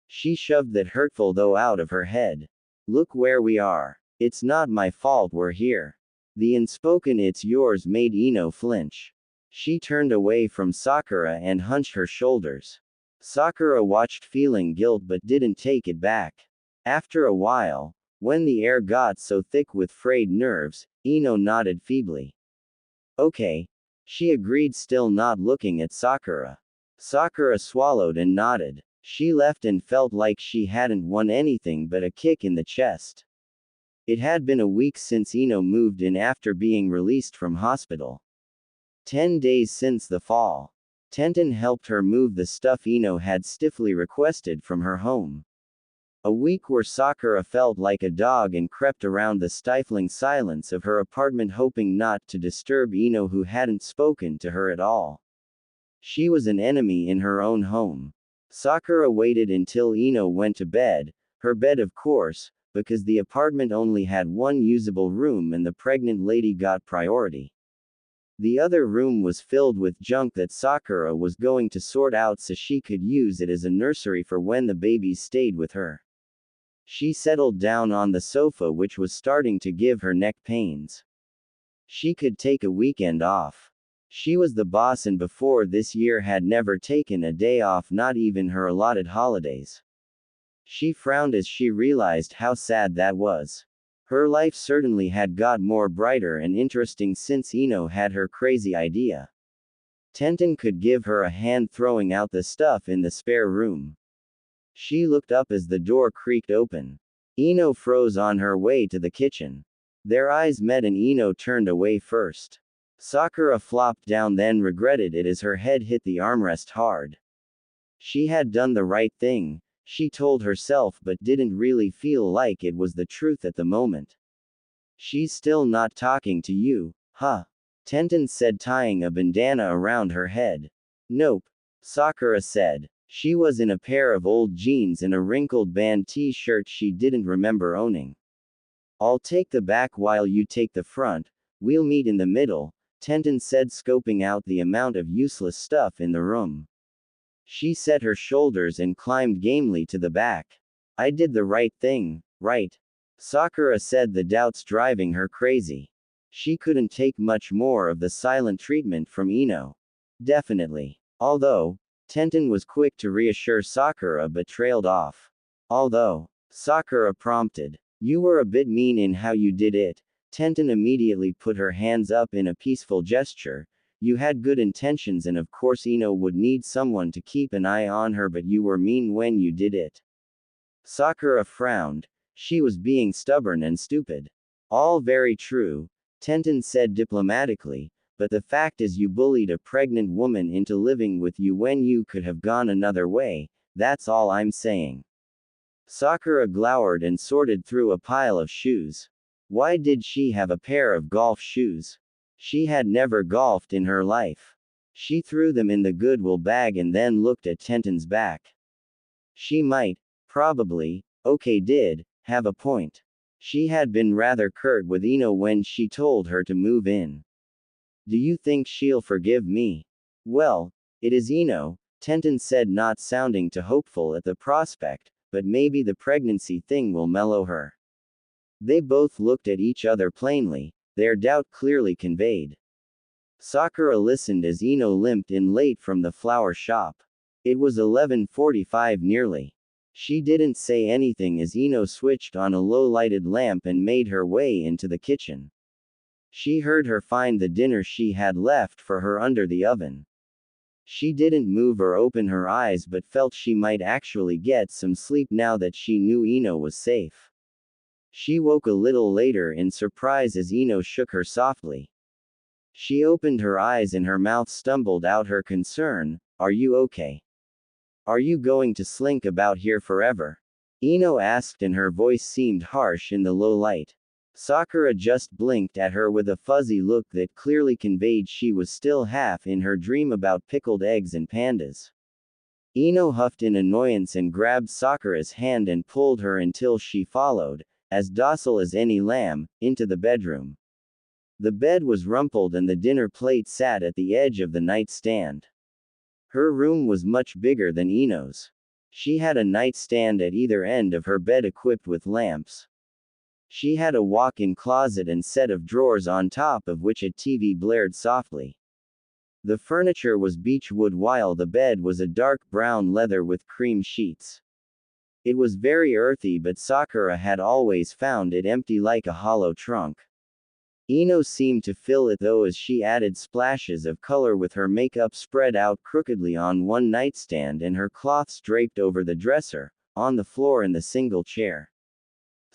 She shoved that hurtful though out of her head. Look where we are. It's not my fault we're here. The unspoken "it's yours" made Ino flinch. She turned away from Sakura and hunched her shoulders. Sakura watched, feeling guilt but didn't take it back. After a while, when the air got so thick with frayed nerves, Ino nodded feebly. Okay. She agreed, still not looking at Sakura. Sakura swallowed and nodded. She left and felt like she hadn't won anything but a kick in the chest. It had been a week since Ino moved in after being released from hospital. 10 days since the fall. Tenten helped her move the stuff Ino had stiffly requested from her home. A week where Sakura felt like a dog and crept around the stifling silence of her apartment hoping not to disturb Ino, who hadn't spoken to her at all. She was an enemy in her own home. Sakura waited until Ino went to bed, her bed of course, because the apartment only had one usable room and the pregnant lady got priority. The other room was filled with junk that Sakura was going to sort out so she could use it as a nursery for when the babies stayed with her. She settled down on the sofa, which was starting to give her neck pains. She could take a weekend off. She was the boss and before this year had never taken a day off, not even her allotted holidays. She frowned as she realized how sad that was. Her life certainly had got more brighter and interesting since Ino had her crazy idea. Tenten could give her a hand throwing out the stuff in the spare room. She looked up as the door creaked open. Ino froze on her way to the kitchen. Their eyes met and Ino turned away first. Sakura flopped down, then regretted it as her head hit the armrest hard. She had done the right thing, she told herself, but didn't really feel like it was the truth at the moment. She's still not talking to you, huh? Tenten said, tying a bandana around her head. Nope, Sakura said. She was in a pair of old jeans and a wrinkled band t-shirt she didn't remember owning. I'll take the back while you take the front, we'll meet in the middle, Tenten said, scoping out the amount of useless stuff in the room. She set her shoulders and climbed gamely to the back. I did the right thing, right? Sakura said, the doubts driving her crazy. She couldn't take much more of the silent treatment from Ino. Definitely. Although, Tenten was quick to reassure Sakura but trailed off. Although, Sakura prompted. You were a bit mean in how you did it. Tenten immediately put her hands up in a peaceful gesture. You had good intentions and of course Ino would need someone to keep an eye on her, but you were mean when you did it. Sakura frowned. She was being stubborn and stupid. All very true, Tenten said diplomatically, but the fact is you bullied a pregnant woman into living with you when you could have gone another way, that's all I'm saying. Sakura glowered and sorted through a pile of shoes. Why did she have a pair of golf shoes? She had never golfed in her life. She threw them in the Goodwill bag and then looked at Tenten's back. She might, probably, did, have a point. She had been rather curt with Ino when she told her to move in. Do you think she'll forgive me? Well, it is Ino, Tenten said, not sounding too hopeful at the prospect, but maybe the pregnancy thing will mellow her. They both looked at each other plainly, their doubt clearly conveyed. Sakura listened as Ino limped in late from the flower shop. It was 11:45 nearly. She didn't say anything as Ino switched on a low-lighted lamp and made her way into the kitchen. She heard her find the dinner she had left for her under the oven. She didn't move or open her eyes but felt she might actually get some sleep now that she knew Ino was safe. She woke a little later in surprise as Ino shook her softly. She opened her eyes and her mouth stumbled out her concern. Are you okay? Are you going to slink about here forever? Ino asked and her voice seemed harsh in the low light. Sakura just blinked at her with a fuzzy look that clearly conveyed she was still half in her dream about pickled eggs and pandas. Ino huffed in annoyance and grabbed Sakura's hand and pulled her until she followed, as docile as any lamb, into the bedroom. The bed was rumpled and the dinner plate sat at the edge of the nightstand. Her room was much bigger than Ino's. She had a nightstand at either end of her bed equipped with lamps. She had a walk-in closet and set of drawers on top of which a TV blared softly. The furniture was beech wood while the bed was a dark brown leather with cream sheets. It was very earthy, but Sakura had always found it empty like a hollow trunk. Ino seemed to fill it though as she added splashes of color with her makeup spread out crookedly on one nightstand and her cloths draped over the dresser, on the floor in the single chair.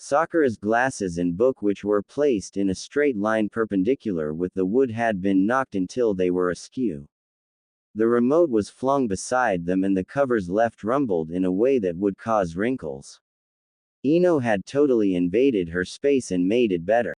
Sakura's glasses and book, which were placed in a straight line perpendicular with the wood, had been knocked until they were askew. The remote was flung beside them and the covers left rumpled in a way that would cause wrinkles. Ino had totally invaded her space and made it better.